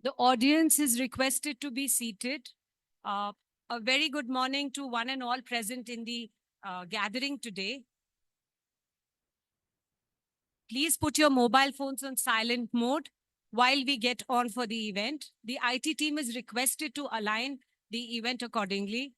The audience is requested to be seated. A very good morning to one and all present in the gathering today. Please put your mobile phones on silent mode while we get on for the event. The IT team is requested to align the event accordingly.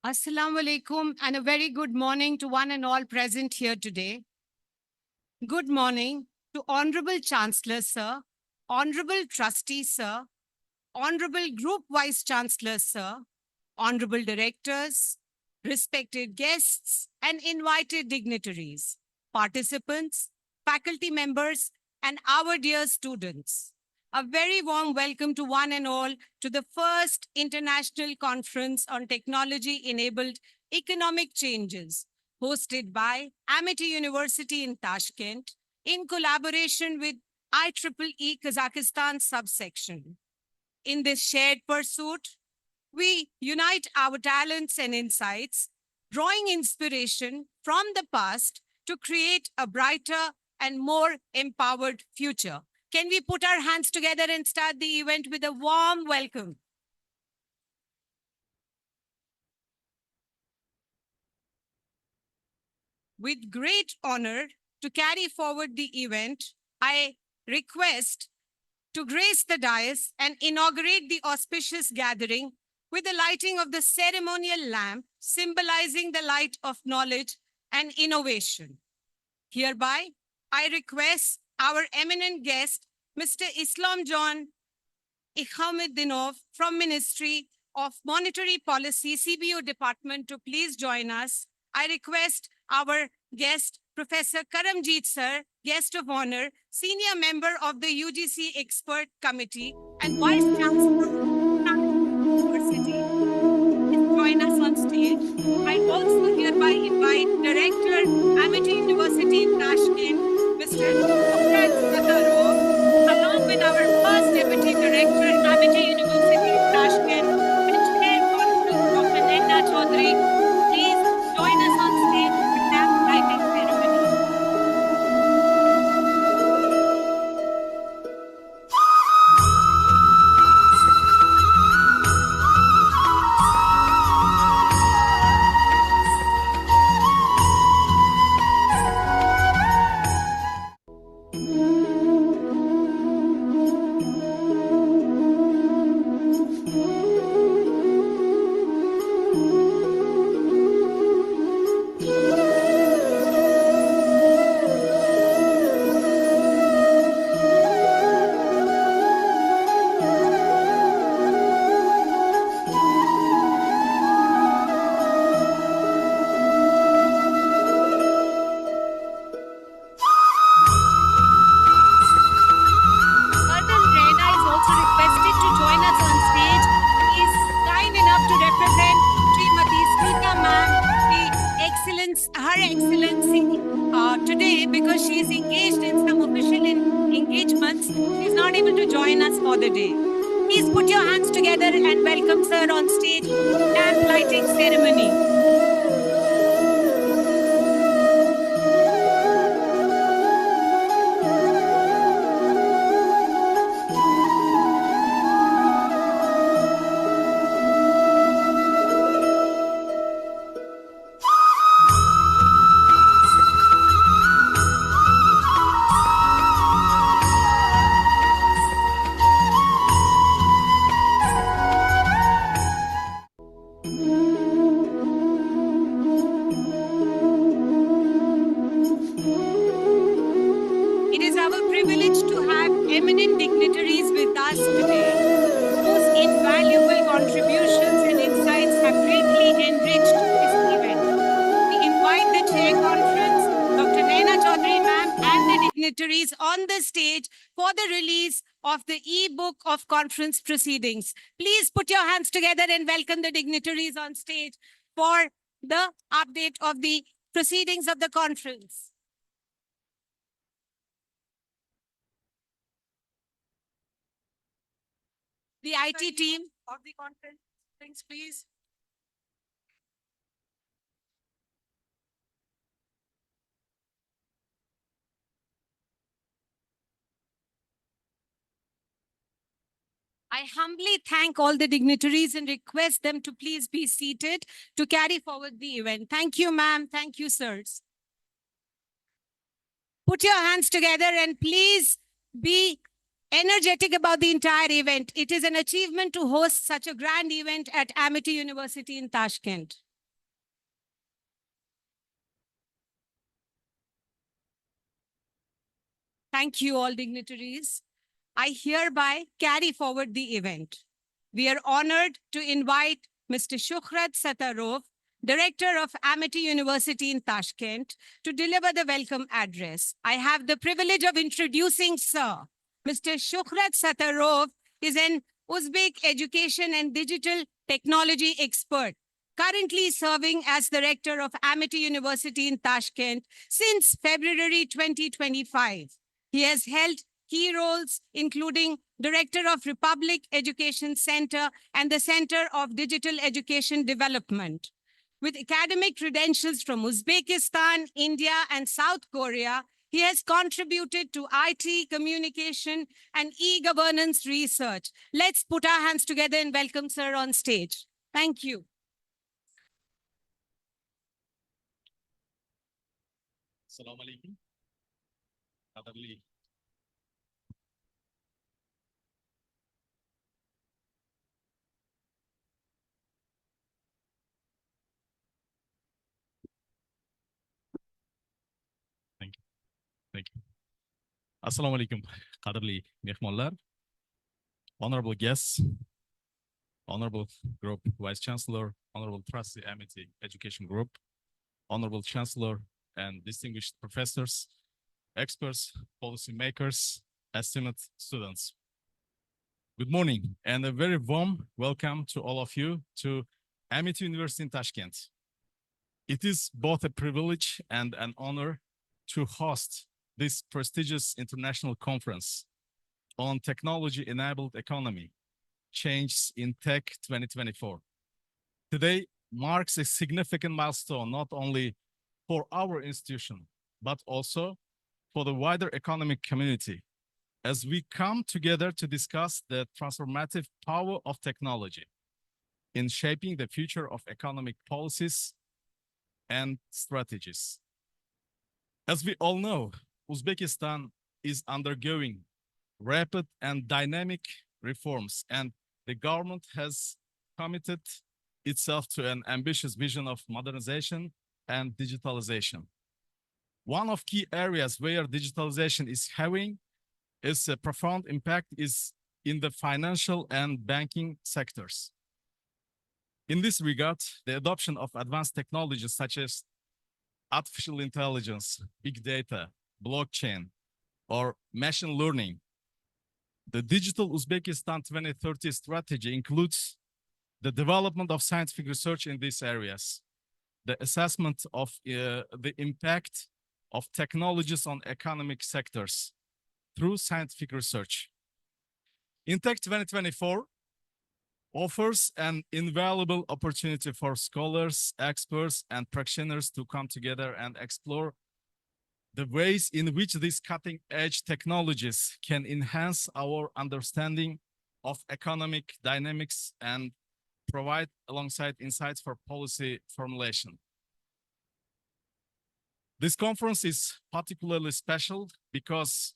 Assalamu alaikum and a very good morning to one and all present here today. Good morning to Honorable Chancellor, sir, Honorable Trustee, sir, Honorable Group Vice Chancellor, sir, Honorable Directors, respected guests and invited dignitaries, participants, faculty members, and our dear students. A very warm welcome to one and all to the first International Conference on Technology-Enabled Economic Changes, hosted by Amity University in Tashkent in collaboration with IEEE Kazakhstan subsection. In this shared pursuit, we unite our talents and insights, drawing inspiration from the past to create a brighter and more empowered future. Can we put our hands together and start the event with a warm welcome? With great honor to carry forward the event, I request to grace the dais and inaugurate the auspicious gathering with the lighting of the ceremonial lamp symbolizing the light of knowledge and innovation. Hereby, I request our eminent guest, Mr. Islam John Ikhamuddinov from Ministry of Monetary Policy, CBO Department, to please join us. I request our guest, Professor Karamjeet sir, guest of honor, senior member of the UGC Expert Committee and Vice Chancellor of University, please join us on stage. I also hereby invite Director, Amity University in Tashkent, Mr. along with our first Deputy Director, Amity University in Tashkent, and Chair Honorable Dr. Nenda Chaudhary. Please join us on stage with lamp lighting ceremony. Her Excellency today because she is engaged in some official engagements, she's not able to join us for the day. Please put your hands together and welcome sir on stage for the lamp lighting ceremony. It is our privilege to have eminent dignitaries with us today, whose invaluable contributions and insights have greatly enriched this event. We invite the Chair Conference, Dr. Naina Chaudhary ma'am, and the dignitaries on the stage for the release of the e-book of conference proceedings. Please put your hands together and welcome the dignitaries on stage for the update of the proceedings of the conference. The IT team of the conference, thanks, please. I humbly thank all the dignitaries and request them to please be seated to carry forward the event. Thank you, ma'am. Thank you, sirs. Put your hands together and please be energetic about the entire event. It is an achievement to host such a grand event at Amity University in Tashkent. Thank you, all dignitaries. I hereby carry forward the event. We are honored to invite Mr. Shuhrat Satarov, Director of Amity University in Tashkent, to deliver the welcome address. I have the privilege of introducing Sir. Mr. Shuhrat Satarov is an Uzbek education and digital technology expert, currently serving as the Rector of Amity University in Tashkent since February 2025. He has held key roles, including Director of Republic Education Center and the Center of Digital Education Development. With academic credentials from Uzbekistan, India, and South Korea, he has contributed to IT, communication, and e-governance research. Let's put our hands together and welcome Sir on stage. Thank you. Assalamu alaikum. Qadrli Thank you. Assalamu alaikum. Qadrli mehmonlar, honorable guests, honorable group vice chancellor, honorable trustee Amity Education Group, honorable chancellor and distinguished professors, experts, policymakers, esteemed students. Good morning and a very warm welcome to all of you to Amity University in Tashkent. It is both a privilege and an honor to host this prestigious international conference on technology-enabled economy, Changes in Tech 2024. Today marks a significant milestone, not only for our institution, but also for the wider economic community, as we come together to discuss the transformative power of technology in shaping the future of economic policies and strategies. As we all know, Uzbekistan is undergoing rapid and dynamic reforms, and the government has committed itself to an ambitious vision of modernization and digitalization. One of key areas where digitalization is having its a profound impact is in the financial and banking sectors. In this regard, the adoption of advanced technologies such as artificial intelligence, big data, blockchain, or machine learning. The Digital Uzbekistan 2030 strategy includes the development of scientific research in these areas, the assessment of the impact of technologies on economic sectors, through scientific research. INTECH 2024 offers an invaluable opportunity for scholars, experts, and practitioners to come together and explore the ways in which these cutting-edge technologies can enhance our understanding of economic dynamics and provide alongside insights for policy formulation. This conference is particularly special because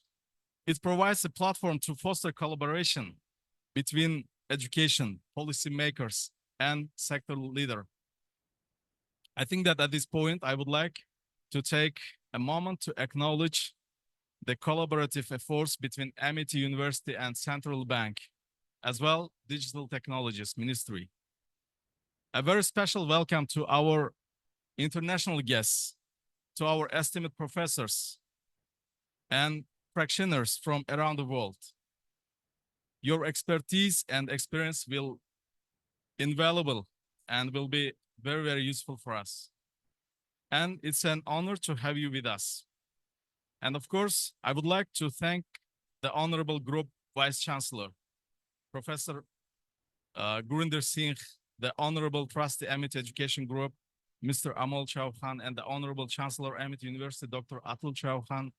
it provides a platform to foster collaboration between education, policymakers, and sector leader. I think that at this point, I would like to take a moment to acknowledge the collaborative efforts between MIT University and Central Bank, as well Digital Technologies Ministry. A very special welcome to our international guests, to our esteemed professors and practitioners from around the world. Your expertise and experience will be invaluable and will be very, very useful for us. And it's an honor to have you with us. And of course, I would like to thank the Honorable Group Vice Chancellor, Professor Gurinder Singh, the Honorable Trustee MIT Education Group, Mr. Amol Chauhan, and the Honorable Chancellor MIT University, Dr. Atul Chauhan,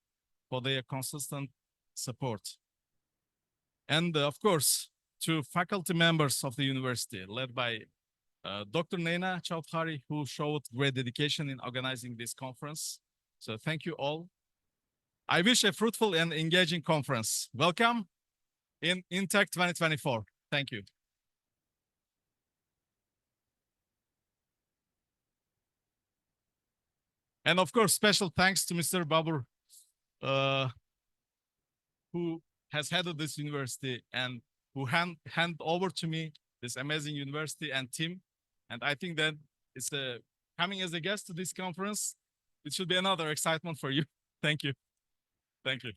for their consistent support. And of course, to faculty members of the university, led by Dr. Naina Chaudhary, who showed great dedication in organizing this conference. So thank you all. I wish a fruitful and engaging conference. Welcome in INTECH 2024. Thank you. And of course, special thanks to Mr. Babur, who has headed this university and who hand over to me this amazing university and team. And I think that it's coming as a guest to this conference. It should be another excitement for you. Thank you. Thank you.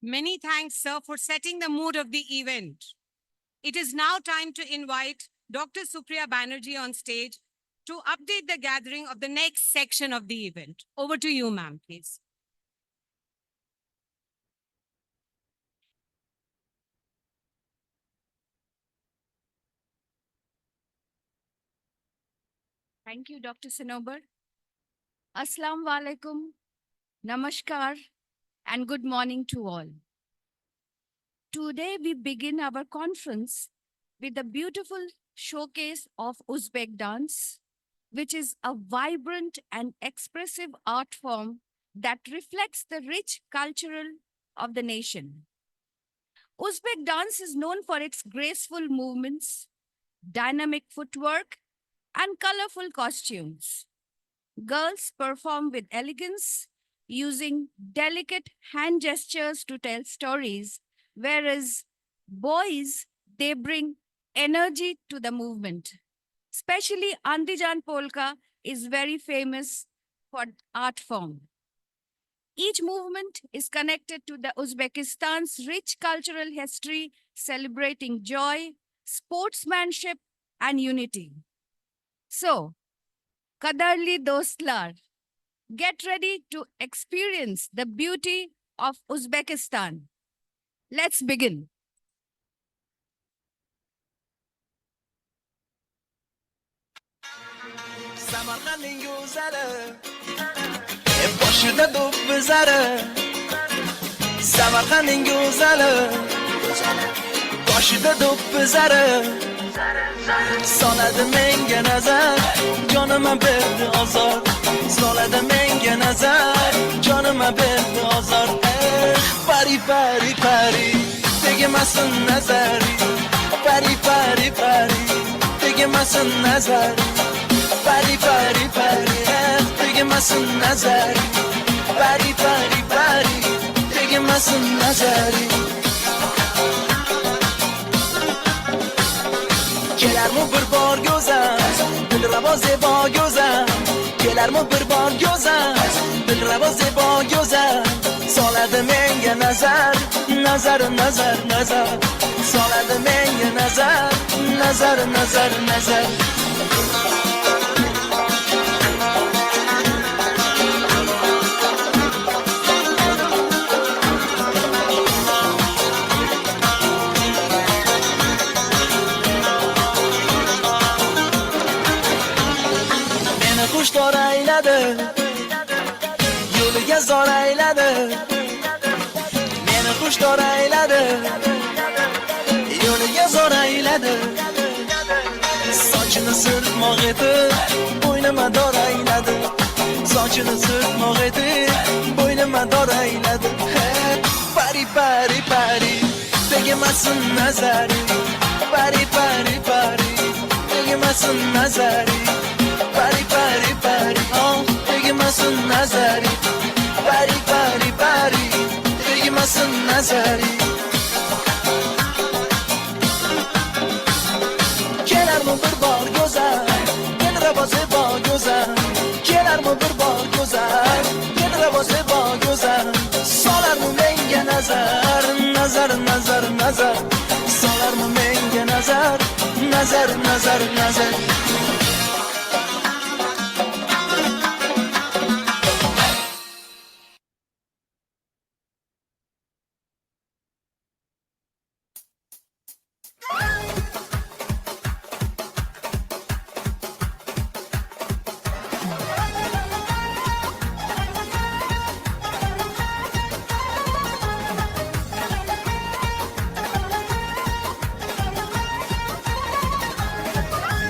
Many thanks, sir, for setting the mood of the event. It is now time to invite Dr. Supriya Banerjee on stage to update the gathering of the next section of the event. Over to you, ma'am, please. Thank you, Dr. Sanobar. Assalamu alaikum, namaskar, and good morning to all. Today, we begin our conference with a beautiful showcase of Uzbek dance, which is a vibrant and expressive art form that reflects the rich cultural of the nation. Uzbek dance is known for its graceful movements, dynamic footwork, and colorful costumes. Girls perform with elegance, using delicate hand gestures to tell stories, whereas boys, they bring energy to the movement. Especially Andijan polka is very famous for art form. Each movement is connected to the Uzbekistan's rich cultural history, celebrating joy, sportsmanship, and unity. So, Kadarli Dostlar, get ready to experience the beauty of Uzbekistan. Let's begin. Samarqandning go'zali boshida do'q bizari Samarqandning go'zali boshida do'q bizari soladi menga nazar jonima berdi ozor soladi menga nazar jonima berdi ozor pari pari pari tegmasin nazari pari pari pari tegmasin nazari pari pari pari tegmasin nazari pari pari pari tegmasin nazari kelarmi bir bor go'zal dilrabo zebo go'zal kelarmi bir bor go'zal dilrabo zebo go'zal soladi menga nazar nazar nazar nazar soladi menga nazar nazar nazar nazar ayladi, yo'liga zor ayladi, meni xushdor ayladi, yo'liga zor ayladi. Sochini sirtmoq etib, bo'ynima dor ayladi, sochini sirtmoq etib, bo'ynima dor ayladi. Pari pari pari, tegmasin nazari, pari pari pari, tegmasin nazari, pari pari pari, oh tegmasin nazari, pari pari pari, tegmasin nazari. Kelarmi bir bor go'zal, kelrabo zebo go'zal, kelarmi bir bor go'zal, kelrabo zebo go'zal. Solarmi menga nazar, nazar, nazar, nazar, solarmi menga nazar, nazar, nazar, nazar.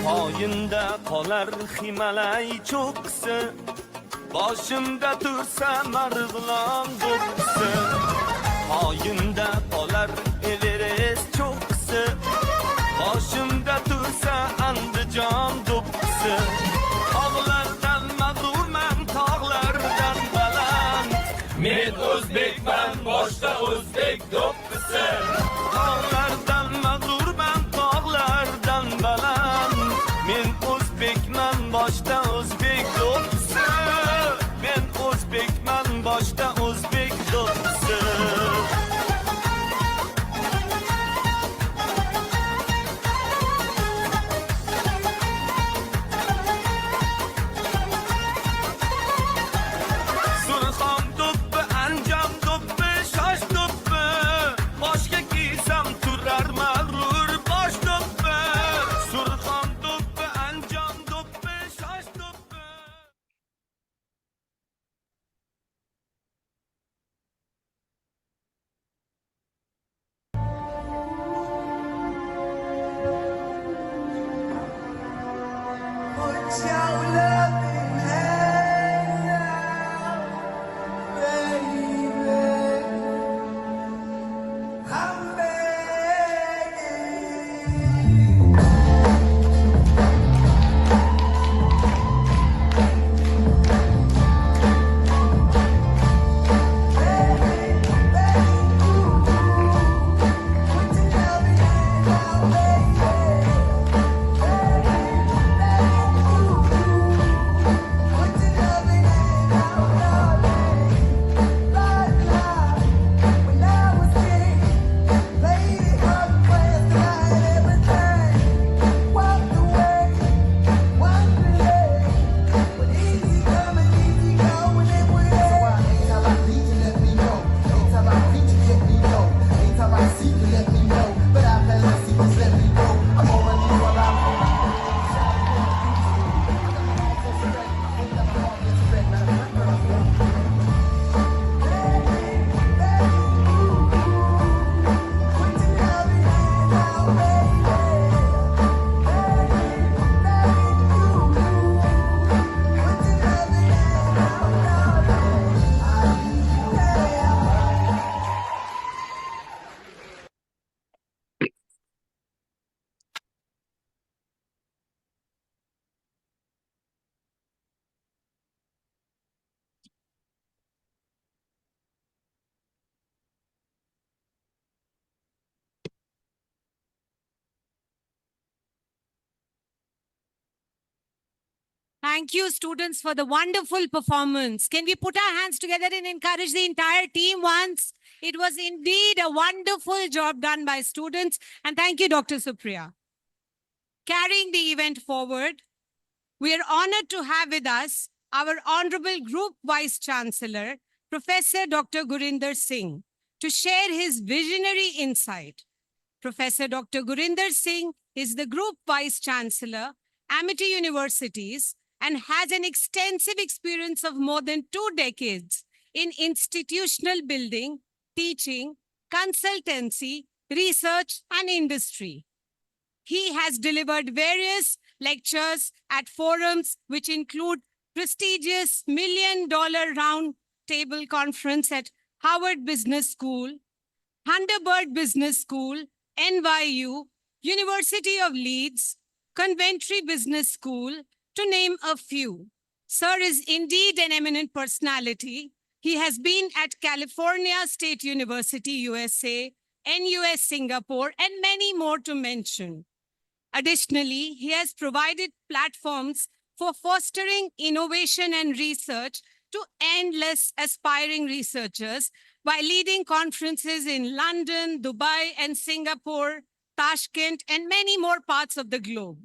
Poyinda qolar Himalay cho'qqisi, boshimda tursa Marg'ilon do'qqisi. Poyinda qolar Everest cho'qqisi, boshimda tursa Andijon do'qqisi. Tog'lardan mag'rurman, tog'lardan baland, men o'zbekman, boshda o'zbek do'qqisi. Tog'lardan mag'rurman, tog'lardan baland, men o'zbekman, boshda o'zbek do'qqisi. Men o'zbekman, boshda o'zbek do'qqisi. Surxon do'ppi, Anjom do'ppi, shosh do'ppi, boshga kiysam turar mag'rur bosh do'ppi. Surxon do'ppi, Anjom do'ppi, shosh do'ppi. Put your loving hands out, baby. I'm begging. Thank you, students, for the wonderful performance. Can we put our hands together and encourage the entire team once? It was indeed a wonderful job done by students. And thank you, Dr. Supriya. Carrying the event forward, we are honored to have with us our Honorable Group Vice Chancellor, Professor Dr. Gurinder Singh, to share his visionary insight. Professor Dr. Gurinder Singh is the Group Vice Chancellor, Amity Universities, and has an extensive experience of more than 2 decades in institutional building, teaching, consultancy, research, and industry. He has delivered various lectures at forums which include prestigious $1 million round table conference at Harvard Business School, Thunderbird Business School, NYU, University of Leeds, Coventry Business School, to name a few. Sir is indeed an eminent personality. He has been at California State University, USA, NUS Singapore, and many more to mention. Additionally, he has provided platforms for fostering innovation and research to endless aspiring researchers by leading conferences in London, Dubai, and Singapore, Tashkent, and many more parts of the globe.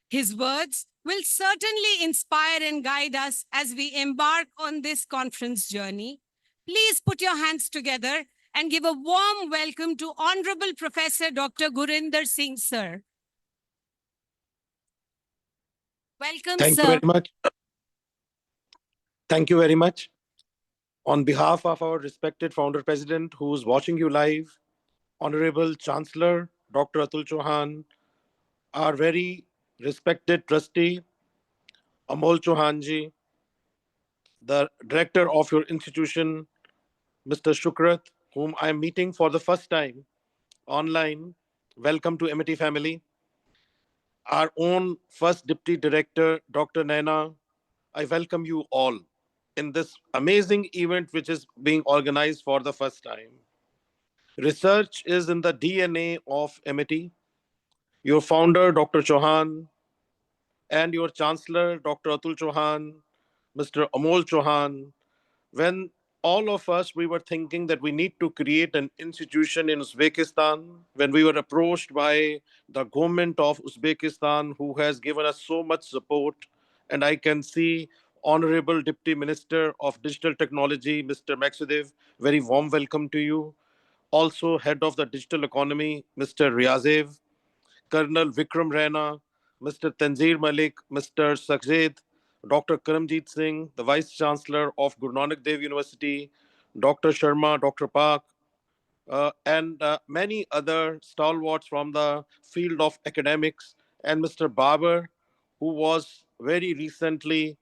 His words will certainly inspire and guide us as we embark on this conference journey. Please put your hands together and give a warm welcome to Honorable Professor Dr. Gurinder Singh, sir. Welcome, Thank you sir. very much. Thank you very much. On behalf of our respected founder president who's watching you live, Honorable Chancellor Dr. Atul Chauhan, our very respected trustee Amol Chauhanji, the director of your institution, Mr. Shukrat, whom I'm meeting for the first time online. Welcome to MIT family. Our own first deputy director, Dr. Naina, I welcome you all in this amazing event which is being organized for the first time. Research is in the DNA of MIT. Your founder, Dr. Chauhan, and your chancellor, Dr. Atul Chauhan, Mr. Amol Chauhan, when all of us we were thinking that we need to create an institution in Uzbekistan, when we were approached by the government of Uzbekistan, who has given us so much support, and I can see Honorable Deputy Minister of Digital Technology, Mr. Maxudev, very warm welcome to you. Also, Head of the Digital Economy, Mr. Riazev, Colonel Vikram Raina, Mr. Tanzir Malik, Mr. Sakhzed, Dr. Karamjeet Singh, the Vice Chancellor of Guru Nanak Dev University, Dr. Sharma, Dr. Park, and many other stalwarts from the field of academics, and Mr. Babar, who was very recently,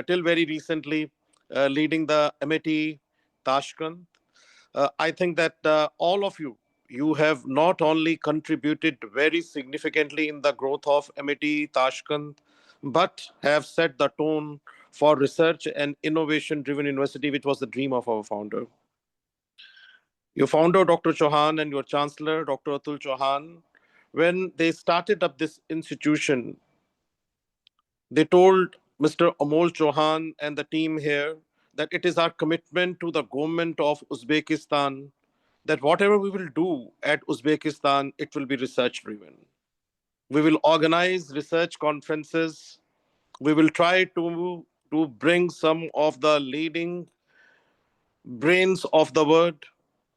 till very recently, leading the MIT Tashkent. I think that all of you, you have not only contributed very significantly in the growth of MIT Tashkent, but have set the tone for research and innovation-driven university, which was the dream of our founder. Your founder, Dr. Chauhan, and your chancellor, Dr. Atul Chauhan, when they started up this institution, they told Mr. Amol Chauhan and the team here that it is our commitment to the government of Uzbekistan that whatever we will do at Uzbekistan, it will be research driven. We will organize research conferences. We will try to bring some of the leading brains of the world.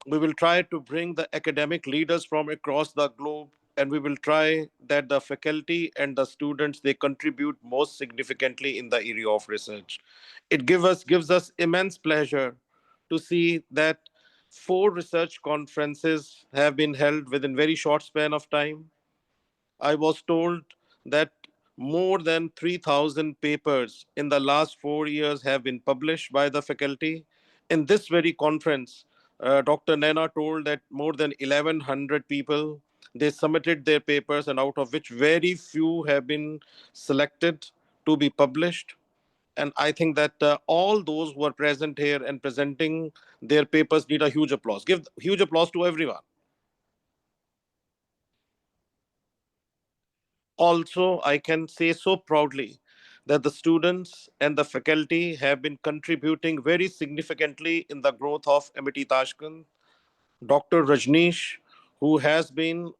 We will try to bring the academic leaders from across the globe, and we will try that the faculty and the students they contribute most significantly in the area of research. It gives us immense pleasure to see that 4 research conferences have been held within very short span of time. I was told that more than 3,000 papers in the last 4 years have been published by the faculty. In this very conference, Dr. Naina told that more than 1,100 people, they submitted their papers, and out of which very few have been selected to be published. And I think that all those who are present here and presenting their papers need a huge applause. Give huge applause to everyone. Also, I can say so proudly that the students and the faculty have been contributing very significantly in the growth of MIT Tashkent. Dr. Rajneesh, who has been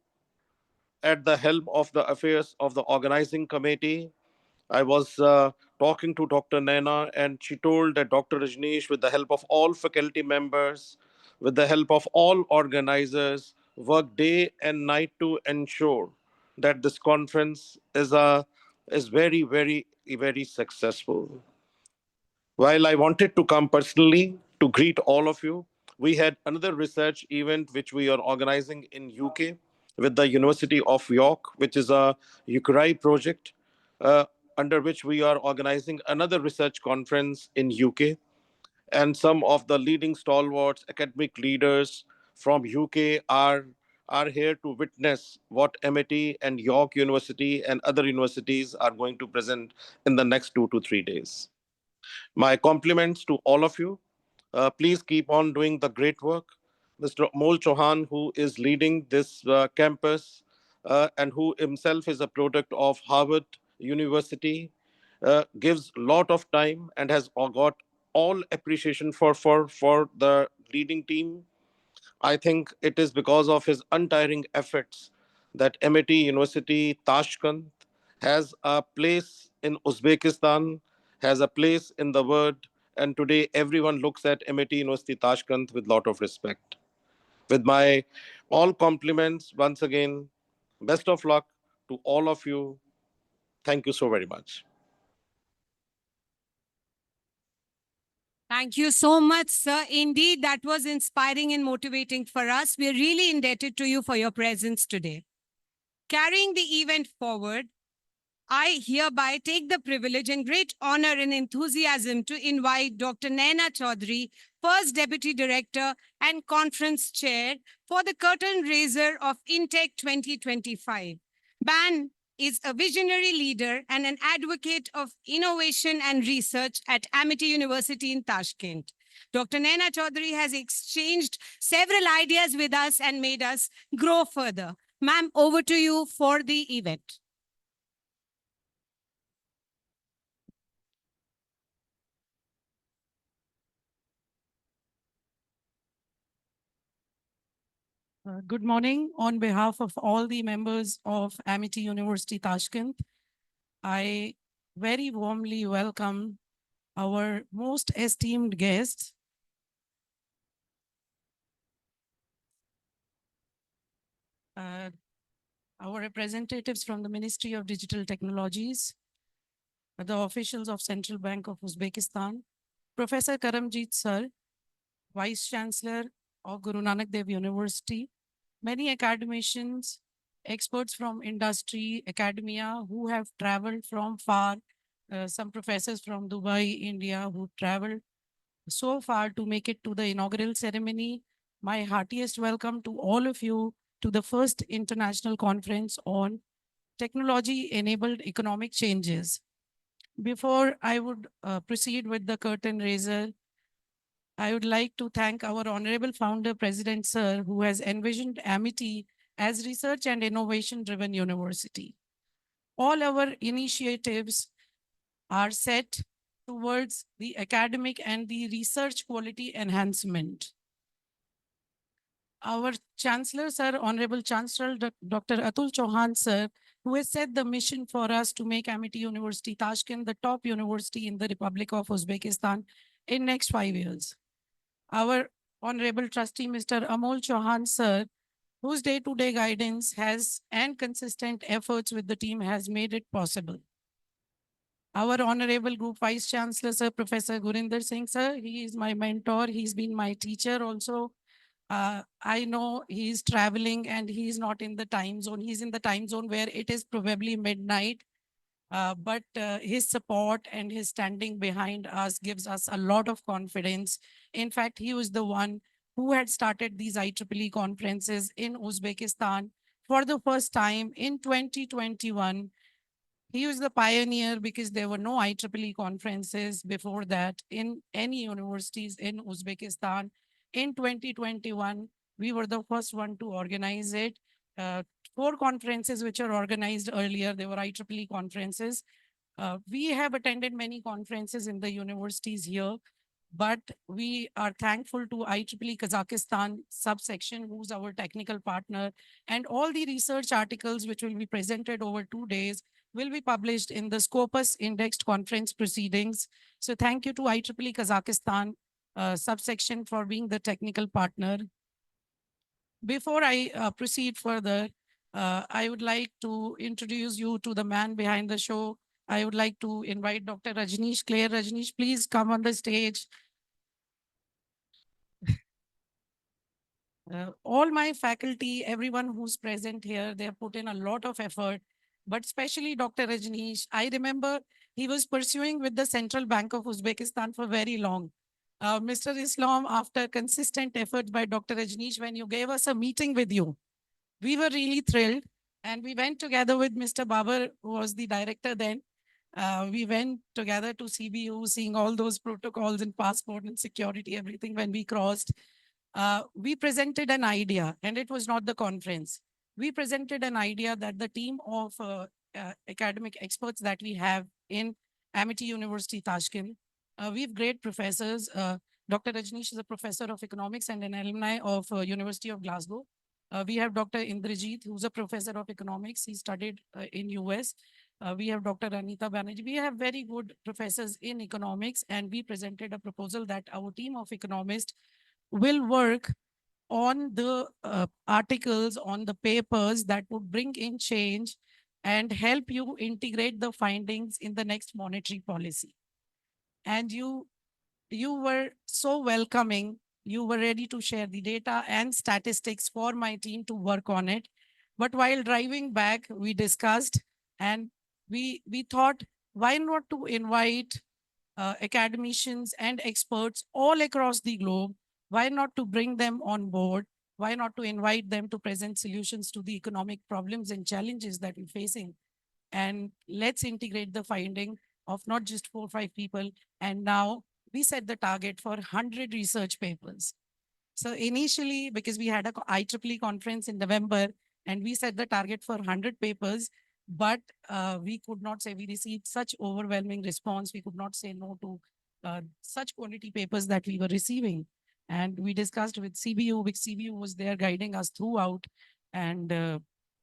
at the helm of the affairs of the organizing committee, I was talking to Dr. Naina, and she told that Dr. Rajneesh, with the help of all faculty members, with the help of all organizers, worked day and night to ensure that this conference is very, very very successful. While I wanted to come personally to greet all of you, we had another research event which we are organizing in UK with the University of York, which is a UKRI project, uh, under which we are organizing another research conference in UK. And some of the leading stalwarts, academic leaders from UK are here to witness what MIT and York University and other universities are going to present in the next 2 to 3 days. My compliments to all of you. Please keep on doing the great work. Mr. Amol Chauhan, who is leading this campus and who himself is a product of Harvard University, gives a lot of time and has got all appreciation for the leading team. I think it is because of his untiring efforts that MIT University Tashkent has a place in Uzbekistan, has a place in the world, and today everyone looks at MIT University Tashkent with lot of respect. With my all compliments, once again, best of luck to all of you. Thank you so very much. Thank you so much, sir. Indeed, that was inspiring and motivating for us. We're really indebted to you for your presence today. Carrying the event forward, I hereby take the privilege and great honor and enthusiasm to invite Dr. Naina Chaudhary, First Deputy Director and Conference Chair for the curtain raiser of INTECH 2025. Ban is a visionary leader and an advocate of innovation and research at Amity University in Tashkent. Dr. Naina Chaudhary has exchanged several ideas with us and made us grow further. Ma'am, over to you for the event. Good morning. On behalf of all the members of Amity University Tashkent, I very warmly welcome our most esteemed guests, our representatives from the Ministry of Digital Technologies, the officials of Central Bank of Uzbekistan, Professor Karamjit Sir, Vice Chancellor of Guru Nanak Dev University, many academicians, experts from industry, academia who have traveled from far, some professors from Dubai, India, who traveled so far to make it to the inaugural ceremony. My heartiest welcome to all of you to the first international conference on technology-enabled economic changes. Before I would proceed with the curtain raiser, I would like to thank our honorable founder, President Sir, who has envisioned Amity as research and innovation-driven university. All our initiatives are set towards the academic and the research quality enhancement. Our Chancellor, Sir, Honorable Chancellor Dr. Atul Chauhan, Sir, who has set the mission for us to make Amity University Tashkent the top university in the Republic of Uzbekistan in next 5 years. Our Honorable Trustee, Mr. Amol Chauhan, Sir, whose day-to-day guidance has and consistent efforts with the team has made it possible. Our Honorable Group Vice Chancellor, Sir, Professor Gurinder Singh, Sir, he is my mentor. He's been my teacher also. I know he's traveling and he's not in the time zone. He's in the time zone where it is probably midnight. But his support and his standing behind us gives us a lot of confidence. In fact, he was the one who had started these IEEE conferences in Uzbekistan for the first time in 2021. He was the pioneer because there were no IEEE conferences before that in any universities in Uzbekistan. In 2021, we were the first one to organize it. 4 conferences which are organized earlier, they were IEEE conferences. We have attended many conferences in the universities here, but we are thankful to IEEE Kazakhstan subsection, who's our technical partner, and all the research articles which will be presented over 2 days will be published in the Scopus indexed conference proceedings. So thank you to IEEE Kazakhstan subsection for being the technical partner. Before I proceed further, I would like to introduce you to the man behind the show, I would like to invite Dr. Rajneesh Clare. Rajneesh, please come on the stage. All my faculty, everyone who's present here, they have put in a lot of effort, but especially Dr. Rajneesh. I remember he was pursuing with the Central Bank of Uzbekistan for very long. Mr. Islam, after consistent efforts by Dr. Rajneesh, when you gave us a meeting with you, we were really thrilled. And we went together with Mr. Babar, who was the director then. We went together to CBU, seeing all those protocols and passport and security, everything when we crossed. We presented an idea, and it was not the conference. We presented an idea that the team of academic experts that we have in Amity University, Tashkent, we have great professors. Dr. Rajneesh is a professor of economics and an alumni of University of Glasgow. We have Dr. Indrajit, who's a professor of economics. He studied in US. We have Dr. Anita Banerjee. We have very good professors in economics, and we presented a proposal that our team of economists will work on the articles, on the papers that would bring in change and help you integrate the findings in the next monetary policy. And you were so welcoming. You were ready to share the data and statistics for my team to work on it. But while driving back, we discussed and we thought, why not to invite academicians and experts all across the globe? Why not to bring them on board? Why not to invite them to present solutions to the economic problems and challenges that we're facing? And let's integrate the finding of not just 4 or 5 people. And now we set the target for 100 research papers. So initially, because we had a IEEE conference in November, and we set the target for 100 papers, but we could not say we received such overwhelming response. We could not say no to such quality papers that we were receiving. And we discussed with CBU, which CBU was there guiding us throughout. And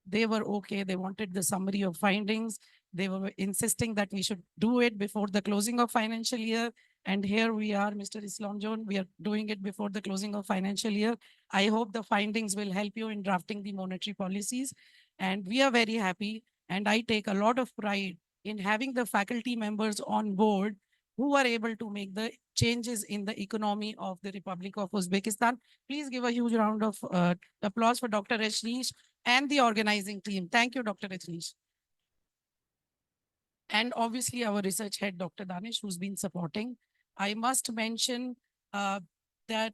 they were okay. They wanted the summary of findings. They were insisting that we should do it before the closing of financial year. And here we are, Mr. Islam John, we are doing it before the closing of financial year. I hope the findings will help you in drafting the monetary policies. And we are very happy. And I take a lot of pride in having the faculty members on board who are able to make the changes in the economy of the Republic of Uzbekistan. Please give a huge round of applause for Dr. Rajneesh and the organizing team. Thank you, Dr. Rajneesh. And obviously our research head, Dr. Danish, who's been supporting. I must mention that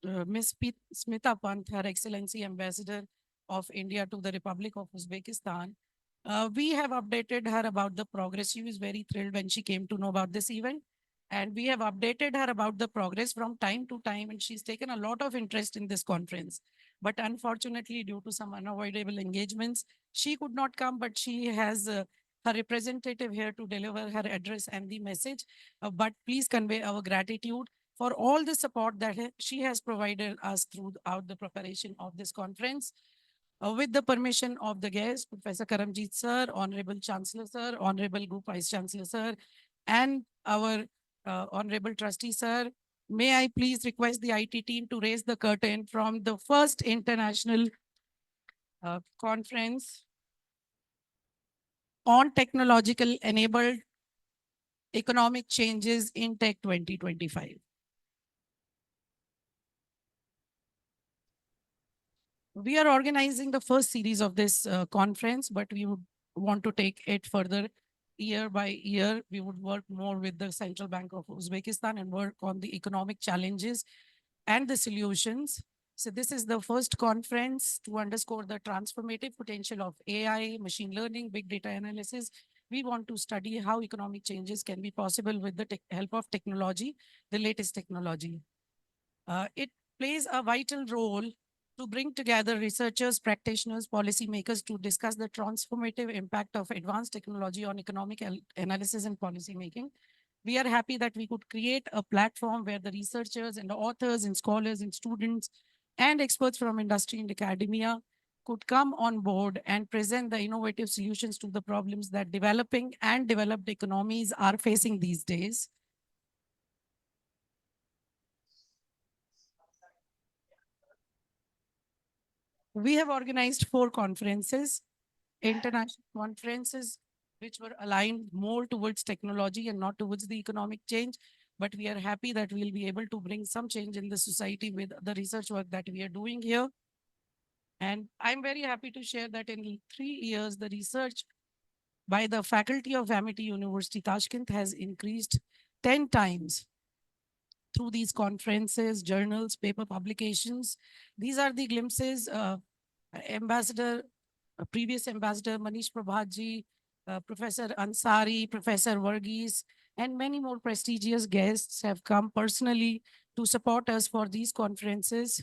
Ms. Smita Pant, Her Excellency Ambassador of India to the Republic of Uzbekistan, we have updated her about the progress. She was very thrilled when she came to know about this event. And we have updated her about the progress from time to time. And she's taken a lot of interest in this conference. But unfortunately, due to some unavoidable engagements, she could not come, but she has her representative here to deliver her address and the message. But please convey our gratitude for all the support that she has provided us throughout the preparation of this conference. With the permission of the guests, Professor Karamjit Sir, Honorable Chancellor Sir, Honorable Group Vice Chancellor Sir, and our Honorable Trustee Sir, may I please request the IT team to raise the curtain from the first international conference on technological enabled economic changes in Tech 2025. We are organizing the first series of this conference, but we would want to take it further year by year. We would work more with the Central Bank of Uzbekistan and work on the economic challenges and the solutions. So this is the first conference to underscore the transformative potential of AI, machine learning, big data analysis. We want to study how economic changes can be possible with the help of technology, the latest technology. It plays a vital role to bring together researchers, practitioners, policymakers to discuss the transformative impact of advanced technology on economic analysis and policy making. We are happy that we could create a platform where the researchers and the authors and scholars and students and experts from industry and academia could come on board and present the innovative solutions to the problems that developing and developed economies are facing these days. We have organized 4 conferences, international conferences which were aligned more towards technology and not towards the economic change. But we are happy that we'll be able to bring some change in the society with the research work that we are doing here. And I'm very happy to share that in 3 years, the research by the faculty of Amity University Tashkent has increased 10 times through these conferences, journals, paper publications. These are the glimpses. Ambassador, previous Ambassador Manish Prabhatji, Professor Ansari, Professor Varghese, and many more prestigious guests have come personally to support us for these conferences.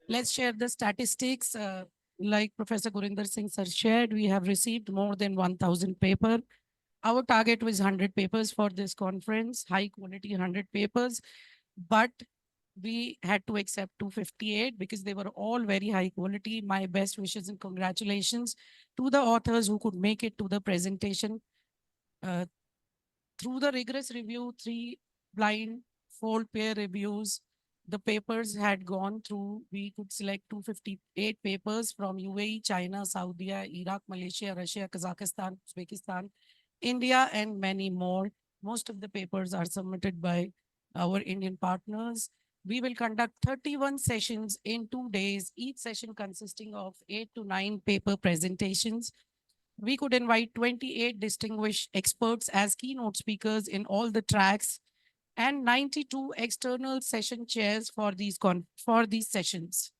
Let's share the statistics. Like Professor Gurinder Singh sir shared, we have received more than 1,000 paper. Our target was 100 papers for this conference, high quality 100 papers, but we had to accept 258 because they were all very high quality. My best wishes and congratulations to the authors who could make it to the presentation. Through the rigorous review, 3 blind fold peer reviews, the papers had gone through. We could select 258 papers from UAE, China, Saudi, Iraq, Malaysia, Russia, Kazakhstan, Uzbekistan, India, and many more. Most of the papers are submitted by our Indian partners. We will conduct 31 sessions in 2 days, each session consisting of 8 to 9 paper presentations. We could invite 28 distinguished experts as keynote speakers in all the tracks and 92 external session chairs for these sessions.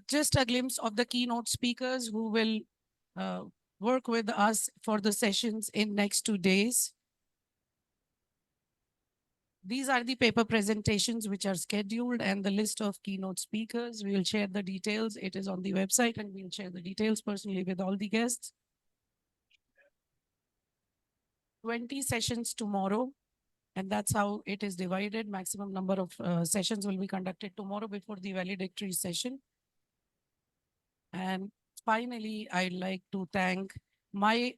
Just a glimpse of the keynote speakers who will work with us for the sessions in next 2 days. These are the paper presentations which are scheduled and the list of keynote speakers. We will share the details. It is on the website and we'll share the details personally with all the guests. 20 sessions tomorrow, and that's how it is divided. Maximum number of sessions will be conducted tomorrow before the valedictory session. And finally, I'd like to thank my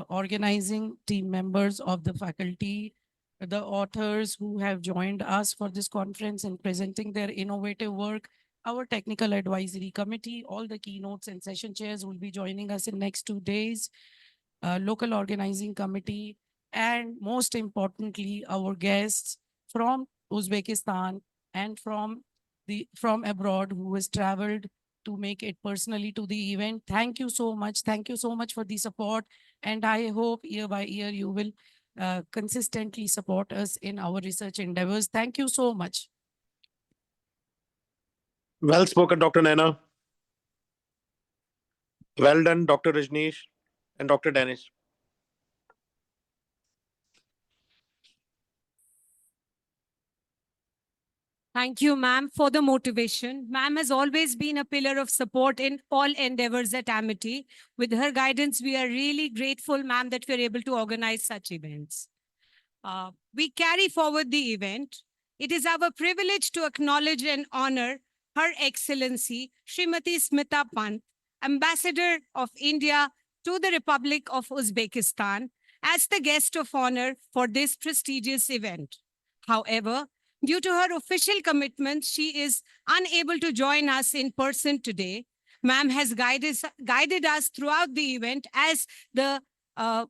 organizing team members of the faculty, the authors who have joined us for this conference and presenting their innovative work, our technical advisory committee, all the keynotes and session chairs will be joining us in next 2 days, local organizing committee, and most importantly, our guests from Uzbekistan and from abroad who has traveled to make it personally to the event. Thank you so much. Thank you so much for the support. And I hope year by year you will consistently support us in our research endeavors. Thank you so much. Well spoken, Dr. Naina. Well done, Dr. Rajneesh and Dr. Danish. Thank you, ma'am, for the motivation. Ma'am has always been a pillar of support in all endeavors at Amity. With her guidance, we are really grateful, ma'am, that we're able to organize such events. We carry forward the event. It is our privilege to acknowledge and honor Her Excellency Srimati Smita Pant, Ambassador of India to the Republic of Uzbekistan, as the guest of honor for this prestigious event. However, due to her official commitments, she is unable to join us in person today. Ma'am has guided us throughout the event as the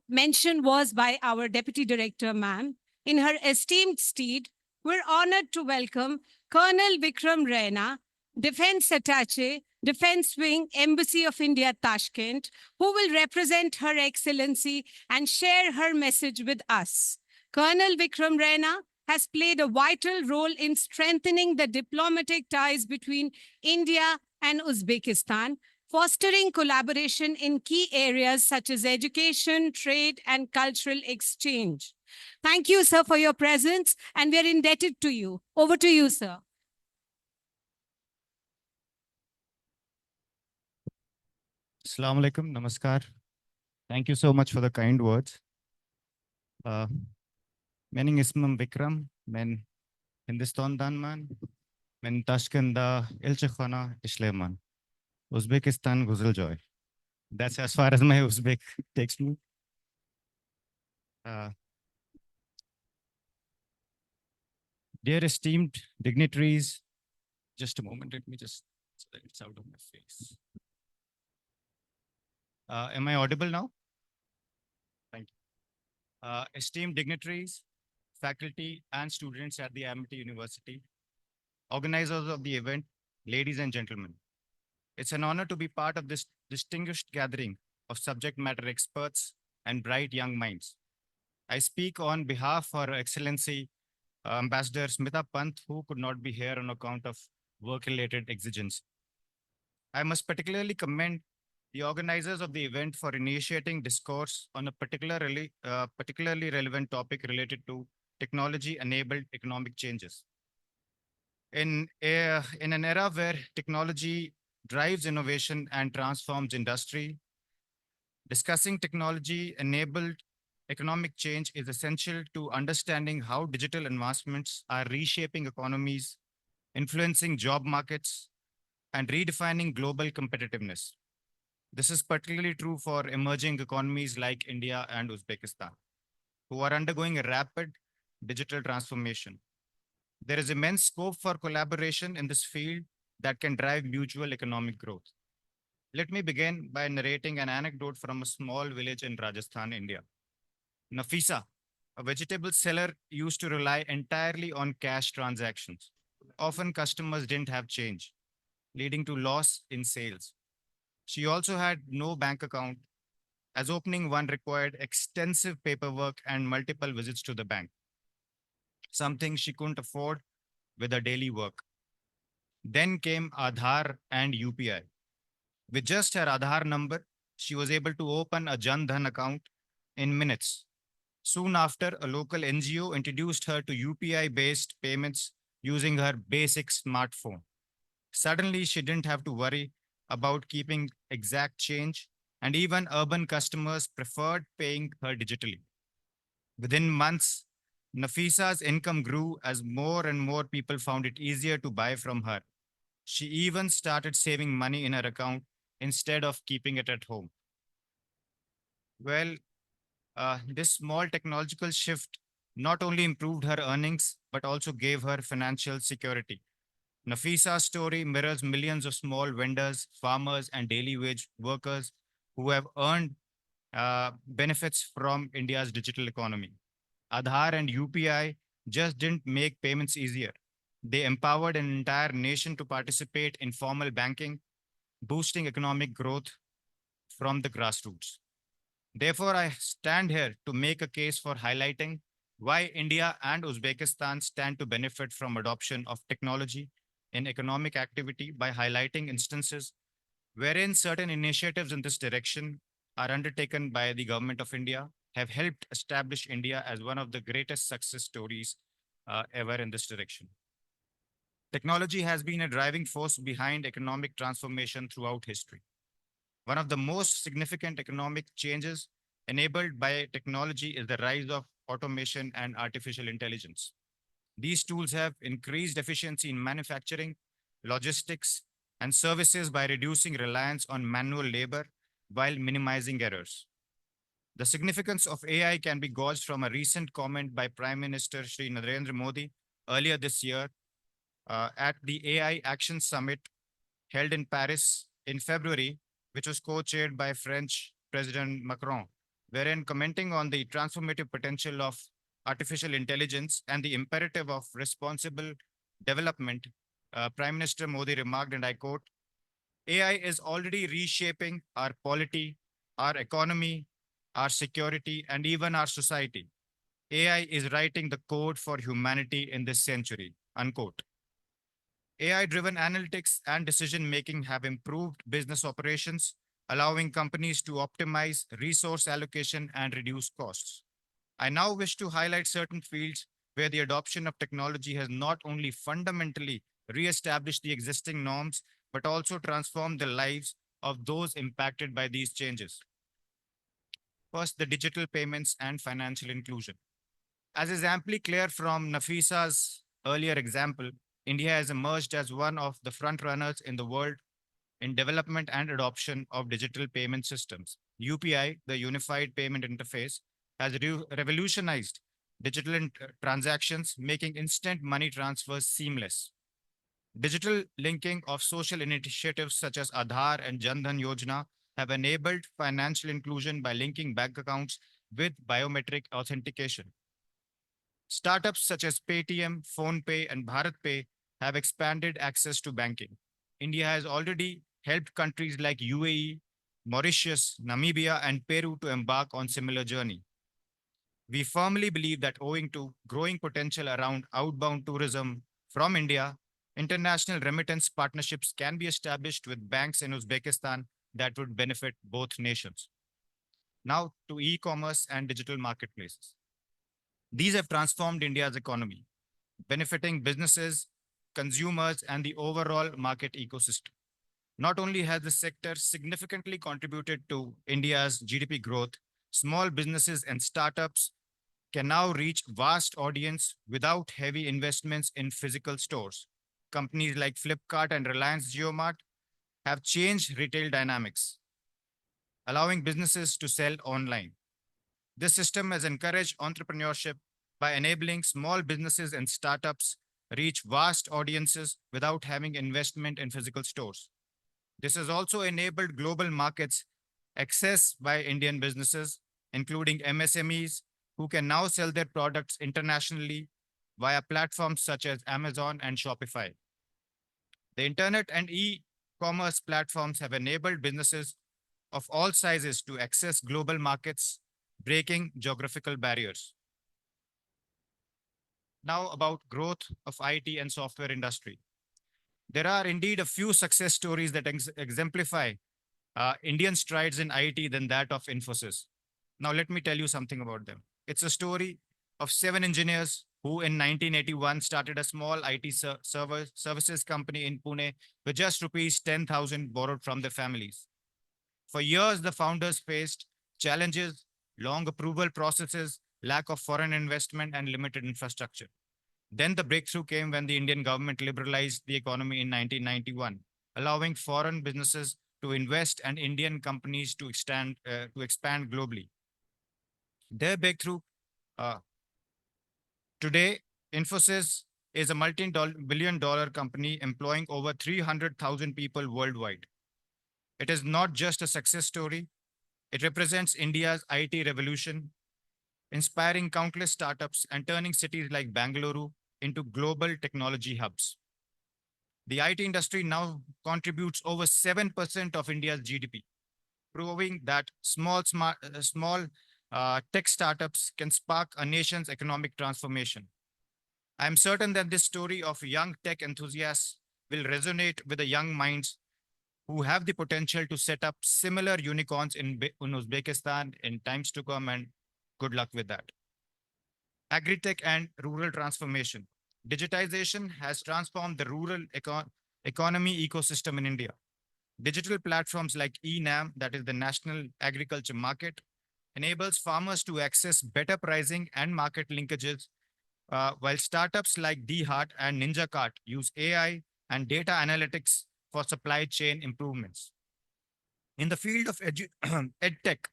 mention was by our Deputy Director, ma'am. In her esteemed steed, we're honored to welcome Colonel Vikram Raina, Defense Attaché, Defense Wing, Embassy of India, Tashkent, who will represent Her Excellency and share her message with us. Colonel Vikram Raina has played a vital role in strengthening the diplomatic ties between India and Uzbekistan, fostering collaboration in key areas such as education, trade, and cultural exchange. Thank you, sir, for your presence, and we are indebted to you. Over to you, sir. Assalamu alaikum, namaskar. Thank you so much for the kind words. Mening ismim Vikram, men Hindustan danman, men Tashkenda Ilchekhana Ishleman, Uzbekistan Guzeljoy. That's as far as my Uzbek takes me. Dear esteemed dignitaries, just a moment, let me just so that it's out of my face. Am I audible now? Thank you. Esteemed dignitaries, faculty, and students at the Amity University, organizers of the event, ladies and gentlemen. It's an honor to be part of this distinguished gathering of subject matter experts and bright young minds. I speak on behalf of Her Excellency Ambassador Smita Pant, who could not be here on account of work-related exigence. I must particularly commend the organizers of the event for initiating discourse on a particularly relevant topic related to technology-enabled economic changes. In an era where technology drives innovation and transforms industry, discussing technology-enabled economic change is essential to understanding how digital advancements are reshaping economies, influencing job markets, and redefining global competitiveness. This is particularly true for emerging economies like India and Uzbekistan, who are undergoing a rapid digital transformation. There is immense scope for collaboration in this field that can drive mutual economic growth. Let me begin by narrating an anecdote from a small village in Rajasthan, India. Nafisa, a vegetable seller, used to rely entirely on cash transactions. Often customers didn't have change, leading to loss in sales. She also had no bank account, as opening one required extensive paperwork and multiple visits to the bank, something she couldn't afford with her daily work. Then came Aadhaar and UPI. With just her Aadhaar number, she was able to open a Jan Dhan account in minutes. Soon after, a local NGO introduced her to UPI-based payments using her basic smartphone. Suddenly, she didn't have to worry about keeping exact change, and even urban customers preferred paying her digitally. Within months, Nafisa's income grew as more and more people found it easier to buy from her. She even started saving money in her account instead of keeping it at home. Well, this small technological shift not only improved her earnings, but also gave her financial security. Nafisa's story mirrors millions of small vendors, farmers, and daily wage workers who have earned benefits from India's digital economy. Aadhaar and UPI just didn't make payments easier. They empowered an entire nation to participate in formal banking, boosting economic growth from the grassroots. Therefore, I stand here to make a case for highlighting why India and Uzbekistan stand to benefit from adoption of technology in economic activity by highlighting instances wherein certain initiatives in this direction are undertaken by the government of India have helped establish India as one of the greatest success stories ever in this direction. Technology has been a driving force behind economic transformation throughout history. One of the most significant economic changes enabled by technology is the rise of automation and artificial intelligence. These tools have increased efficiency in manufacturing, logistics, and services by reducing reliance on manual labor while minimizing errors. The significance of AI can be gauged from a recent comment by Prime Minister Shri Narendra Modi earlier this year at the AI Action Summit held in Paris in February, which was co-chaired by French President Macron, wherein commenting on the transformative potential of artificial intelligence and the imperative of responsible development, Prime Minister Modi remarked, and I quote, AI is already reshaping our polity, our economy, our security, and even our society. AI is writing the code for humanity in this century, unquote. AI-driven analytics and decision-making have improved business operations, allowing companies to optimize resource allocation and reduce costs. I now wish to highlight certain fields where the adoption of technology has not only fundamentally re-established the existing norms, but also transformed the lives of those impacted by these changes. First, the digital payments and financial inclusion. As is amply clear from Nafisa's earlier example, India has emerged as one of the front runners in the world in development and adoption of digital payment systems. UPI, the Unified Payment Interface, has revolutionized digital transactions, making instant money transfers seamless. Digital linking of social initiatives such as Aadhaar and Jan Dhan Yojana have enabled financial inclusion by linking bank accounts with biometric authentication. Startups such as Paytm, PhonePe, and BharatPay have expanded access to banking. India has already helped countries like UAE, Mauritius, Namibia, and Peru to embark on similar journey. We firmly believe that owing to growing potential around outbound tourism from India, international remittance partnerships can be established with banks in Uzbekistan that would benefit both nations. Now to e-commerce and digital marketplaces. These have transformed India's economy, benefiting businesses, consumers, and the overall market ecosystem. Not only has the sector significantly contributed to India's GDP growth, small businesses and startups can now reach vast audience without heavy investments in physical stores. Companies like Flipkart and Reliance JioMart have changed retail dynamics, allowing businesses to sell online. This system has encouraged entrepreneurship by enabling small businesses and startups reach vast audiences without having investment in physical stores. This has also enabled global markets access by Indian businesses, including MSMEs, who can now sell their products internationally via platforms such as Amazon and Shopify. The internet and e-commerce platforms have enabled businesses of all sizes to access global markets, breaking geographical barriers. Now about growth of IT and software industry. There are indeed a few success stories that exemplify Indian strides in IT than that of Infosys. Now let me tell you something about them. It's a story of 7 engineers who in 1981 started a small IT services company in Pune with just rupees 10,000 borrowed from their families. For years, the founders faced challenges, long approval processes, lack of foreign investment, and limited infrastructure. Then the breakthrough came when the Indian government liberalized the economy in 1991, allowing foreign businesses to invest and Indian companies to expand globally. Their breakthrough today, Infosys is a multi-billion dollar company employing over 300,000 people worldwide. It is not just a success story, it represents India's IT revolution, inspiring countless startups and turning cities like Bangalore into global technology hubs. The IT industry now contributes over 7% of India's GDP, proving that small tech startups can spark a nation's economic transformation. I am certain that this story of young tech enthusiasts will resonate with the young minds who have the potential to set up similar unicorns in Uzbekistan in times to come, and good luck with that. Agri-tech and rural transformation. Digitization has transformed the rural economy ecosystem in India. Digital platforms like eNAM, that is the National Agriculture Market, enables farmers to access better pricing and market linkages, while startups like DHeart and NinjaCart use AI and data analytics for supply chain improvements. In the field of edtech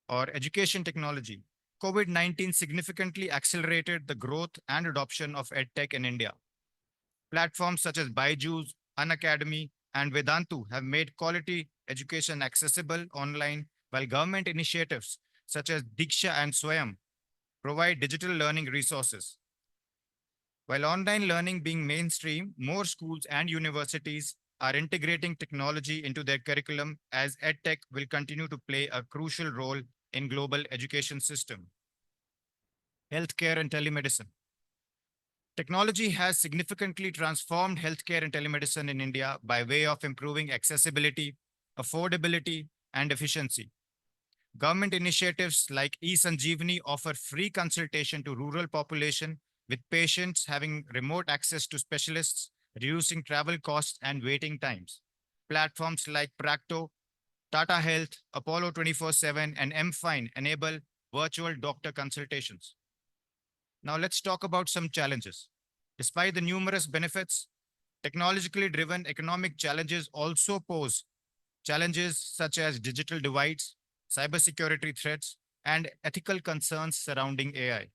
or education technology, COVID-19 significantly accelerated the growth and adoption of edtech in India. Platforms such as Byju's, Unacademy, and Vedantu have made quality education accessible online, while government initiatives such as Diksha and Swayam provide digital learning resources. While online learning being mainstream, more schools and universities are integrating technology into their curriculum, as EdTech will continue to play a crucial role in global education system. Healthcare and telemedicine. Technology has significantly transformed healthcare and telemedicine in India by way of improving accessibility, affordability, and efficiency. Government initiatives like eSanjeevani offer free consultation to rural population, with patients having remote access to specialists, reducing travel costs and waiting times. Platforms like Practo, Tata Health, Apollo 24/7, and MFine enable virtual doctor consultations. Now let's talk about some challenges. Despite the numerous benefits, technologically driven economic challenges also pose challenges such as digital divides, cybersecurity threats, and ethical concerns surrounding AI.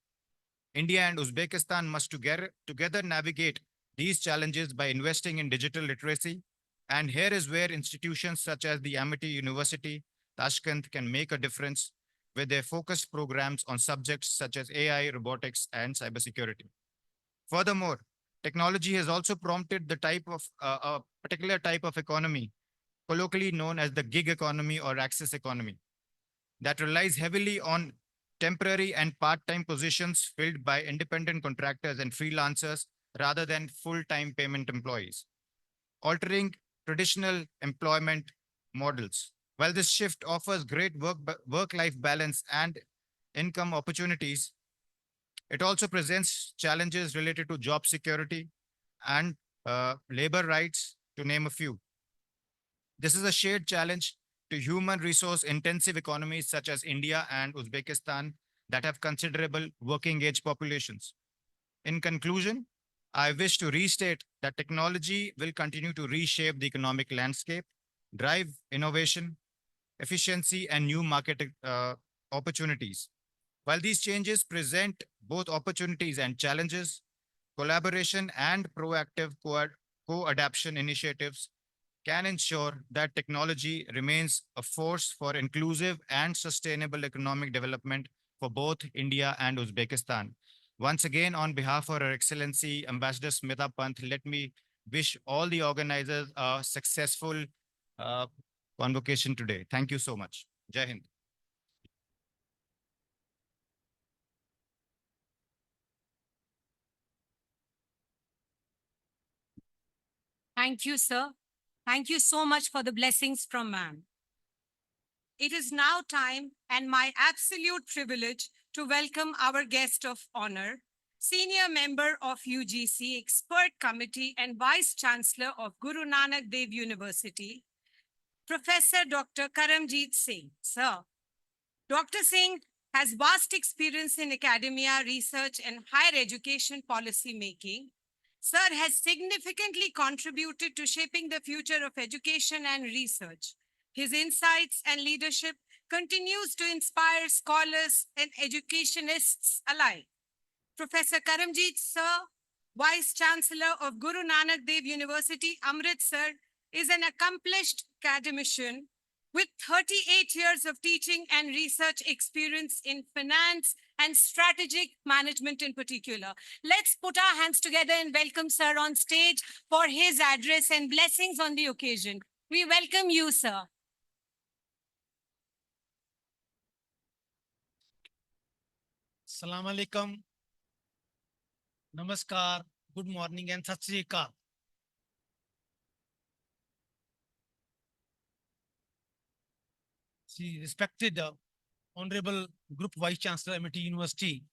India and Uzbekistan must together navigate these challenges by investing in digital literacy. And here is where institutions such as the Amity University, Tashkent can make a difference with their focused programs on subjects such as AI, robotics, and cybersecurity. Furthermore, technology has also prompted the type of a particular type of economy, colloquially known as the gig economy or access economy, that relies heavily on temporary and part-time positions filled by independent contractors and freelancers rather than full-time payment employees, altering traditional employment models. While this shift offers great work-life balance and income opportunities, it also presents challenges related to job security and labor rights, to name a few. This is a shared challenge to human resource intensive economies such as India and Uzbekistan that have considerable working age populations. In conclusion, I wish to restate that technology will continue to reshape the economic landscape, drive innovation, efficiency, and new market opportunities. While these changes present both opportunities and challenges, collaboration and proactive co-adaptation initiatives can ensure that technology remains a force for inclusive and sustainable economic development for both India and Uzbekistan. Once again, on behalf of Her Excellency Ambassador Smita Pant, let me wish all the organizers a successful convocation today. Thank you so much. Jai Hind. Thank you, sir. Thank you so much for the blessings from ma'am. It is now time and my absolute privilege to welcome our guest of honor, senior member of UGC Expert Committee and Vice Chancellor of Guru Nanak Dev University, Professor Dr. Karamjeet Singh. Sir, Dr. Singh has vast experience in academia, research, and higher education policy making. Sir has significantly contributed to shaping the future of education and research. His insights and leadership continues to inspire scholars and educationists alike. Professor Karamjeet Sir, Vice Chancellor of Guru Nanak Dev University, Amritsar, is an accomplished academician with 38 years of teaching and research experience in finance and strategic management in particular. Let's put our hands together and welcome Sir on stage for his address and blessings on the occasion. We welcome you, sir. Assalamu alaikum. Namaskar, good morning and Sat Sri Akal. See, respected Honorable Group Vice Chancellor, Amity University,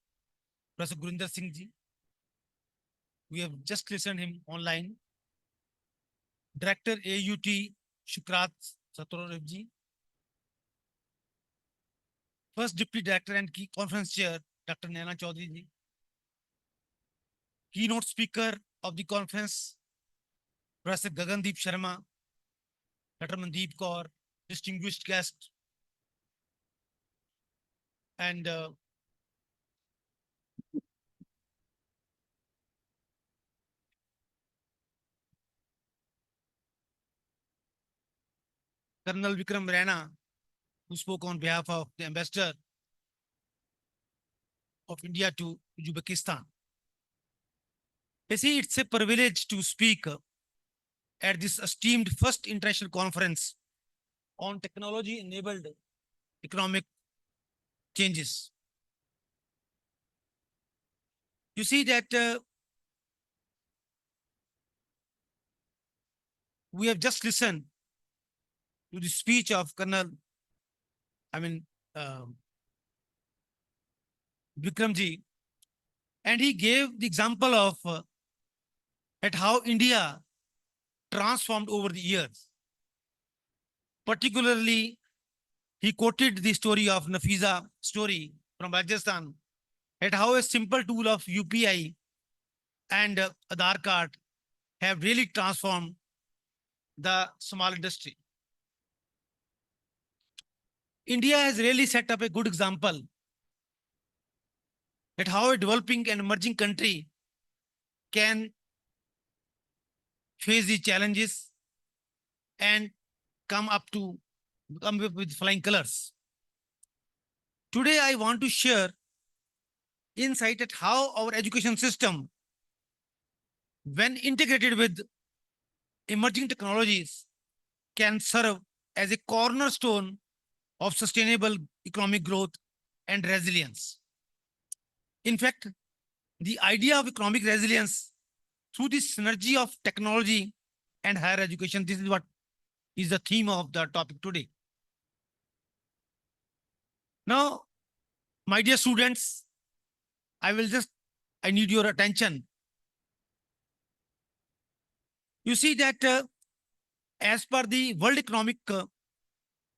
Professor Gurinder Singh ji. We have just listened him online. Director AUT Shukrat Satrorev ji. First Deputy Director and Key Conference Chair, Dr. Naina Chaudhary ji. Keynote Speaker of the conference, Professor Gagandeep Sharma, Dr. Mandeep Kaur, distinguished guest, and Colonel Vikram Rana, who spoke on behalf of the Ambassador of India to Uzbekistan. You see, it's a privilege to speak at this esteemed first international conference on technology-enabled economic changes. You see that we have just listened to the speech of Colonel, Vikramji, and he gave the example of at how India transformed over the years. Particularly, he quoted the story of Nafiza story from Rajasthan, at how a simple tool of UPI and Aadhaar card have really transformed the small industry. India has really set up a good example at how a developing and emerging country can face the challenges, and come up with flying colors. Today, I want to share insight at how our education system, when integrated with emerging technologies, can serve as a cornerstone of sustainable economic growth and resilience. In fact, the idea of economic resilience through the synergy of technology and higher education, this is what is the theme of the topic today. Now, my dear students, I need your attention. You see that as per the World Economic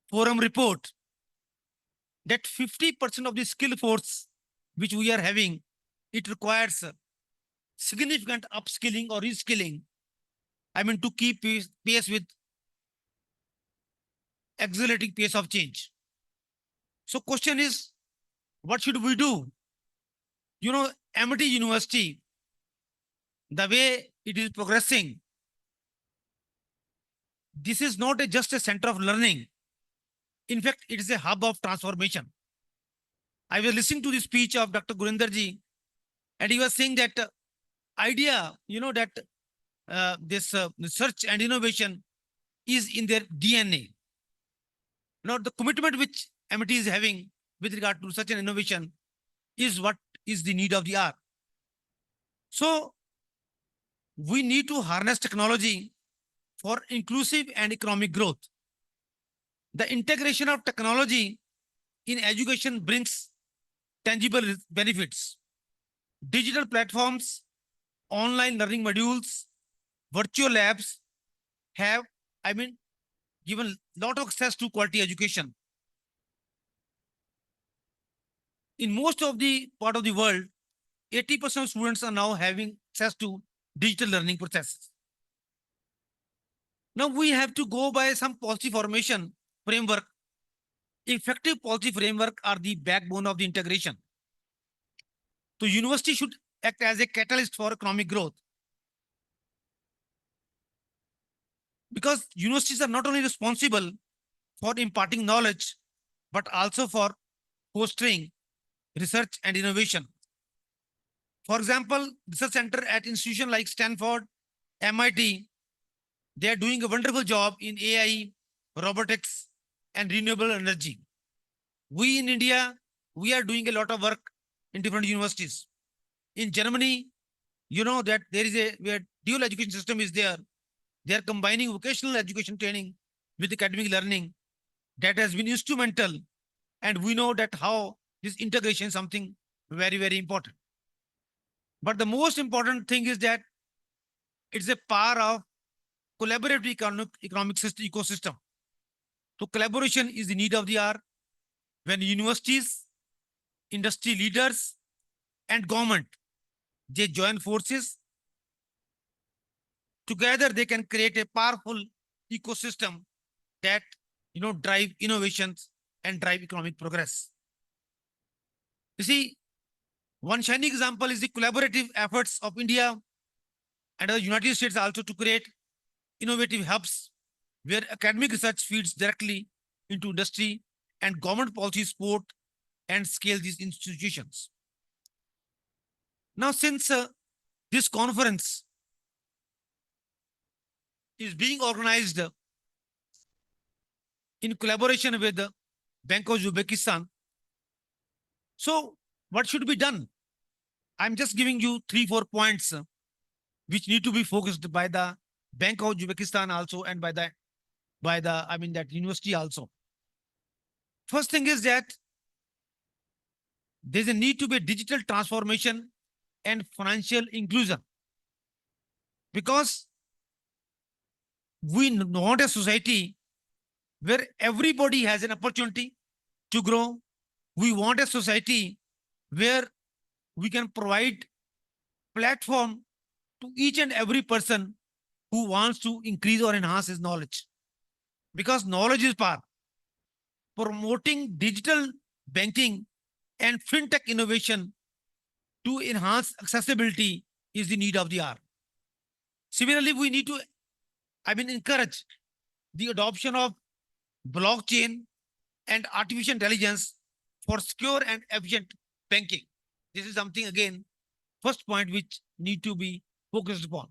Forum report, that 50% of the skill force which we are having, it requires significant upskilling or reskilling. I mean, to keep pace with accelerating pace of change. So question is, what should we do? You know, MIT University, the way it is progressing, this is not just a center of learning. In fact, it is a hub of transformation. I was listening to the speech of Dr. Gurindarji, and he was saying that idea, that this research and innovation is in their DNA. Now, the commitment which MIT is having with regard to research and innovation is what is the need of the hour. So, we need to harness technology for inclusive and economic growth. The integration of technology in education brings tangible benefits. Digital platforms, online learning modules, virtual labs have, given a lot of access to quality education. In most of the part of the world, 80% of students are now having access to digital learning processes. Now we have to go by some policy formation framework. Effective policy framework are the backbone of the integration. So university should act as a catalyst for economic growth. Because universities are not only responsible for imparting knowledge, but also for fostering research and innovation. For example, research center at institutions like Stanford, MIT, they are doing a wonderful job in AI, robotics, and renewable energy. We in India, we are doing a lot of work in different universities. In Germany, you know that there is where dual education system is there. They are combining vocational education training with academic learning. That has been instrumental. And we know that how this integration is something very, very important. But the most important thing is that it's a power of collaborative economic system, ecosystem. So collaboration is the need of the hour. When universities, industry leaders, and government, they join forces, together they can create a powerful ecosystem that drive innovations and drive economic progress. You see, one shining example is the collaborative efforts of India and the United States also to create innovative hubs where academic research feeds directly into industry and government policy support and scale these institutions. Now, since this conference is being organized in collaboration with the Bank of Uzbekistan, so what should be done? I'm just giving you 3-4 points which need to be focused by the Bank of Uzbekistan also and by that university also. First thing is that there's a need to be a digital transformation and financial inclusion, because we want a society where everybody has an opportunity to grow. We want a society where we can provide platform to each and every person who wants to increase or enhance his knowledge, because knowledge is power. Promoting digital banking and fintech innovation to enhance accessibility is the need of the hour. Similarly, we need to, encourage the adoption of blockchain and artificial intelligence for secure and efficient banking. This is something, again, first point which need to be focused upon.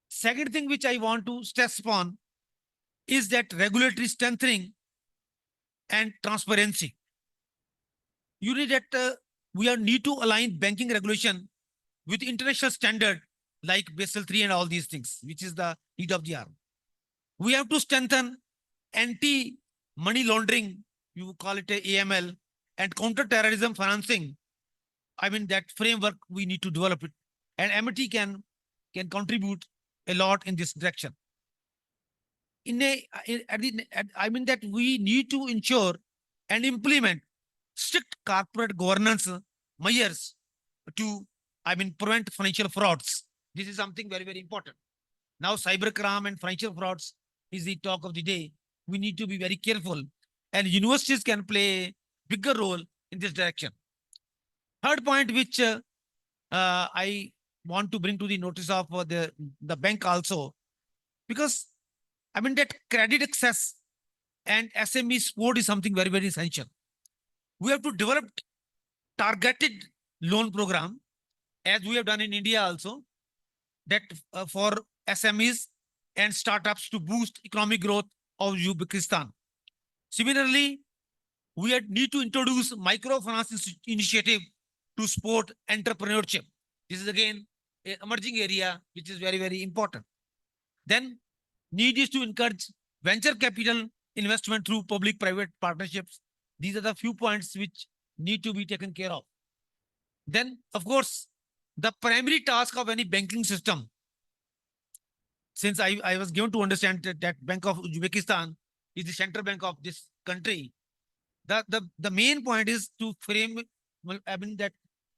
Second thing which I want to stress upon is that regulatory strengthening and transparency. You need that need to align banking regulation with international standard like Basel III and all these things, which is the need of the hour. We have to strengthen anti-money laundering, you call it a AML, and counter-terrorism financing. That framework we need to develop it, and MIT can contribute a lot in this direction. That we need to ensure and implement strict corporate governance measures to, prevent financial frauds. This is something very, very important. Now, cybercrime and financial frauds is the talk of the day. We need to be very careful, and universities can play a bigger role in this direction. Third point, which I want to bring to the notice of the bank also, because that credit access and SME support is something very, very essential. We have to develop targeted loan program, as we have done in India also, that for SMEs and startups to boost economic growth of Uzbekistan. Similarly, we need to introduce microfinance initiative to support entrepreneurship. This is again an emerging area which is very, very important. Then need is to encourage venture capital investment through public-private partnerships. These are the few points which need to be taken care of. Then, of course, the primary task of any banking system, since I was given to understand that Bank of Uzbekistan is the central bank of this country, the main point is to frame,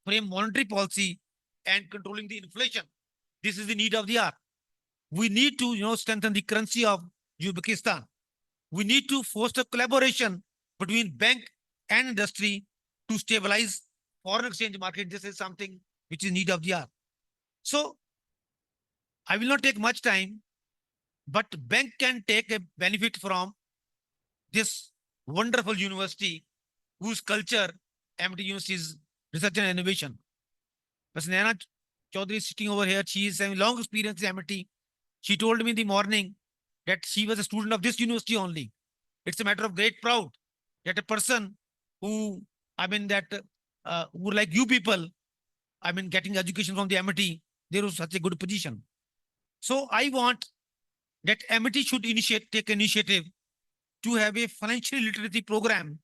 frame monetary policy and controlling the inflation. This is the need of the hour. We need to, strengthen the currency of Uzbekistan. We need to foster collaboration between bank and industry to stabilize foreign exchange market. This is something which is need of the hour. So I will not take much time, but bank can take a benefit from this wonderful university whose culture MIT University is research and innovation. Ms. Naina Chaudhary is sitting over here. She is having long experience in MIT. She told me in the morning that she was a student of this university only. It's a matter of great proud that a person who, who like you people, getting education from the MIT, there was such a good position. So I want that MIT should take initiative to have a financial literacy program,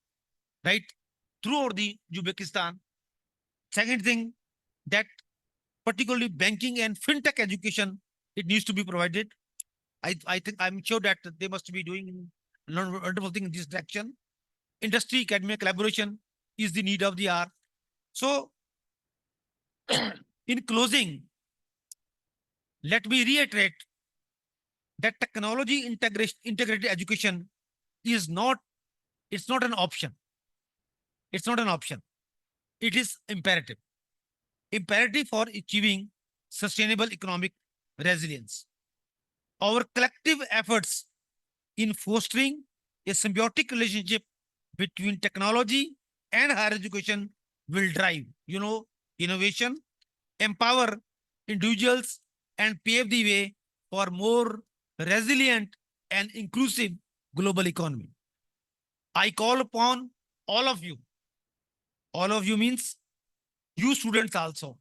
right, throughout the Uzbekistan. Second thing, that particularly banking and fintech education, it needs to be provided. I'm sure that they must be doing wonderful thing in this direction. Industry academic collaboration is the need of the hour. So, in closing, let me reiterate that technology integrated education is not, it's not an option. It's not an option. It is imperative. Imperative for achieving sustainable economic resilience. Our collective efforts in fostering a symbiotic relationship between technology and higher education will drive, innovation, empower individuals, and pave the way for more resilient and inclusive global economy. I call upon all of you. All of you means you students also,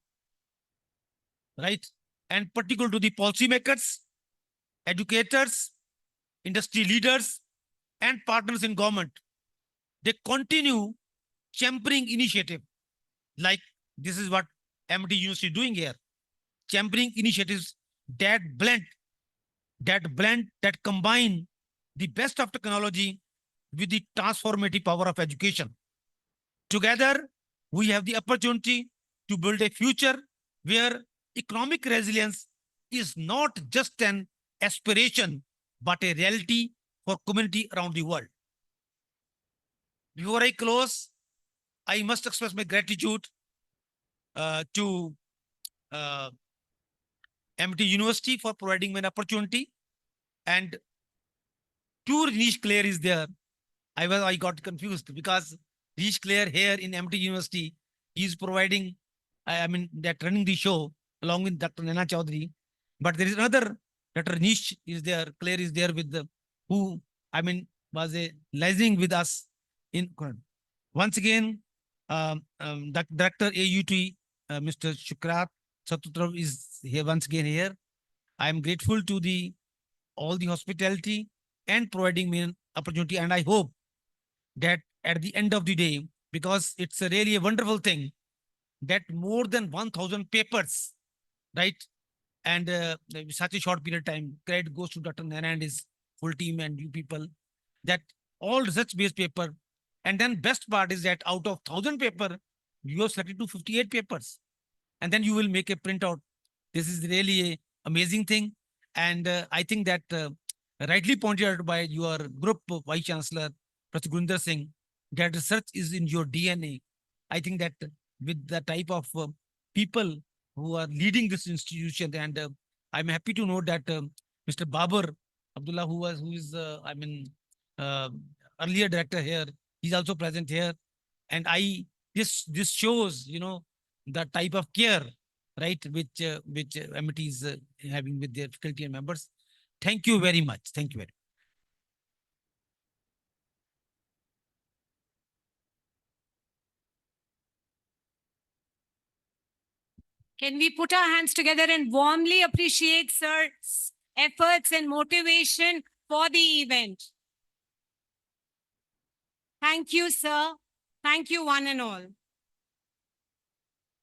right? And particular to the policymakers, educators, industry leaders, and partners in government. They continue championing initiative like this is what MIT University is doing here. Championing initiatives that combine the best of technology with the transformative power of education. Together, we have the opportunity to build a future where economic resilience is not just an aspiration, but a reality for community around the world. Before I close, I must express my gratitude to MIT University for providing me an opportunity, and pure niche Claire is there. I got confused because Rish Claire here in MIT University is providing, I mean, that running the show along with Dr. Naina Chaudhary. But there is another Dr. Nish is there, Claire is there with the who, I mean, was a liaising with us in once again. Director AUT, Mr. Shukrat Satutrav is here once again here. I am grateful to the all the hospitality and providing me an opportunity, and I hope that at the end of the day, because it's a really a wonderful thing that more than 1,000 papers, right? And such a short period of time, credit goes to Dr. Nana and his full team and you people, that all research-based paper. And then best part is that out of 1,000 paper, you have selected to 58 papers. And then you will make a printout. This is really a amazing thing. And I think that rightly pointed out by your group Vice Chancellor, Professor Gurinder Singh, that research is in your DNA. I think that with the type of people who are leading this institution, and I'm happy to know that Mr. Babar Abdullah, who is uh, earlier director here, he's also present here, and this shows the type of care, right, which MIT is having with their faculty and members. Thank you very much. Thank you very much. Can we put our hands together and warmly appreciate Sir's efforts and motivation for the event? Thank you, sir. Thank you, one and all.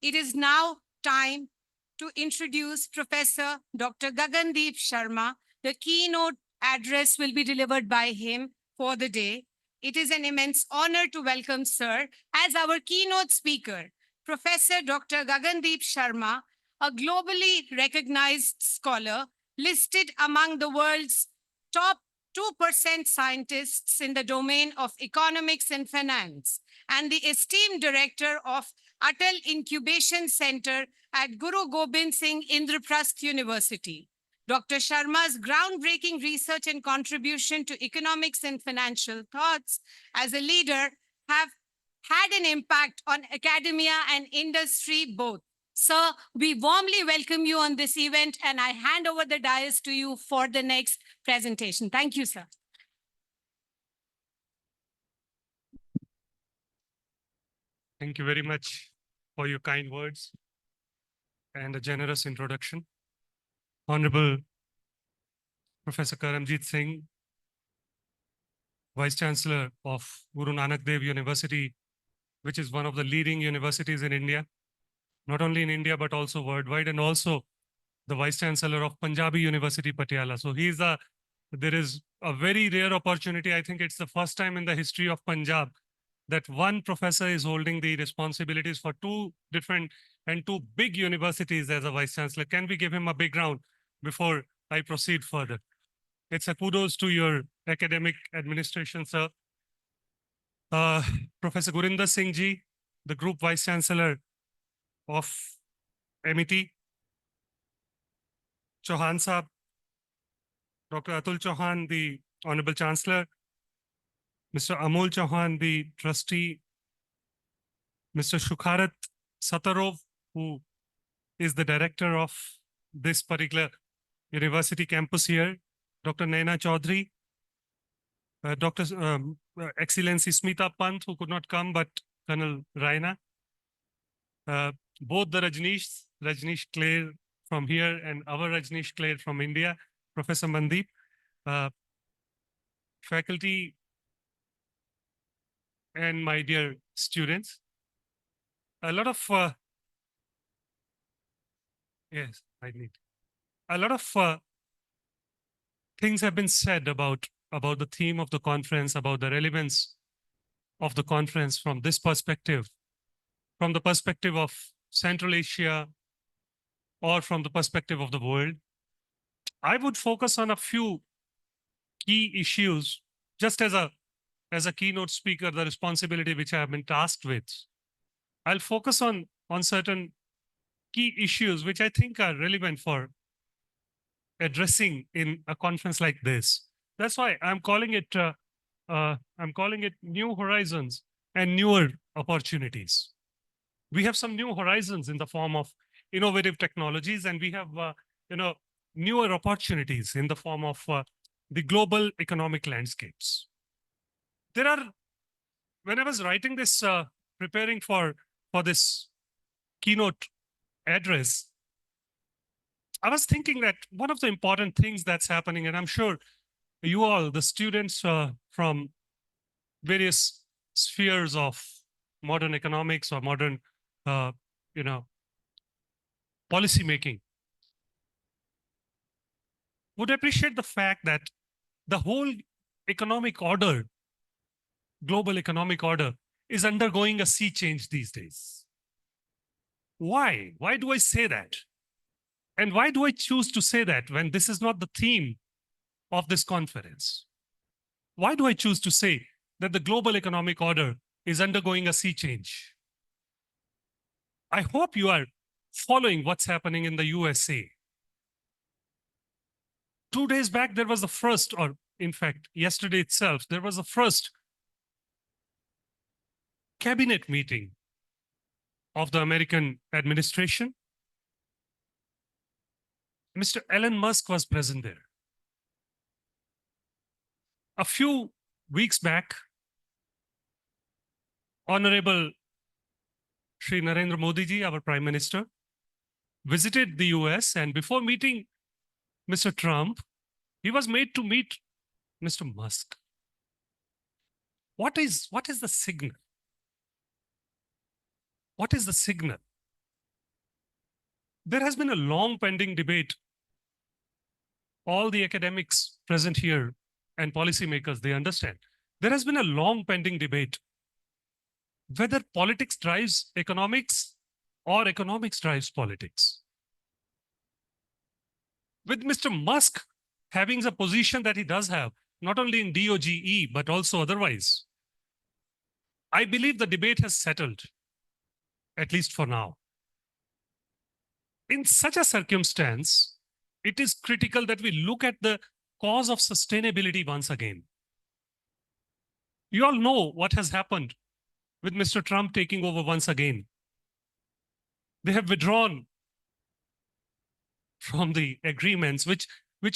It is now time to introduce Professor Dr. Gagandeep Sharma. The keynote address will be delivered by him for the day. It is an immense honor to welcome Sir as our keynote speaker. Professor Dr. Gagandeep Sharma, a globally recognized scholar listed among the world's top 2% scientists in the domain of economics and finance, and the esteemed director of Atal Incubation Center at Guru Gobind Singh Indraprasth University. Dr. Sharma's groundbreaking research and contribution to economics and financial thoughts as a leader have had an impact on academia and industry both. Sir, we warmly welcome you on this event, and I hand over the dais to you for the next presentation. Thank you, sir. Thank you very much for your kind words and a generous introduction. Honorable Professor Karamjit Singh, Vice Chancellor of Guru Nanak Dev University, which is one of the leading universities in India, not only in India, but also worldwide, and also the Vice Chancellor of Punjabi University, Patiala. So there is a very rare opportunity. I think it's the first time in the history of Punjab that one professor is holding the responsibilities for two different and two big universities as a Vice Chancellor. Can we give him a big round before I proceed further? It's a kudos to your academic administration, sir. Professor Gurinder Singh ji, the Group Vice Chancellor of MIT, Chauhan Saab, Dr. Atul Chauhan, the Honorable Chancellor, Mr. Amol Chauhan, the Trustee, Mr. Shukharat Satarov, who is the Director of this particular university campus here, Dr. Naina Chaudhary, Dr. Excellency Smita Pant, who could not come, but Colonel Raina, both the Rajneesh Clare from here and our Rajneesh Clare from India, Professor Mandeep, faculty, and my dear students. A lot of yes, I need. A lot of things have been said about the theme of the conference, about the relevance of the conference from this perspective, from the perspective of Central Asia, or from the perspective of the world. I would focus on a few key issues, just as a keynote speaker, the responsibility which I have been tasked with. I'll focus on certain key issues which I think are relevant for addressing in a conference like this. That's why I'm calling it New Horizons and Newer Opportunities. We have some new horizons in the form of innovative technologies, and we have newer opportunities in the form of the global economic landscapes. There are, when I was writing this, preparing for this keynote address, I was thinking that one of the important things that's happening, and I'm sure you all, the students from various spheres of modern economics or modern, policy making, would appreciate the fact that the whole economic order, global economic order, is undergoing a sea change these days. Why? Why do I say that? And why do I choose to say that when this is not the theme of this conference? Why do I choose to say that the global economic order is undergoing a sea change? I hope you are following what's happening in the USA. 2 days back, there was the first, or in fact, yesterday itself, there was the first cabinet meeting of the American administration. Mr. Elon Musk was present there. A few weeks back, Honorable Shri Narendra Modi ji, our Prime Minister, visited the US, and before meeting Mr. Trump, he was made to meet Mr. Musk. What is the signal? What is the signal? There has been a long pending debate. All the academics present here and policymakers, they understand. There has been a long pending debate whether politics drives economics or economics drives politics. With Mr. Musk having the position that he does have, not only in DOGE, but also otherwise, I believe the debate has settled, at least for now. In such a circumstance, it is critical that we look at the cause of sustainability once again. You all know what has happened with Mr. Trump taking over once again. They have withdrawn from the agreements, which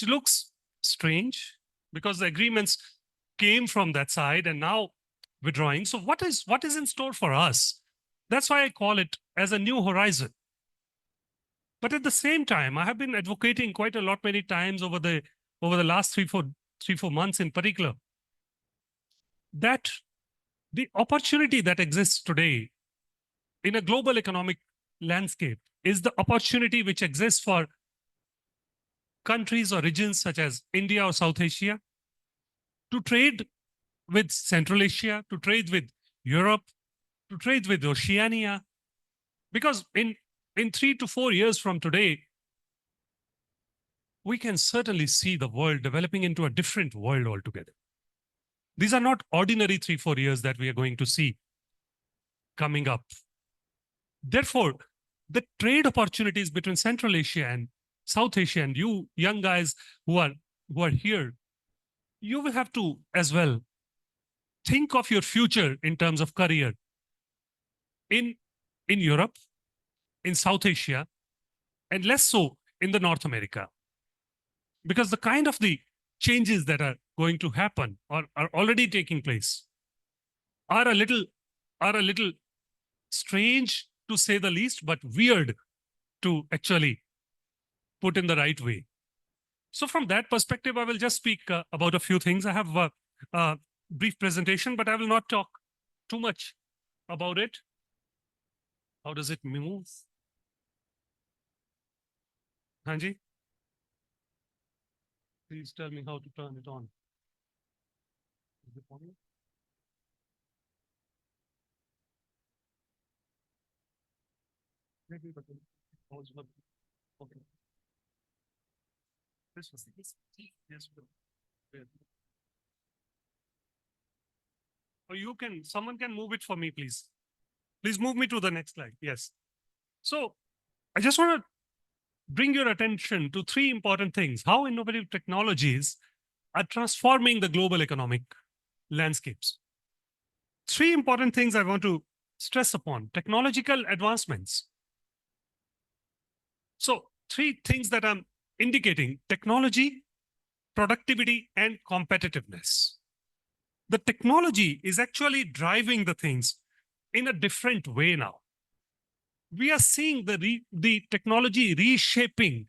looks strange because the agreements came from that side and now withdrawing. So what is in store for us? That's why I call it as a new horizon. But at the same time, I have been advocating quite a lot many times over the last three, four months in particular, that the opportunity that exists today in a global economic landscape is the opportunity which exists for countries or regions such as India or South Asia to trade with Central Asia, to trade with Europe, to trade with Oceania. Because in 3 to 4 years from today, we can certainly see the world developing into a different world altogether. These are not ordinary 3-4 years that we are going to see coming up. Therefore, the trade opportunities between Central Asia and South Asia, and you young guys who are here, you will have to as well think of your future in terms of career in Europe, in South Asia, and less so in the North America. Because the kind of the changes that are going to happen or are already taking place are a little strange to say the least, but weird to actually put in the right way. So from that perspective, I will just speak about a few things. I have a brief presentation, but I will not talk too much about it. How does it move? Hanji? Please tell me how to turn it on. Is it on? Maybe, but okay. This was this. Yes. Or someone can move it for me, please. Please move me to the next slide. Yes. So I just want to bring your attention to three important things: how innovative technologies are transforming the global economic landscapes. Three important things I want to stress upon: technological advancements. So, three things that I'm indicating: technology, productivity, and competitiveness. The technology is actually driving the things in a different way now. We are seeing the technology reshaping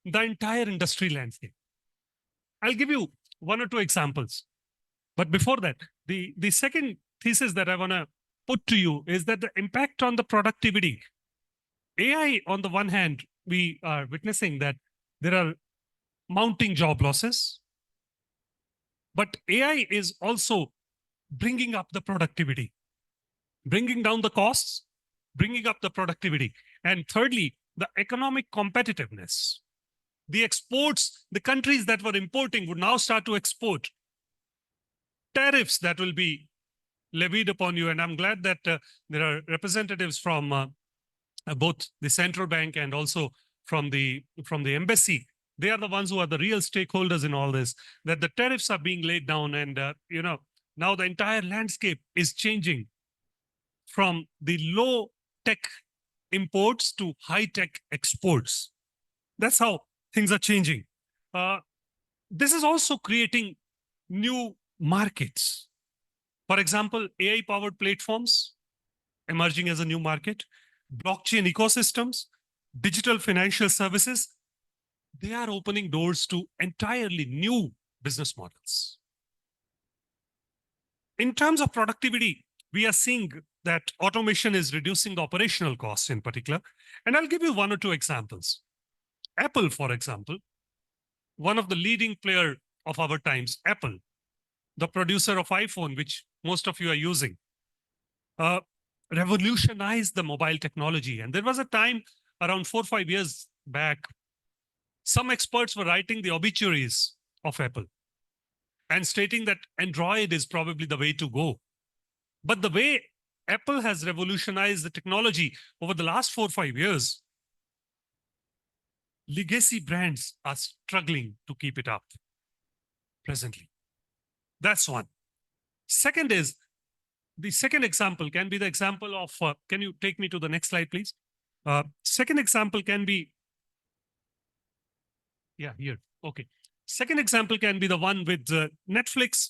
the entire industry landscape. I'll give you one or two examples. But before that, the second thesis that I want to put to you is that the impact on the productivity. AI, on the one hand, we are witnessing that there are mounting job losses, but AI is also bringing up the productivity, bringing down the costs, bringing up the productivity. And thirdly, the economic competitiveness. The exports, the countries that were importing would now start to export. Tariffs that will be levied upon you. And I'm glad that there are representatives from both the central bank and also from the embassy. They are the ones who are the real stakeholders in all this, that the tariffs are being laid down. And, now the entire landscape is changing from the low tech imports to high tech exports. That's how things are changing. This is also creating new markets. For example, AI powered platforms emerging as a new market, blockchain ecosystems, digital financial services. They are opening doors to entirely new business models. In terms of productivity, we are seeing that automation is reducing the operational costs in particular. And I'll give you one or two examples. Apple, for example, one of the leading player of our times, Apple, the producer of iPhone, which most of you are using, revolutionized the mobile technology. And there was a time around 4 or 5 years back, some experts were writing the obituaries of Apple and stating that Android is probably the way to go. But the way Apple has revolutionized the technology over the last 4 or 5 years, legacy brands are struggling to keep it up presently. That's one. Second is, the second example can be the example of, can you take me to the next slide, please? Second example can be, yeah, here, okay. Second example can be the one with Netflix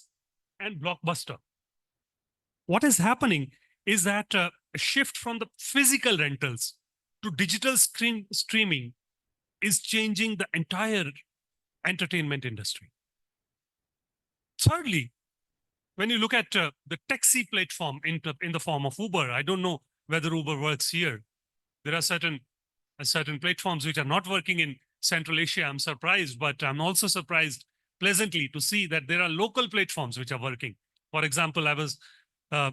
and Blockbuster. What is happening is that a shift from the physical rentals to digital streaming is changing the entire entertainment industry. Thirdly, when you look at the taxi platform in the form of Uber, I don't know whether Uber works here. There are certain platforms which are not working in Central Asia. I'm surprised, but I'm also surprised pleasantly to see that there are local platforms which are working. For example, I was a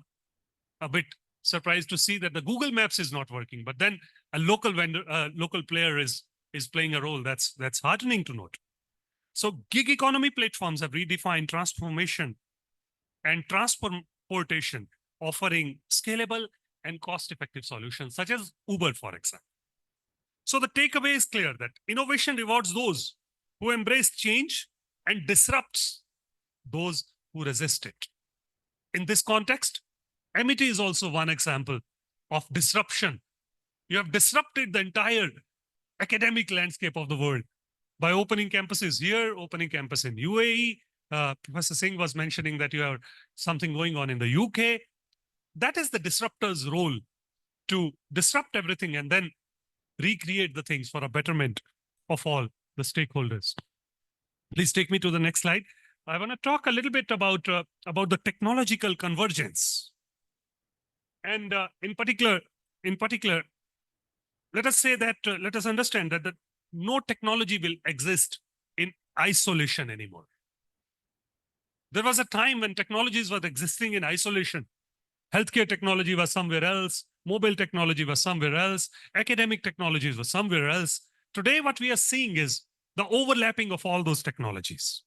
bit surprised to see that the Google Maps is not working, but then a local vendor, local player is playing a role. That's heartening to note. So gig economy platforms have redefined transformation and transportation, offering scalable and cost-effective solutions, such as Uber, for example. So the takeaway is clear that innovation rewards those who embrace change and disrupts those who resist it. In this context, MIT is also one example of disruption. You have disrupted the entire academic landscape of the world by opening campuses here, opening campus in UAE. Professor Singh was mentioning that you have something going on in the UK. That is the disruptor's role, to disrupt everything and then recreate the things for a betterment of all the stakeholders. Please take me to the next slide. I want to talk a little bit about the technological convergence. And in particular, let us say that, let us understand that no technology will exist in isolation anymore. There was a time when technologies were existing in isolation. Healthcare technology was somewhere else. Mobile technology was somewhere else. Academic technologies were somewhere else. Today, what we are seeing is the overlapping of all those technologies.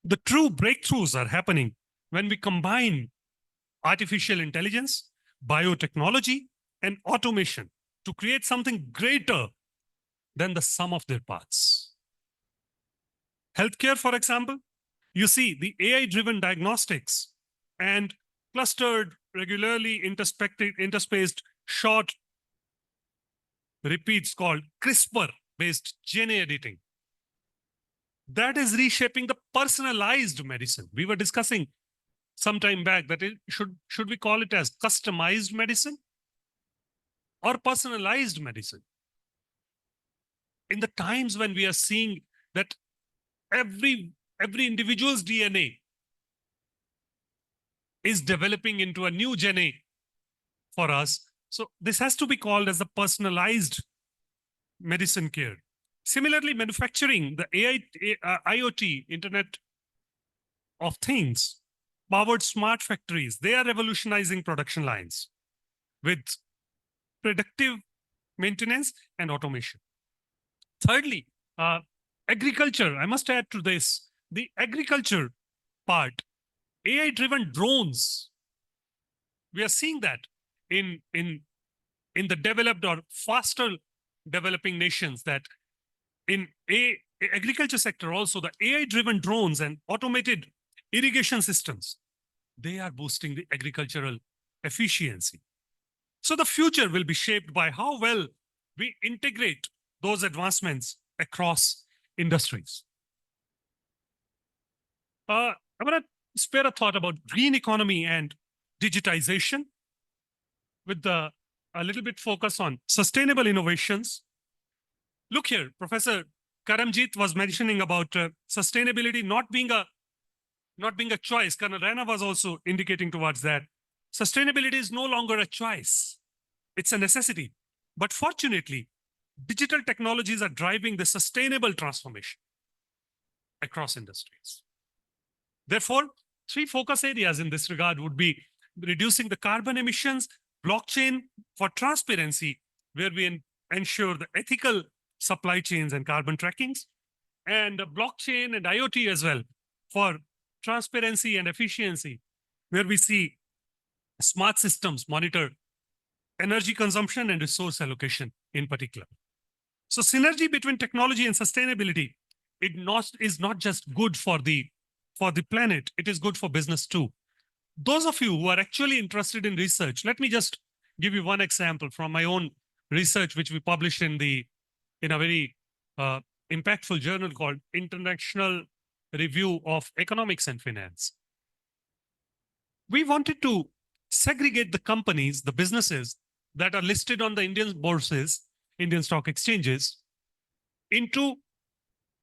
The true breakthroughs are happening when we combine artificial intelligence, biotechnology, and automation to create something greater than the sum of their parts. Healthcare, for example, you see the AI-driven diagnostics and clustered, regularly interspaced short repeats called CRISPR-based gene editing. That is reshaping the personalized medicine. We were discussing some time back that should we call it as customized medicine or personalized medicine? In the times when we are seeing that every individual's DNA is developing into a new gene for us. So this has to be called as the personalized medicine care. Similarly, manufacturing, the IoT, Internet of Things, powered smart factories, they are revolutionizing production lines with predictive maintenance and automation. Thirdly, agriculture, I must add to this, the agriculture part, AI-driven drones. We are seeing that in the developed or faster developing nations, that in agriculture sector also, the AI-driven drones and automated irrigation systems, they are boosting the agricultural efficiency. So the future will be shaped by how well we integrate those advancements across industries. I'm going to spare a thought about green economy and digitization with a little bit focus on sustainable innovations. Look here, Professor Karamjit was mentioning about sustainability not being a choice. Colonel Rana was also indicating towards that. Sustainability is no longer a choice. It's a necessity. But fortunately, digital technologies are driving the sustainable transformation across industries. Therefore, 3 focus areas in this regard would be reducing the carbon emissions, blockchain for transparency, where we ensure the ethical supply chains and carbon trackings, and blockchain and IoT as well for transparency and efficiency, where we see smart systems monitor energy consumption and resource allocation in particular. So synergy between technology and sustainability, is not just good for the planet, it is good for business too. Those of you who are actually interested in research, let me just give you one example from my own research, which we published in a very impactful journal called International Review of Economics and Finance. We wanted to segregate the companies, the businesses that are listed on the Indian bourses, Indian stock exchanges, into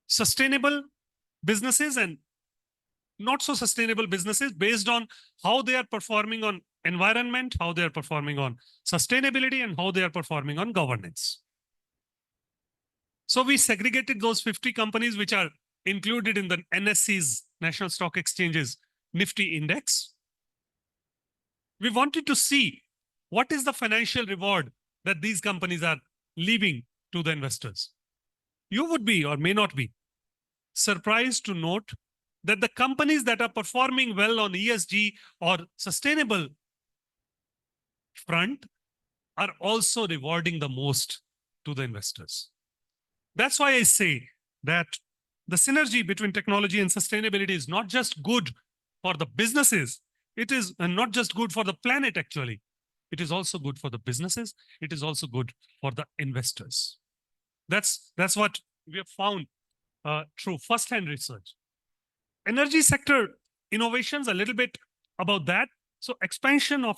sustainable businesses and not so sustainable businesses based on how they are performing on environment, how they are performing on sustainability, and how they are performing on governance. So we segregated those 50 companies which are included in the NSE's, National Stock Exchange's Nifty Index. We wanted to see what is the financial reward that these companies are leaving to the investors. You would be, or may not be, surprised to note that the companies that are performing well on ESG or sustainable front are also rewarding the most to the investors. That's why I say that the synergy between technology and sustainability is not just good for the businesses, it is not just good for the planet actually. It is also good for the businesses. It is also good for the investors. That's what we have found through first-hand research. Energy sector innovations, a little bit about that. So expansion of,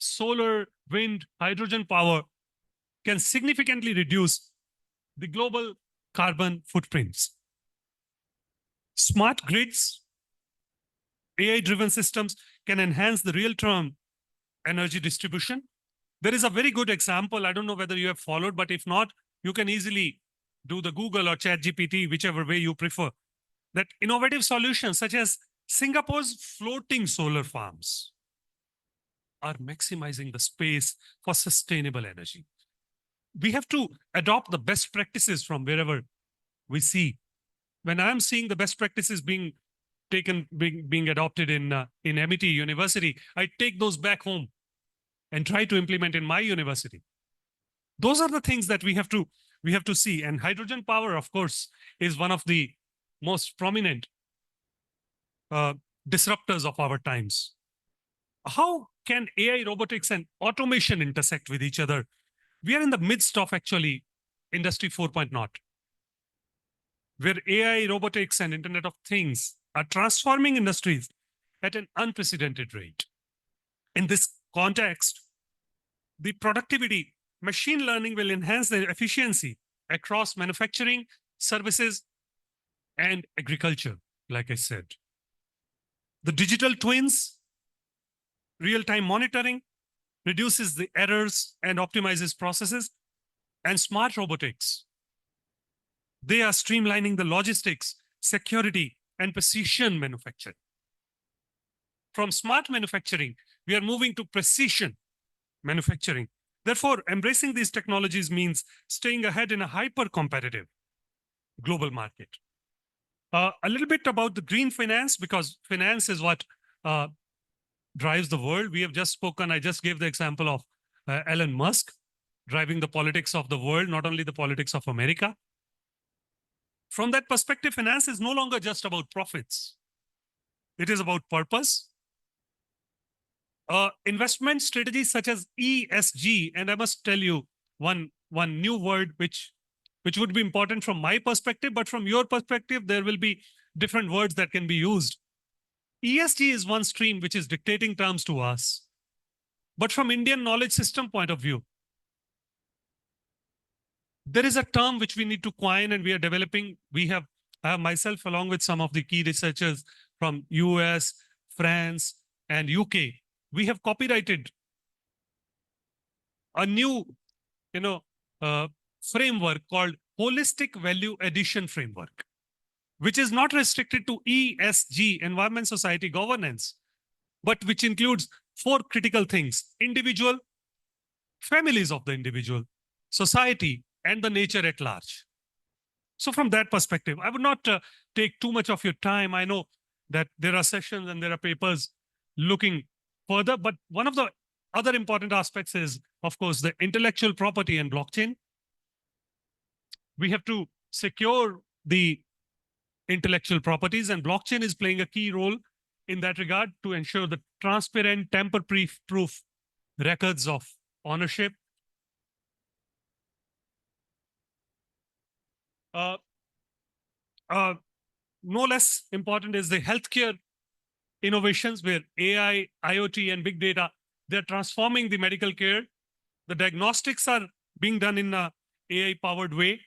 solar, wind, hydrogen power can significantly reduce the global carbon footprints. Smart grids, AI-driven systems can enhance the real-time energy distribution. There is a very good example. I don't know whether you have followed, but if not, you can easily do the Google or ChatGPT, whichever way you prefer. That innovative solutions such as Singapore's floating solar farms are maximizing the space for sustainable energy. We have to adopt the best practices from wherever we see. When I'm seeing the best practices being adopted in MIT University, I take those back home and try to implement in my university. Those are the things that we have we have to see. And hydrogen power, of course, is one of the most prominent disruptors of our times. How can AI, robotics, and automation intersect with each other? We are in the midst of actually Industry 4.0, where AI, robotics, and Internet of Things are transforming industries at an unprecedented rate. In this context, the productivity, machine learning will enhance the efficiency across manufacturing, services, and agriculture, like I said. The digital twins, real-time monitoring, reduces the errors and optimizes processes, and smart robotics. They are streamlining the logistics, security, and precision manufacturing. From smart manufacturing, we are moving to precision manufacturing. Therefore, embracing these technologies means staying ahead in a hyper-competitive global market. A little bit about the green finance, because finance is what drives the world. We have just spoken, I just gave the example of Elon Musk driving the politics of the world, not only the politics of America. From that perspective, finance is no longer just about profits. It is about purpose. Investment strategies such as ESG, and I must tell you one new word which would be important from my perspective, but from your perspective, there will be different words that can be used. ESG is one stream which is dictating terms to us. But from Indian knowledge system point of view, there is a term which we need to coin and we are developing. I have myself, along with some of the key researchers from US, France, and UK, we have copyrighted a new, framework called Holistic Value Addition Framework, which is not restricted to ESG, environment, society, governance, but which includes 4 critical things: individual, families of the individual, society, and the nature at large. So from that perspective, I would not take too much of your time. I know that there are sessions and there are papers looking further, but one of the other important aspects is, of course, the intellectual property and blockchain. We have to secure the intellectual properties, and blockchain is playing a key role in that regard to ensure the transparent, tamper-proof records of ownership. No less important is the healthcare innovations where AI, IoT, and big data, they're transforming the medical care. The diagnostics are being done in an AI-powered way.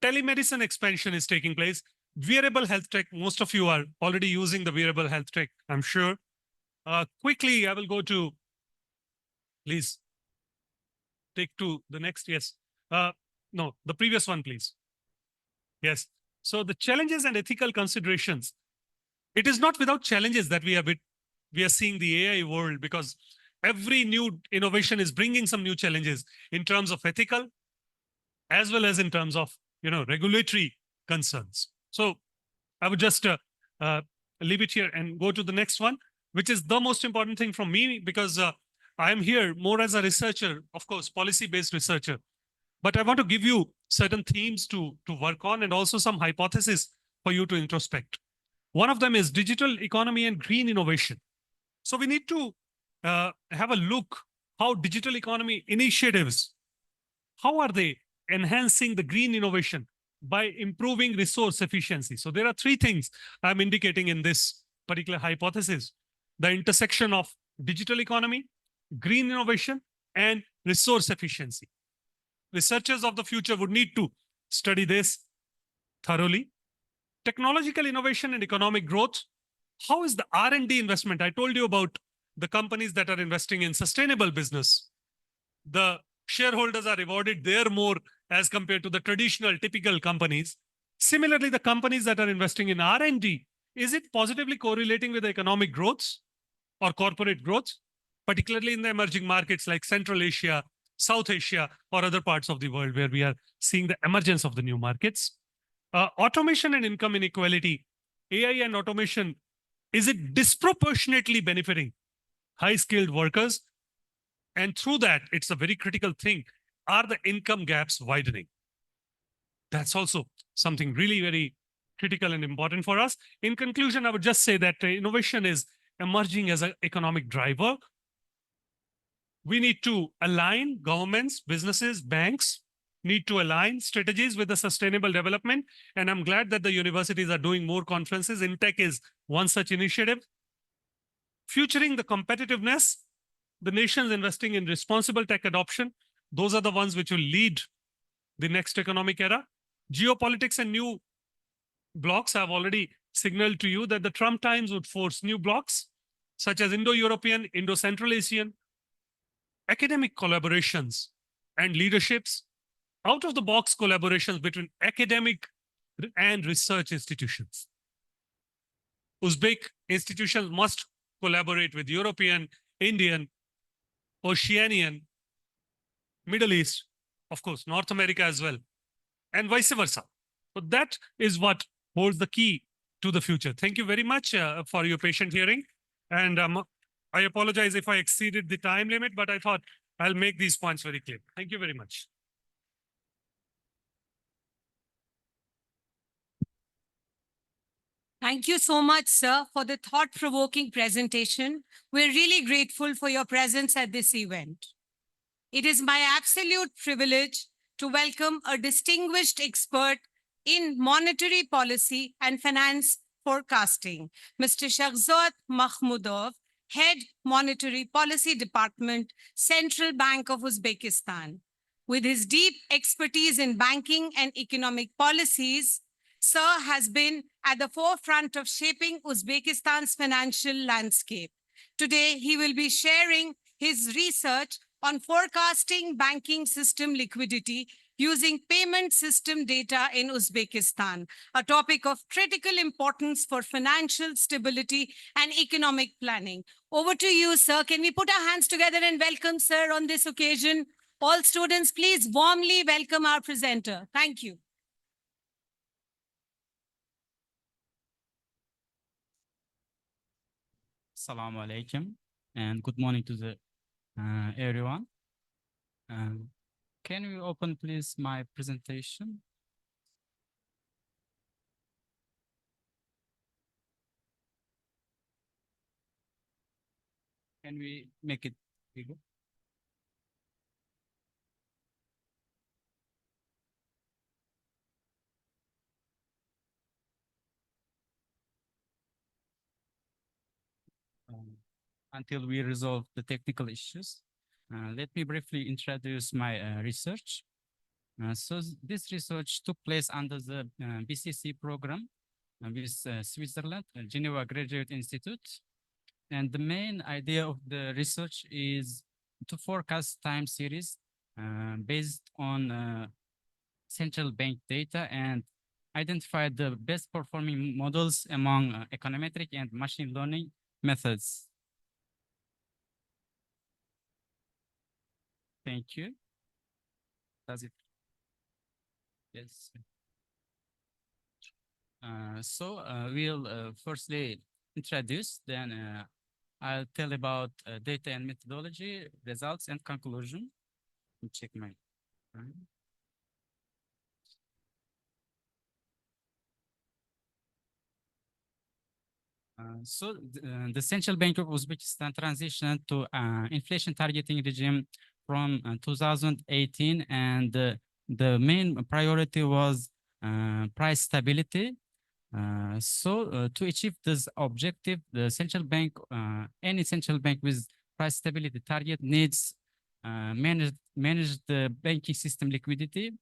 Telemedicine expansion is taking place. Wearable health tech, most of you are already using the wearable health tech, I'm sure. Quickly, I will go to, please, take to the next, yes. No, the previous one, please. Yes. So the challenges and ethical considerations. It is not without challenges that we are seeing the AI world, because every new innovation is bringing some new challenges in terms of ethical, as well as in terms of regulatory concerns. So I would just leave it here and go to the next one, which is the most important thing from me, because I am here more as a researcher, of course, policy-based researcher. But I want to give you certain themes to work on, and also some hypotheses for you to introspect. One of them is digital economy and green innovation. So we need to have a look how digital economy initiatives, how are they enhancing the green innovation by improving resource efficiency. So there are 3 things I'm indicating in this particular hypothesis: the intersection of digital economy, green innovation, and resource efficiency. Researchers of the future would need to study this thoroughly. Technological innovation and economic growth. How is the R&D investment? I told you about the companies that are investing in sustainable business. The shareholders are rewarded there more as compared to the traditional, typical companies. Similarly, the companies that are investing in R&D, is it positively correlating with the economic growth or corporate growth, particularly in the emerging markets like Central Asia, South Asia, or other parts of the world where we are seeing the emergence of the new markets? Automation and income inequality. AI and automation, is it disproportionately benefiting high-skilled workers? And through that, it's a very critical thing. Are the income gaps widening? That's also something really very critical and important for us. In conclusion, I would just say that innovation is emerging as an economic driver. We need to align governments, businesses, banks need to align strategies with the sustainable development. And I'm glad that the universities are doing more conferences. INTECH is one such initiative. Futuring the competitiveness, the nations investing in responsible tech adoption, those are the ones which will lead the next economic era. Geopolitics and new blocks have already signaled to you that the Trump times would force new blocks, such as Indo-European, Indo-Central Asian, academic collaborations and leaderships, out-of-the-box collaborations between academic and research institutions. Uzbek institutions must collaborate with European, Indian, Oceanian, Middle East, of course, North America as well, and vice versa. So that is what holds the key to the future. Thank you very much for your patient hearing. And I apologize if I exceeded the time limit, but I thought I'll make these points very clear. Thank you very much. Thank you so much, sir, for the thought-provoking presentation. We're really grateful for your presence at this event. It is my absolute privilege to welcome a distinguished expert in monetary policy and finance forecasting, Mr. Shahzad Mahmudov, Head Monetary Policy Department, Central Bank of Uzbekistan. With his deep expertise in banking and economic policies, Sir has been at the forefront of shaping Uzbekistan's financial landscape. Today, he will be sharing his research on forecasting banking system liquidity using payment system data in Uzbekistan, a topic of critical importance for financial stability and economic planning. Over to you, sir. Can we put our hands together and welcome sir on this occasion? All students, please warmly welcome our presenter. Thank you. Assalamu alaikum and good morning to the everyone. Can you open please my presentation? Can we make it bigger? Until we resolve the technical issues, let me briefly introduce my research. This research took place under the BCC program with Switzerland, Geneva Graduate Institute. And the main idea of the research is to forecast time series based on central bank data and identify the best performing models among econometric and machine learning methods. Thank you. Does it? Yes. We'll firstly introduce, then I'll tell about data and methodology, results and conclusion. Let me check my. The Central Bank of Uzbekistan transitioned to inflation targeting regime from 2018, and the main priority was price stability. To achieve this objective, the central bank, any central bank with price stability target needs manage the banking system liquidity.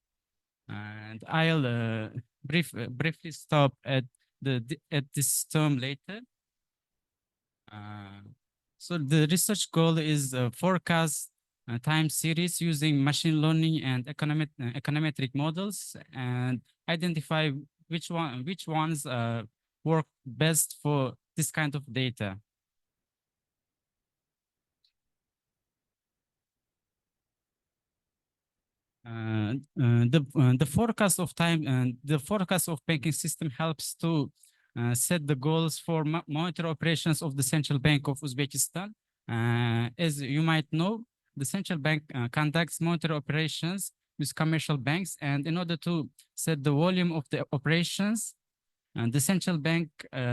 And I'll briefly stop at this term later. So the research goal is forecast time series using machine learning and econometric models and identify which ones work best for this kind of data. The forecast of time and the forecast of banking system helps to set the goals for monetary operations of the Central Bank of Uzbekistan. As you might know, the central bank conducts monetary operations with commercial banks. And in order to set the volume of the operations, the central bank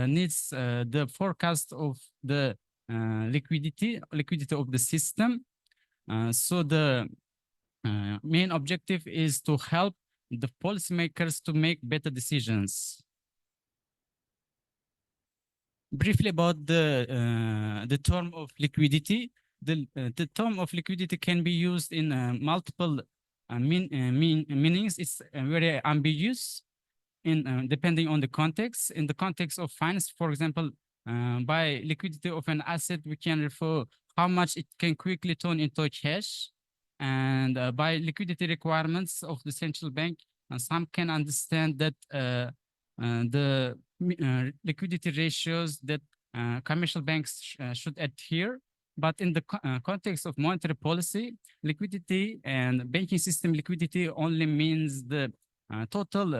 needs the forecast of the liquidity of the system. So the main objective is to help the policymakers to make better decisions. Briefly about the term of liquidity. The term of liquidity can be used in multiple meanings. It's very ambiguous in depending on the context. In the context of finance, for example, by liquidity of an asset, we can refer how much it can quickly turn into cash. And by liquidity requirements of the central bank, some can understand that the liquidity ratios that commercial banks should adhere. But in the context of monetary policy, liquidity and banking system liquidity only means the total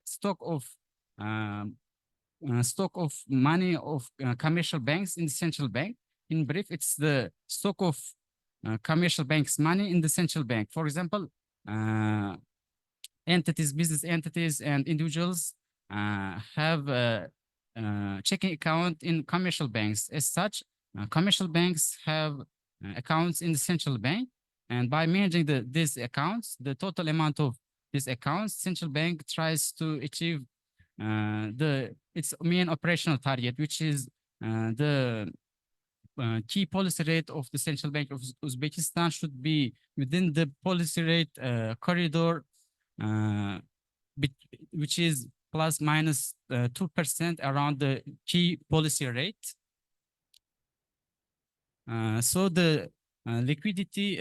stock of money of commercial banks in the central bank. In brief, it's the stock of commercial banks' money in the central bank. For example, entities, business entities, and individuals have a checking account in commercial banks. As such, commercial banks have accounts in the central bank, and by managing these accounts, the total amount of these accounts, central bank tries to achieve its main operational target, which is the key policy rate of the Central Bank of Uzbekistan should be within the policy rate corridor, which is plus minus 2% around the key policy rate. So the liquidity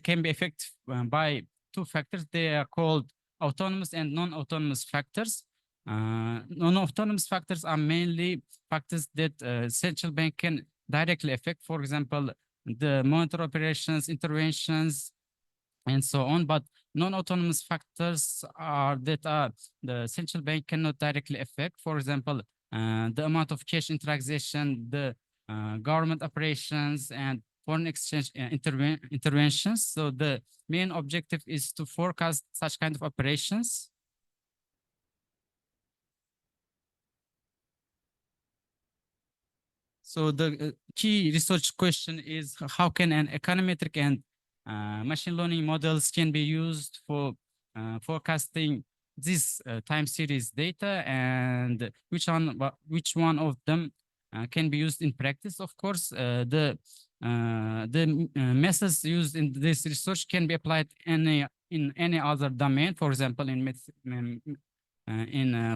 can be affected by two factors. They are called autonomous and non-autonomous factors. Non-autonomous factors are mainly factors that central bank can directly affect. For example, the monetary operations, interventions, and so on. But non-autonomous factors are the central bank cannot directly affect. For example, the amount of cash in transaction, the government operations, and foreign exchange interventions. So the main objective is to forecast such kind of operations. So the key research question is how can an econometric and machine learning models can be used for forecasting this time series data, and which one of them can be used in practice. Of course, the methods used in this research can be applied in any other domain. For example, in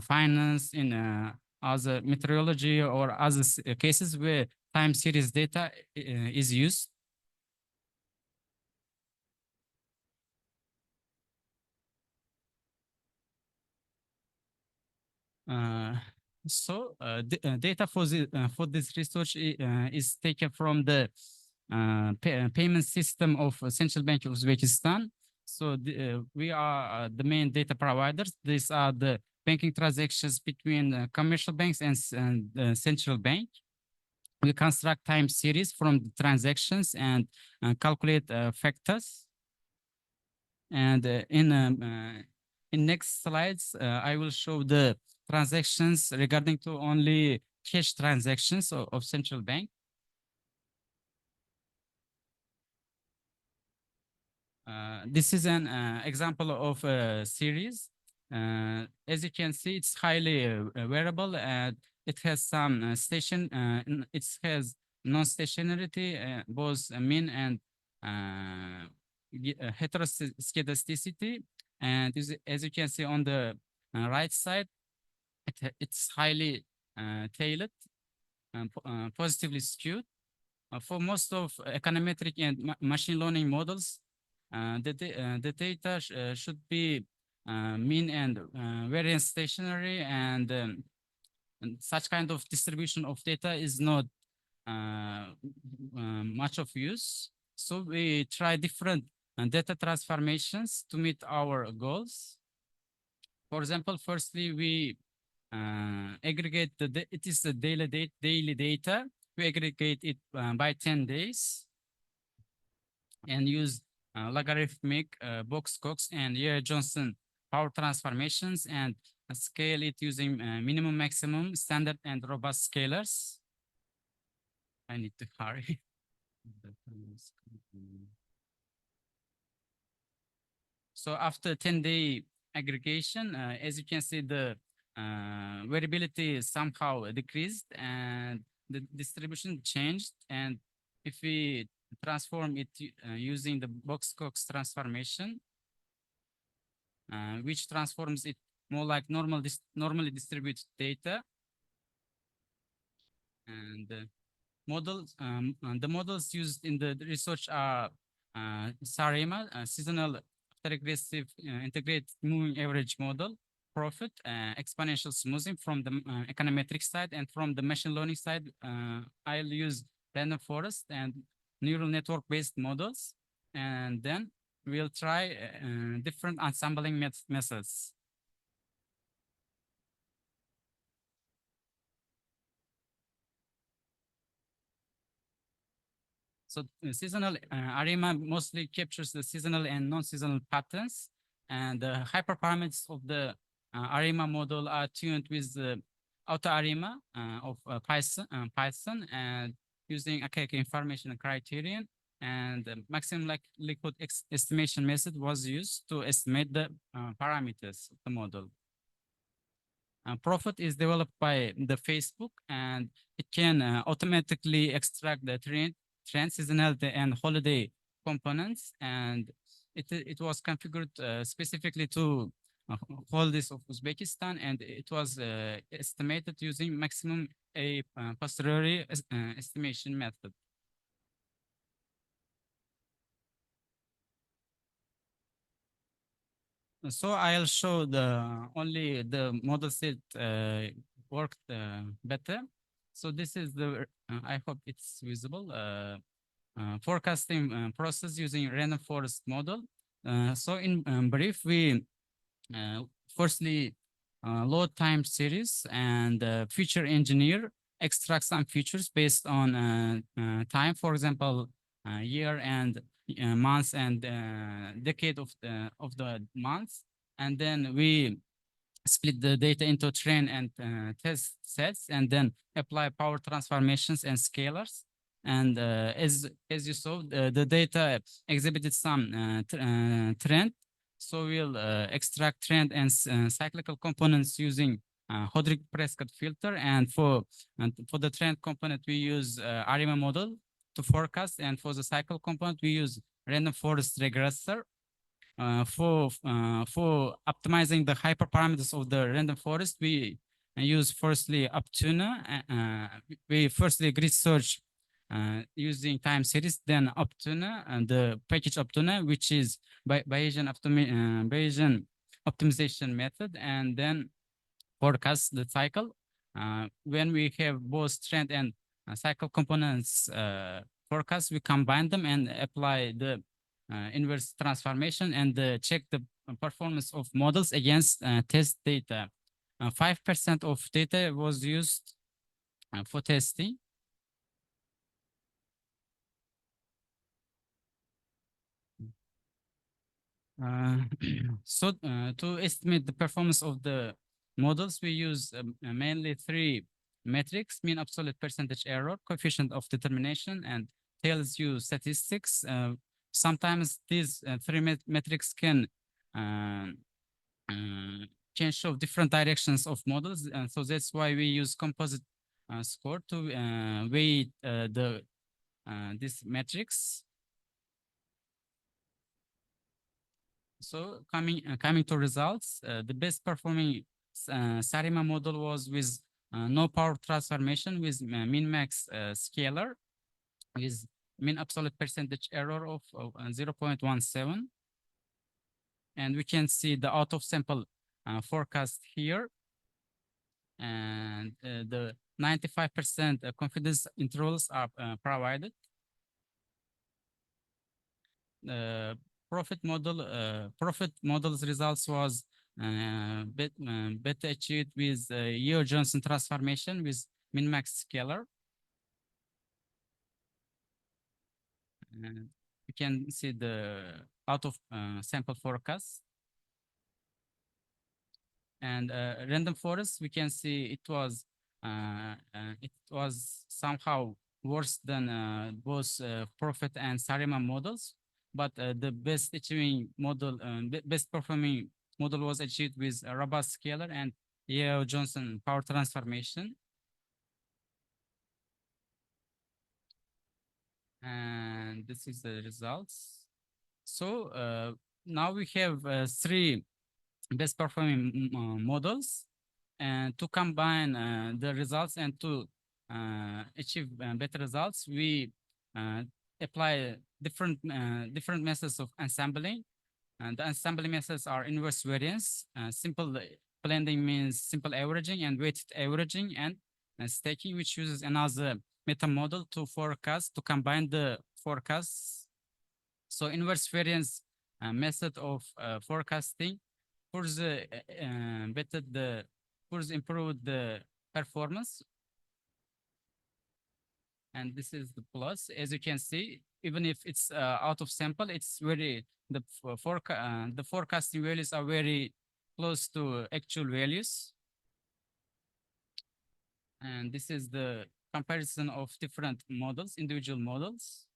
finance, in other meteorology, or other cases where time series data is used. Data for this research is taken from the payment system of Central Bank of Uzbekistan. So we are the main data providers. These are the banking transactions between commercial banks and central bank. We construct time series from the transactions and calculate factors. And in next slides, I will show the transactions regarding to only cash transactions of central bank. This is an example of a series. As you can see, it's highly variable, and it has some it has non-stationarity, both mean and heteroscedasticity. And as you can see on the right side, it's highly tailored and positively skewed. For most of econometric and machine learning models, the data should be mean and variance stationary, and such kind of distribution of data is not much of use. So we try different data transformations to meet our goals. For example, firstly, we aggregate it is the daily data. We aggregate it by 10 days and use logarithmic, Box-Cox, and Johnson power transformations, and scale it using minimum, maximum, standard, and robust scalars. I need to hurry. So after 10-day aggregation, as you can see, the variability somehow decreased and the distribution changed. And if we transform it using the Box-Cox transformation, which transforms it more like normally distributed data, and the models used in the research are SARIMA, seasonal regressive integrated moving average model, profit, exponential smoothing from the econometric side, and from the machine learning side, I'll use random forest and neural network based models, and then we'll try different ensembling methods. So seasonal ARIMA mostly captures the seasonal and non-seasonal patterns, and the hyperparameters of the ARIMA model are tuned with the auto ARIMA of Python, and using archaic information criterion, and the maximum likelihood estimation method was used to estimate the parameters of the model. Profit is developed by the Facebook, and it can automatically extract the trend, seasonality, and holiday components. And it was configured specifically to holidays of Uzbekistan, and it was estimated using maximum a posteriori estimation method. So I'll show only the models that worked better. So this is the, I hope it's visible, forecasting process using random forest model. So in brief, we firstly load time series and feature engineer, extract some features based on time, for example, year and months and decade of the months, and then we split the data into train and test sets, and then apply power transformations and scalars. And as you saw, the data exhibited some trend. So we'll extract trend and cyclical components using Hodrick-Prescott filter. And for the trend component, we use ARIMA model to forecast. And for the cycle component, we use random forest regressor. For optimizing the hyperparameters of the random forest, we use firstly Optuna. We firstly grid search using time series, then Optuna, and the package Optuna, which is Bayesian optimization method, and then forecast the cycle. When we have both trend and cycle components forecast, we combine them and apply the inverse transformation and check the performance of models against test data. 5% of data was used for testing. So to estimate the performance of the models, we use mainly three metrics: mean absolute percentage error, coefficient of determination, and tells you statistics. Sometimes these three metrics can show different directions of models, and so that's why we use composite score to weigh these metrics. So coming to results, the best performing SARIMA model was with no power transformation, with min-max scalar, with mean absolute percentage error of 0.17. And we can see the out of sample forecast here. And the 95% confidence intervals are provided. Profit model's results was better achieved with Johnson transformation with min-max scalar. And you can see the out of sample forecast. And random forest, we can see it was somehow worse than both Prophet and Sarima models, but the best achieving model, best performing model was achieved with a robust scalar and Yeo Johnson power transformation. And this is the results. So now we have three best performing models, and to combine the results and to achieve better results, we apply different methods of ensembling. And the assembly methods are inverse variance, simple blending means simple averaging, and weighted averaging, and staking, which uses another meta model to forecast, to combine the forecasts. So inverse variance method of forecasting further further improve the performance. And this is the plus. As you can see, even if it's out of sample, it's very the forecasting values are very close to actual values. And this is the comparison of different models, individual models.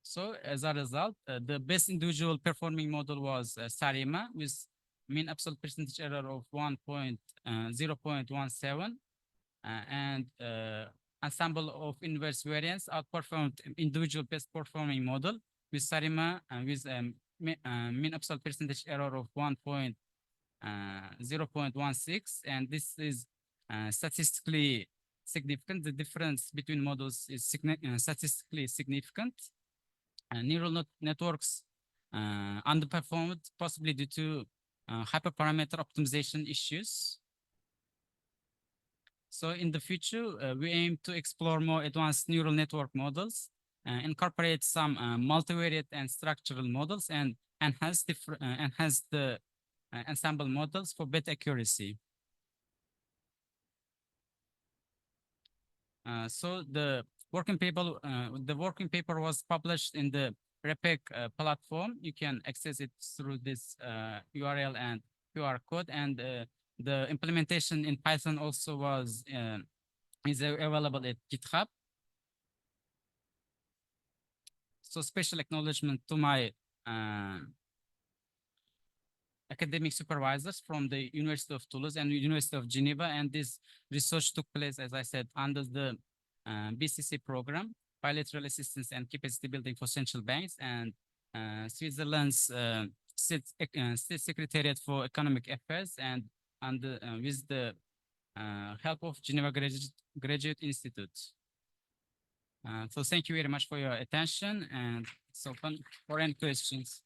So as a result, the best individual performing model was Sarima with mean absolute percentage error of 0.17, and ensemble of inverse variance outperformed individual best performing model with Sarima with mean absolute percentage error of 0.16, and this is statistically significant. The difference between models is statistically significant. Neural networks underperformed, possibly due to hyperparameter optimization issues. So in the future, we aim to explore more advanced neural network models, incorporate some multivariate and structural models, and enhance the ensemble models for better accuracy. So the working paper was published in the REPEC platform. You can access it through this URL and QR code, and the implementation in Python also is available at GitHub. So special acknowledgement to my academic supervisors from the University of Toulouse and University of Geneva, and this research took place, as I said, under the BCC program, bilateral assistance and capacity building for central banks, and Switzerland's State Secretariat for Economic Affairs, and with the help of Geneva Graduate Institute. So thank you very much for your attention, and so for any questions.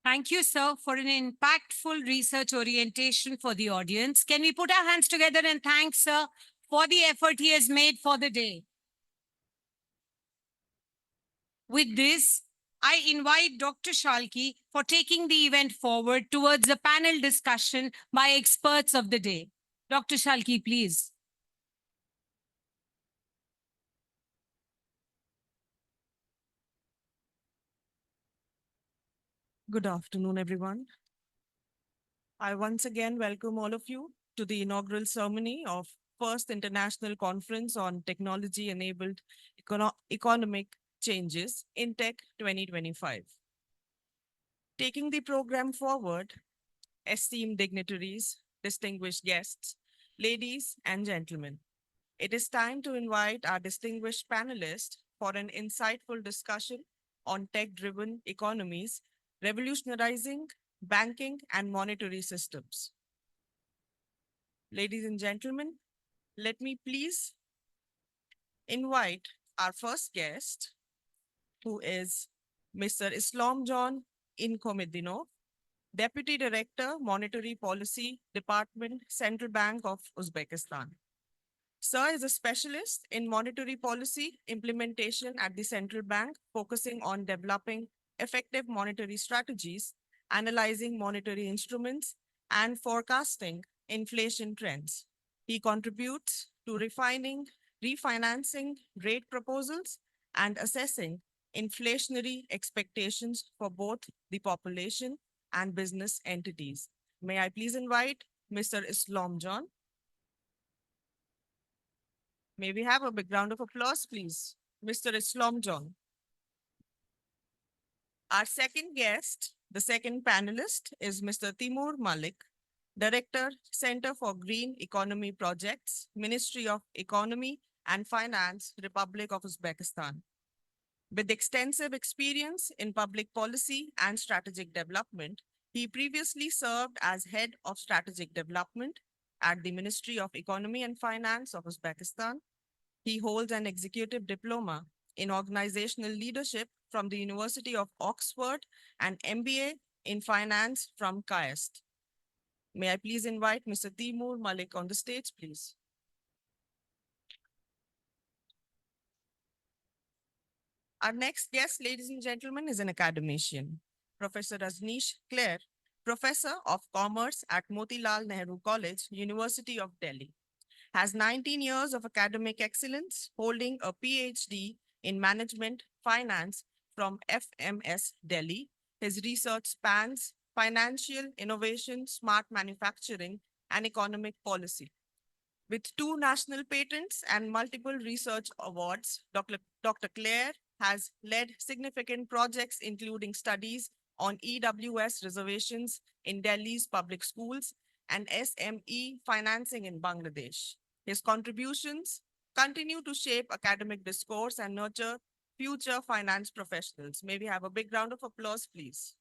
Thank you, sir, for an impactful research orientation for the audience. Can we put our hands together and thank sir for the effort he has made for the day? With this, I invite Dr. Shalki for taking the event forward towards a panel discussion by experts of the day. Dr. Shalki, please. Good afternoon, everyone. I once again welcome all of you to the inaugural ceremony of First International Conference on Technology-Enabled Economic Changes, INTECH 2025. Taking the program forward, esteemed dignitaries, distinguished guests, ladies and gentlemen, it is time to invite our distinguished panelists for an insightful discussion on tech-driven economies revolutionizing banking and monetary systems. Ladies and gentlemen, let me please invite our first guest, who is Mr. Islam John Inkomedinov, Deputy Director, Monetary Policy Department, Central Bank of Uzbekistan. Sir is a specialist in monetary policy implementation at the central bank, focusing on developing effective monetary strategies analyzing monetary instruments, and forecasting inflation trends. He contributes to refining, refinancing rate proposals, and assessing inflationary expectations for both the population and business entities. May I please invite Mr. Islam John? May we have a big round of applause, please? Mr. Islam John. Our second guest, the second panelist, is Mr. Timur Malik, Director, Center for Green Economy Projects, Ministry of Economy and Finance, Republic of Uzbekistan. With extensive experience in public policy and strategic development, he previously served as Head of Strategic Development at the Ministry of Economy and Finance of Uzbekistan. He holds an executive diploma in organizational leadership from the University of Oxford and MBA in finance from KAIST. May I please invite Mr. Timur Malik on the stage, please? Our next guest, ladies and gentlemen, is an academician, Professor Rajneesh Clare, Professor of Commerce at Motilal Nehru College, University of Delhi. Has 19 years of academic excellence, holding a PhD in Management Finance from FMS Delhi. His research spans financial innovation, smart manufacturing, and economic policy. With 2 national patents and multiple research awards, Dr. Clare has led significant projects, including studies on EWS reservations in Delhi's public schools and SME financing in Bangladesh. His contributions continue to shape academic discourse and nurture future finance professionals. May we have a big round of applause, please?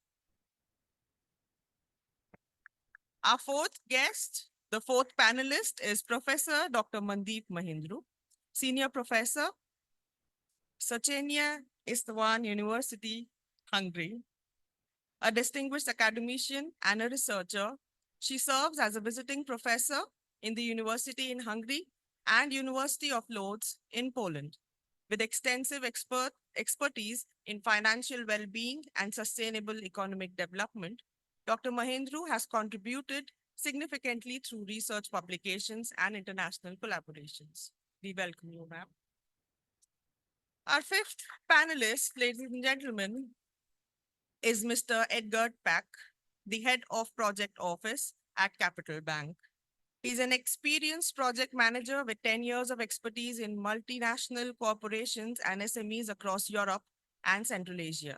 Our fourth guest, the fourth panelist, is Professor Dr. Mandeep Mahindru, Senior Professor, Sachenia Istvan University, Hungary. A distinguished academician and a researcher, she serves as a visiting professor in the University in Hungary and University of Lodz in Poland. With extensive expertise in financial well-being and sustainable economic development, Dr. Mahindru has contributed significantly through research publications and international collaborations. We welcome you, ma'am. Our fifth panelist, ladies and gentlemen, is Mr. Edgar Pack, the Head of Project Office at Capital Bank. He's an experienced project manager with 10 years of expertise in multinational corporations and SMEs across Europe and Central Asia.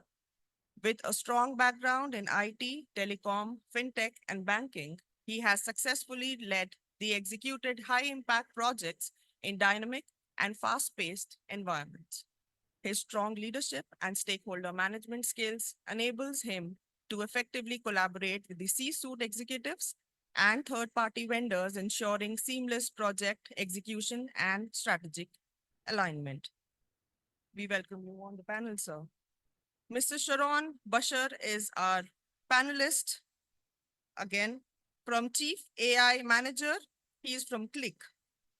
With a strong background in IT, telecom, fintech, and banking, he has successfully led the executed high-impact projects in dynamic and fast-paced environments. His strong leadership and stakeholder management skills enables him to effectively collaborate with the C-suite executives and third-party vendors, ensuring seamless project execution and strategic alignment. We welcome you on the panel, sir. Mr. Sharon Bashar is our panelist. Again, from Chief AI Manager, he is from Click.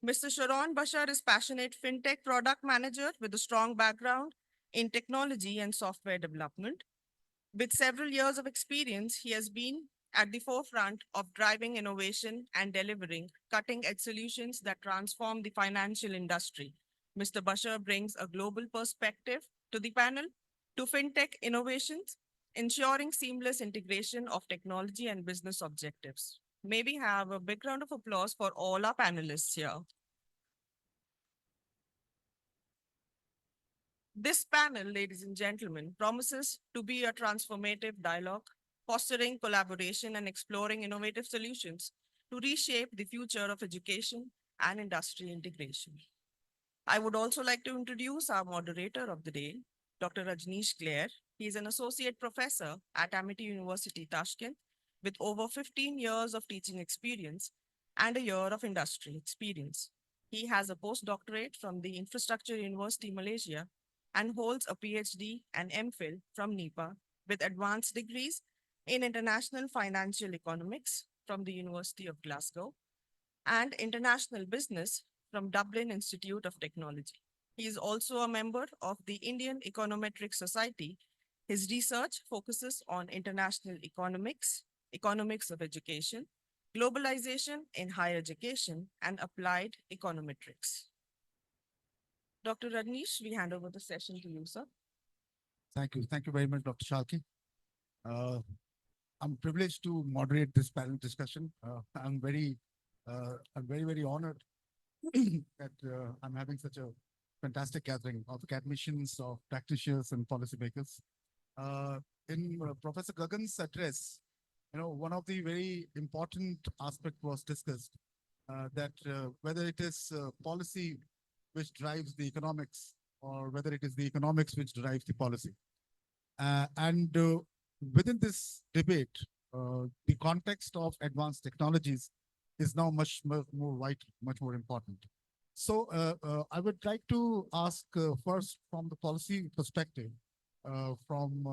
Mr. Sharon Bashar is passionate fintech product manager with a strong background in technology and software development. With several years of experience, he has been at the forefront of driving innovation and delivering cutting-edge solutions that transform the financial industry. Mr. Bashar brings a global perspective to the panel, to fintech innovations, ensuring seamless integration of technology and business objectives. May we have a big round of applause for all our panelists here. This panel, ladies and gentlemen, promises to be a transformative dialogue, fostering collaboration and exploring innovative solutions to reshape the future of education and industry integration. I would also like to introduce our moderator of the day, Dr. Rajneesh Clare. He is an associate professor at Amity University, Tashkent, with over 15 years of teaching experience and a year of industry experience. He has a postdoctorate from the Infrastructure University, Malaysia, and holds a PhD and MPhil from NEPA with advanced degrees in international financial economics from the University of Glasgow and international business from Dublin Institute of Technology. He is also a member of the Indian Econometric Society, His research focuses on international economics, economics of education, globalization in higher education, and applied econometrics. Dr. Rajneesh, we hand over the session to you, sir. Thank you. Thank you very much, Dr. Shalki. I'm privileged to moderate this panel discussion. I'm very honored that I'm having such a fantastic gathering of academicians, of practitioners and policymakers. In Professor Gagan's address, one of the very important aspects was discussed, that whether it is policy which drives the economics or whether it is the economics which drives the policy. And within this debate, the context of advanced technologies is now much more vital, much more important. So I would like to ask first from the policy perspective, from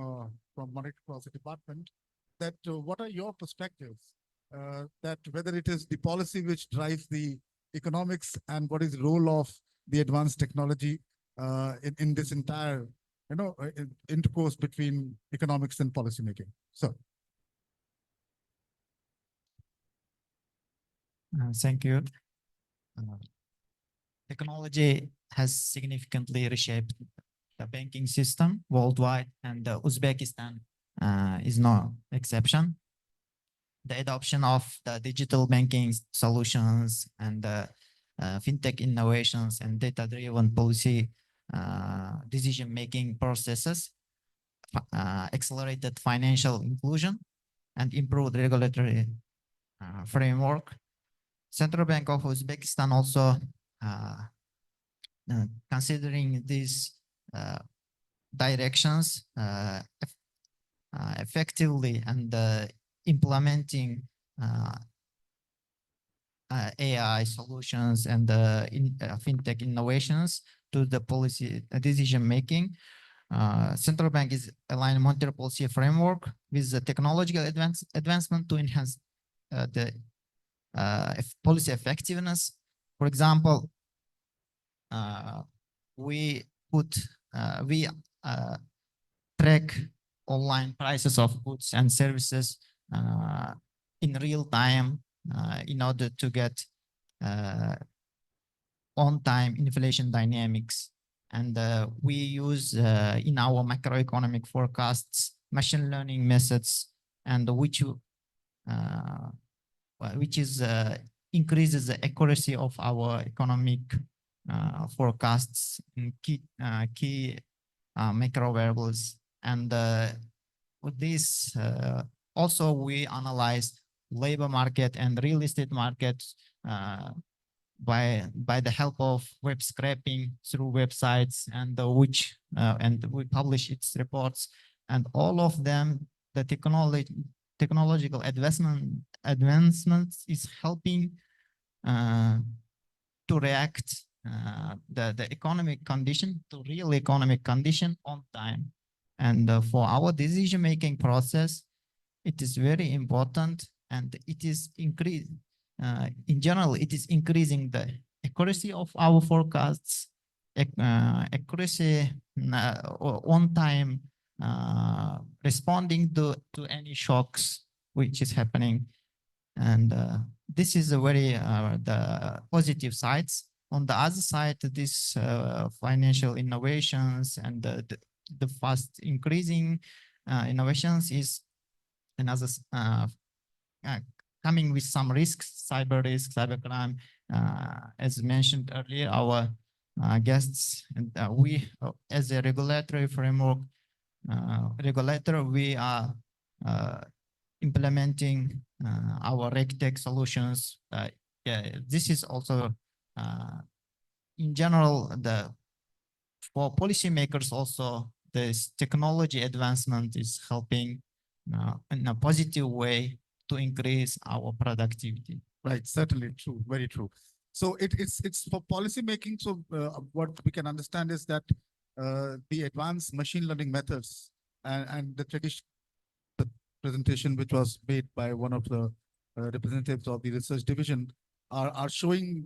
Monetary Policy Department, that what are your perspectives, that whether it is the policy which drives the economics and what is the role of the advanced technology in this entire intercourse between economics and policymaking. So. Thank you. Technology has significantly reshaped the banking system worldwide, and Uzbekistan is no exception. The adoption of the digital banking solutions and fintech innovations and data-driven policy decision-making processes accelerated financial inclusion and improved regulatory framework. Central Bank of Uzbekistan also considering these directions effectively and implementing AI solutions and fintech innovations to the policy decision making. Central Bank is aligning monetary policy framework with the technological advancement to enhance the policy effectiveness. For example, we track online prices of goods and services in real time in order to get on-time inflation dynamics. And we use in our macroeconomic forecasts machine learning methods, and which increases the accuracy of our economic forecasts in key macro variables. And with this, also we analyze labor market and real estate markets by the help of web scraping through websites, and and we publish its reports. And all of them, the technological advancements is helping to react the economic condition to real economic condition on time. And for our decision making process, it is very important, and it is in general, it is increasing the accuracy of our forecasts, accuracy on time, responding to any shocks which is happening. And this is a very the positive sides. On the other side, this financial innovations and the fast increasing innovations is another coming with some risks, cyber risk, cybercrime. As mentioned earlier, our guests, and we as a regulatory framework regulator, we are implementing our RegTech solutions. This is also in general for policymakers also, this technology advancement is helping in a positive way to increase our productivity. Right, certainly true, very true. So it's for policy making. So what we can understand is that the advanced machine learning methods and the traditional presentation which was made by one of the representatives of the research division are showing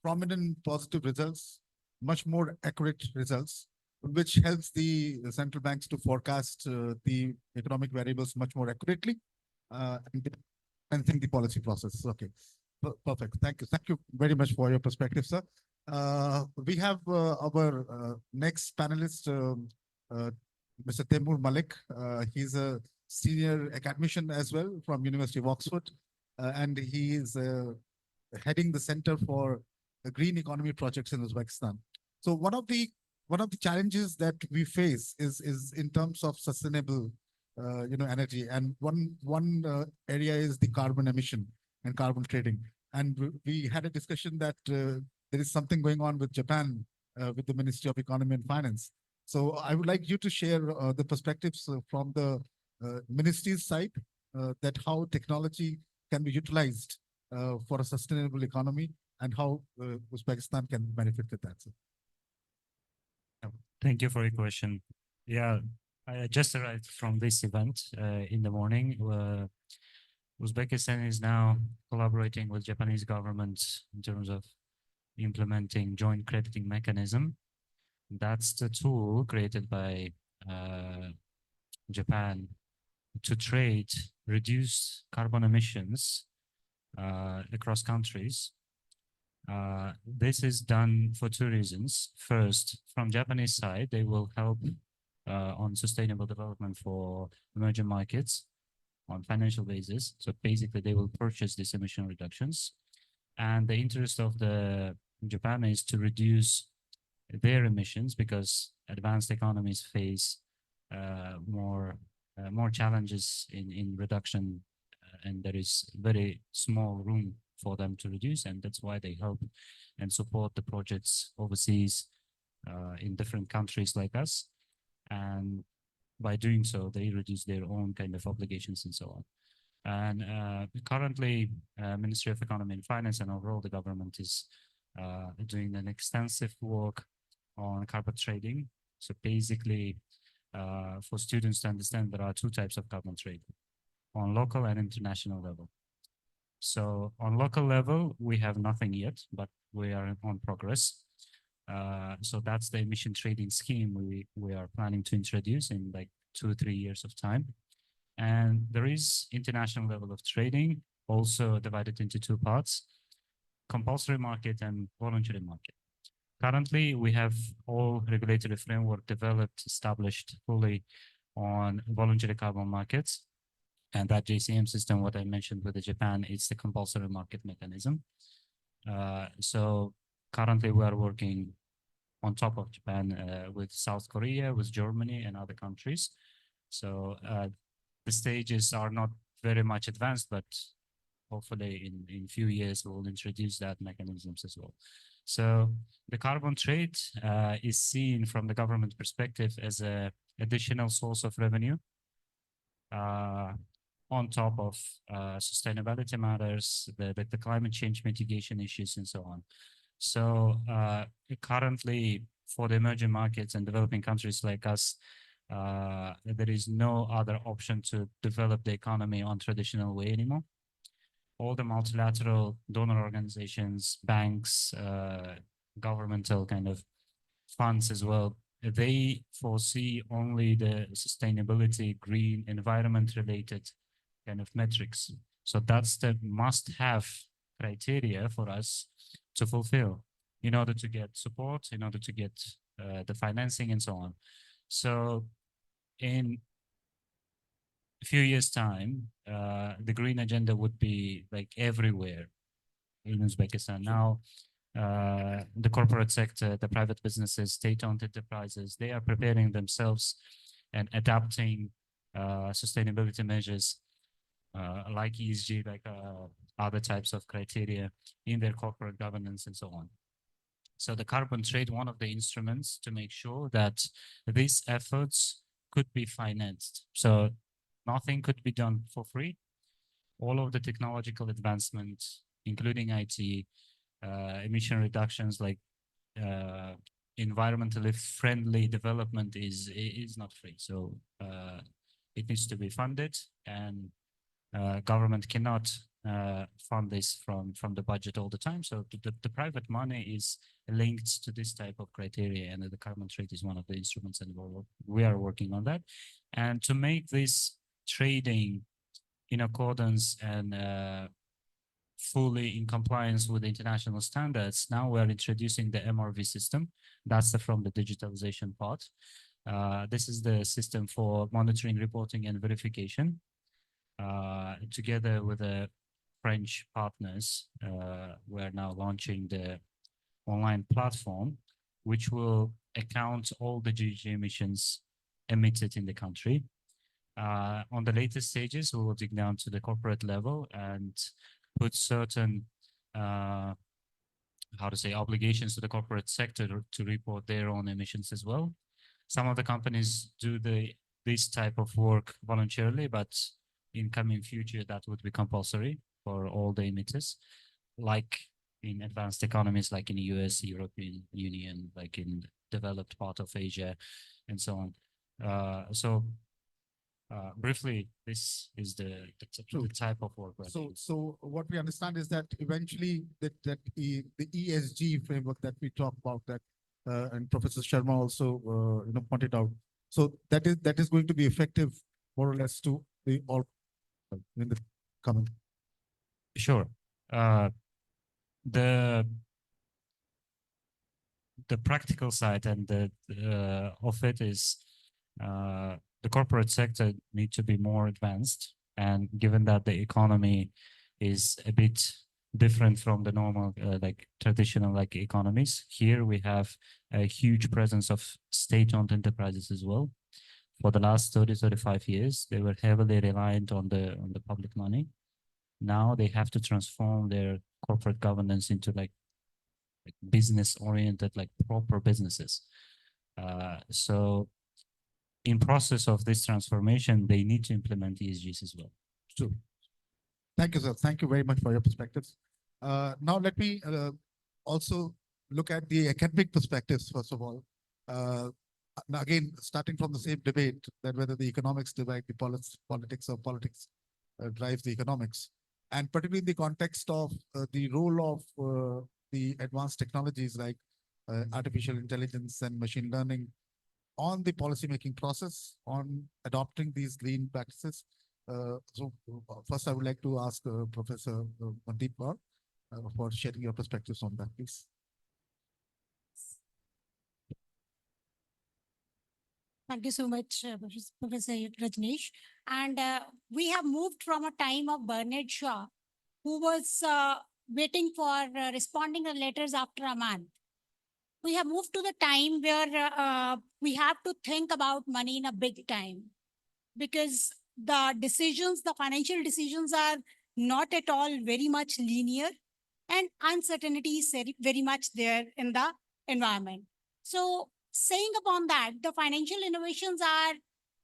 prominent positive results, much more accurate results. which helps the central banks to forecast the economic variables much more accurately and think the policy process. Okay, perfect. Thank you. Thank you very much for your perspective, sir. We have our next panelist, Mr. Temur Malik. He's a senior academician as well from University of Oxford, and he is heading the Center for Green Economy Projects in Uzbekistan. So one of the challenges that we face is in terms of sustainable, energy, and one area is the carbon emission and carbon trading. And we had a discussion that there is something going on with Japan, with the Ministry of Economy and Finance. So I would like you to share the perspectives from the ministry's side, that how technology can be utilized for a sustainable economy and how Uzbekistan can benefit with that. So. Thank you for your question. Yeah, I just arrived from this event in the morning. Uzbekistan is now collaborating with Japanese government in terms of implementing joint crediting mechanism. That's the tool created by Japan to trade reduced carbon emissions across countries. This is done for two reasons. First, from Japanese side, they will help on sustainable development for emerging markets on financial basis. So basically, they will purchase these emission reductions. And the interest of the Japan is to reduce their emissions because advanced economies face more challenges in reduction, and there is very small room for them to reduce, and that's why they help and support the projects overseas in different countries like us. And by doing so, they reduce their own kind of obligations and so on. And currently, Ministry of Economy and Finance and overall the government is doing an extensive work on carbon trading. So basically, for students to understand, there are two types of carbon trading, on local and international level. So on local level, we have nothing yet, but we are on progress. So that's the emission trading scheme we are planning to introduce in like 2 or 3 years of time. And there is international level of trading, also divided into two parts, compulsory market and voluntary market. Currently, we have all regulatory framework developed, established fully on voluntary carbon markets. And that JCM system, what I mentioned with the Japan, is the compulsory market mechanism. So currently we are working on top of Japan with South Korea, with Germany and other countries. So the stages are not very much advanced, but hopefully in few years we'll introduce that mechanisms as well. So the carbon trade is seen from the government perspective as an additional source of revenue on top of sustainability matters, the climate change mitigation issues and so on. So currently for the emerging markets and developing countries like us, there is no other option to develop the economy on traditional way anymore. All the multilateral donor organizations, banks, governmental kind of funds as well, they foresee only the sustainability, green, environment-related kind of metrics. So that's the must-have criteria for us to fulfill in order to get support, in order to get the financing and so on. So in a few years' time, the green agenda would be like everywhere in Uzbekistan. Now, the corporate sector, the private businesses, state-owned enterprises, they are preparing themselves and adapting sustainability measures like ESG, like other types of criteria in their corporate governance and so on. So the carbon trade, one of the instruments to make sure that these efforts could be financed. So nothing could be done for free. All of the technological advancements, including IT, emission reductions, like environmentally friendly development is not free. So it needs to be funded, and government cannot fund this from the budget all the time. So the private money is linked to this type of criteria, and the carbon trade is one of the instruments, and we are working on that. And to make this trading in accordance and fully in compliance with international standards, now we are introducing the MRV system. That's from the digitalization part. This is the system for monitoring, reporting, and verification. Together with the French partners, we're now launching the online platform, which will account all the GHG emissions emitted in the country. On the later stages, we will dig down to the corporate level and put certain obligations to the corporate sector to report their own emissions as well. Some of the companies do this type of work voluntarily, but in coming future, that would be compulsory for all the emitters, like in advanced economies, like in the US, European Union, like in developed part of Asia, and so on. Briefly, this is the type of work. So what we understand is that eventually the ESG framework that we talk about, that and Professor Sharma also pointed out. So that is going to be effective more or less to the all in the coming. Sure. The practical side and the of it is the corporate sector need to be more advanced, and given that the economy is a bit different from the normal like traditional like economies, here we have a huge presence of state-owned enterprises as well. For the last 35 years, they were heavily reliant on the public money. Now they have to transform their corporate governance into like business-oriented, like proper businesses. So in process of this transformation, they need to implement ESGs as well. True. Thank you, sir. Thank you very much for your perspectives. Now let me also look at the academic perspectives, first of all. Now again, starting from the same debate, that whether the economics divide the politics or politics drives the economics. And particularly in the context of the role of the advanced technologies like artificial intelligence and machine learning on the policymaking process, on adopting these green practices. First, I would like to ask Professor Mandeep Kaur for sharing your perspectives on that, please. Thank you so much, Professor Rajneesh. And we have moved from a time of Bernard Shaw, who was waiting for responding to letters after a month. We have moved to the time where we have to think about money in a big time, because the decisions, the financial decisions are not at all very much linear, and uncertainty is very much there in the environment. So saying upon that, the financial innovations are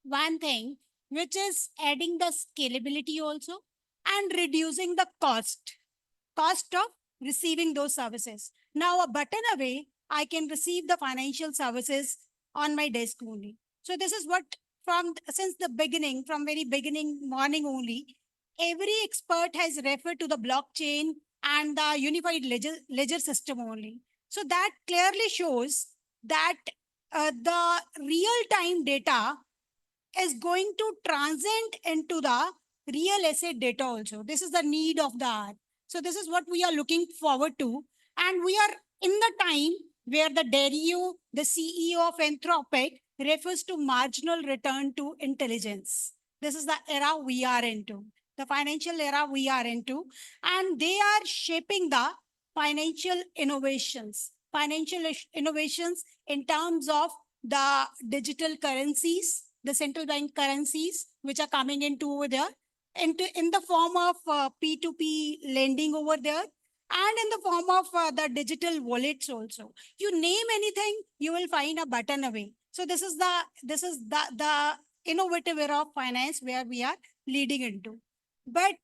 one thing, which is adding the scalability also and reducing the cost of receiving those services. Now a button away, I can receive the financial services on my desk only. So this is what since the beginning, from very beginning morning only, every expert has referred to the blockchain and the unified ledger system only. So that clearly shows that the real-time data is going to transcend into the real asset data also. This is the need of the hour. So this is what we are looking forward to. And we are in the time where the Dario, the CEO of Anthropic, refers to marginal return to intelligence. This is the era we are into, the financial era we are into. And they are shaping the financial innovations in terms of the digital currencies, the central bank currencies, which are coming into over there, in the form of P2P lending over there, and in the form of the digital wallets also. You name anything, you will find a button away. So this is the innovative era of finance where we are leading into. But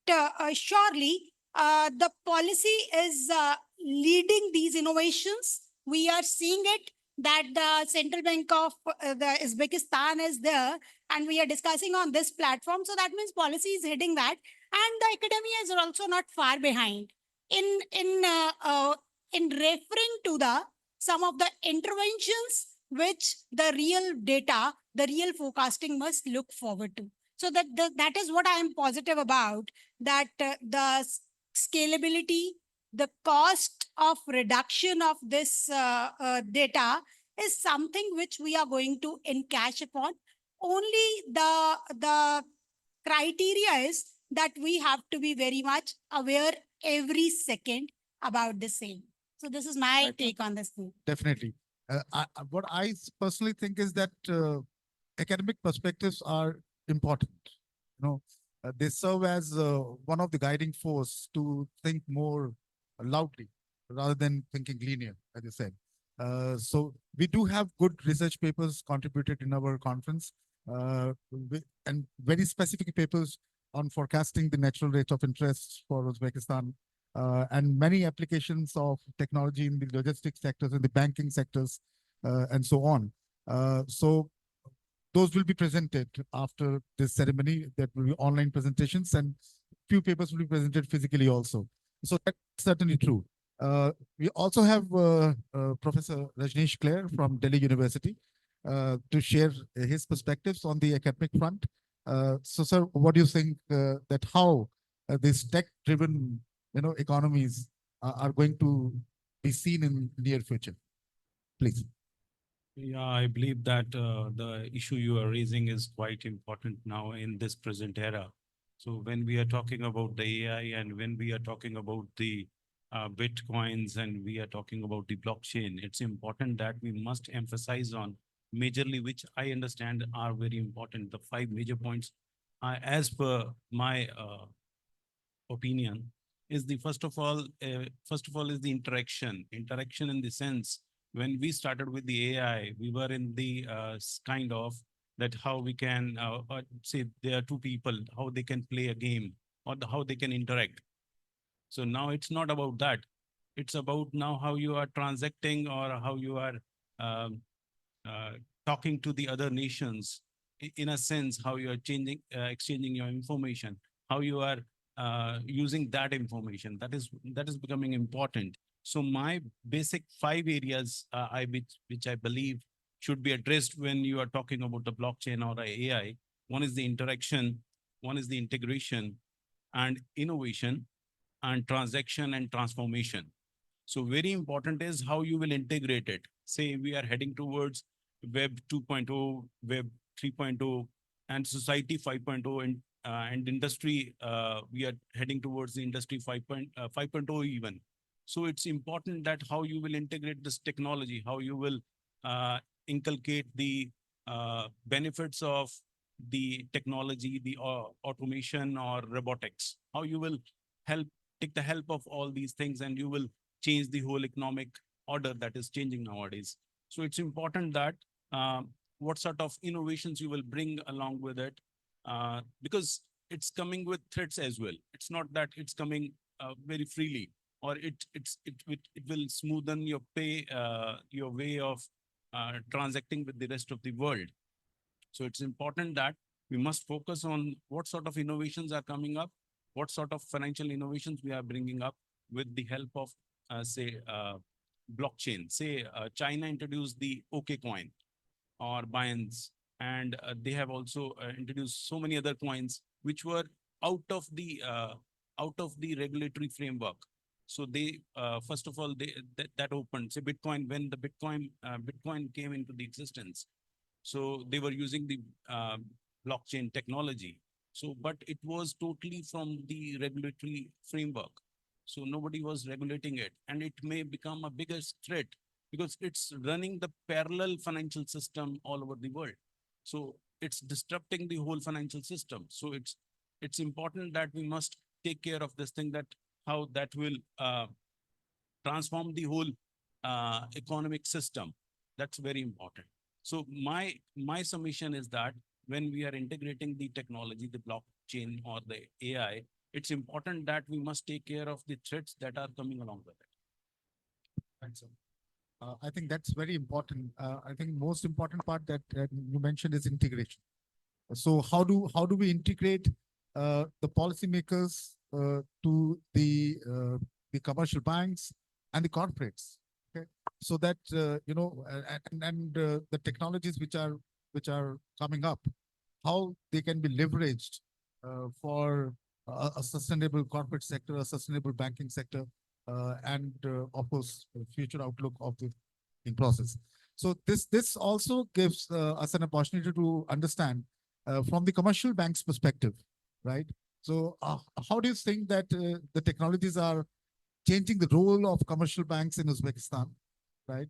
surely the policy is leading these innovations. We are seeing it that the Central Bank of the Uzbekistan is there, and we are discussing on this platform. So that means policy is hitting that. And the academia is also not far behind in referring to the some of the interventions which the real data, the real forecasting must look forward to. So that is what I am positive about, that scalability, the cost of reduction of this data is something which we are going to encash upon. Only the criteria is that we have to be very much aware every second about the same. So this is my Right. take on this thing. Definitely. What I personally think is that academic perspectives are important. You know, they serve as one of the guiding force to think more loudly rather than thinking linear, as you said. So we do have good research papers contributed in our conference, and very specific papers on forecasting the natural rate of interest for Uzbekistan, and many applications of technology in the logistics sectors, in the banking sectors, and so on. So those will be presented after this ceremony. That will be online presentations, and few papers will be presented physically also. So that's certainly true. We also have Professor Rajneesh Clare from Delhi University to share his perspectives on the academic front. So, sir, what do you think that how these tech-driven, economies are going to be seen in near future? Please. Yeah, I believe that the issue you are raising is quite important now in this present era. So when we are talking about the AI and when we are talking about the Bitcoins and we are talking about the blockchain, it's important that we must emphasize on majorly, which I understand are very important. The 5 major points, as per my opinion, is the first of all is the interaction in the sense when we started with the AI, we were in the kind of that how we can say there are two people, how they can play a game or how they can interact. So now it's not about that. It's about now how you are transacting or how you are um, uh, talking to the other nations in a sense, how you are exchanging your information, how you are using that information. That is becoming important. So my basic 5 areas which I believe should be addressed when you are talking about the blockchain or the AI. One is the interaction, one is the integration and innovation, and transaction and transformation. So very important is how you will integrate it. Say we are heading towards Web 2.0, Web 3.0, and Society 5.0, and industry. We are heading towards the Industry 5.0 even. So it's important that how you will integrate this technology, how you will inculcate the benefits of the technology, the automation or robotics, how you will take the help of all these things and you will change the whole economic order that is changing nowadays. So it's important that what sort of innovations you will bring along with it, because it's coming with threats as well. It's not that it's coming very freely, or it will smoothen your your way of transacting with the rest of the world. So it's important that we must focus on what sort of innovations are coming up, what sort of financial innovations we are bringing up with the help of, say, blockchain. Say, China introduced the OK coin or Binance, and they have also introduced so many other coins which were out of the regulatory framework. So they first of all that opened. Say Bitcoin, when the Bitcoin came into the existence, so they were using the blockchain technology. So, but it was totally from the regulatory framework. So nobody was regulating it, and it may become a biggest threat because it's running the parallel financial system all over the world. So it's disrupting the whole financial system. So it's important that we must take care of this thing, that how that will transform the whole economic system. That's very important. So my submission is that when we are integrating the technology, the blockchain or the AI, it's important that we must take care of the threats that are coming along with it. Thanks, sir. I think that's very important. I think most important part that you mentioned is integration. So how do we integrate the policymakers to the commercial banks and the corporates. Okay, so that the technologies which are coming up, how they can be leveraged for a sustainable corporate sector, a sustainable banking sector, and of course, the future outlook of the in process. So this also gives us an opportunity to understand from the commercial bank's perspective, right? So how do you think that the technologies are changing the role of commercial banks in Uzbekistan, right?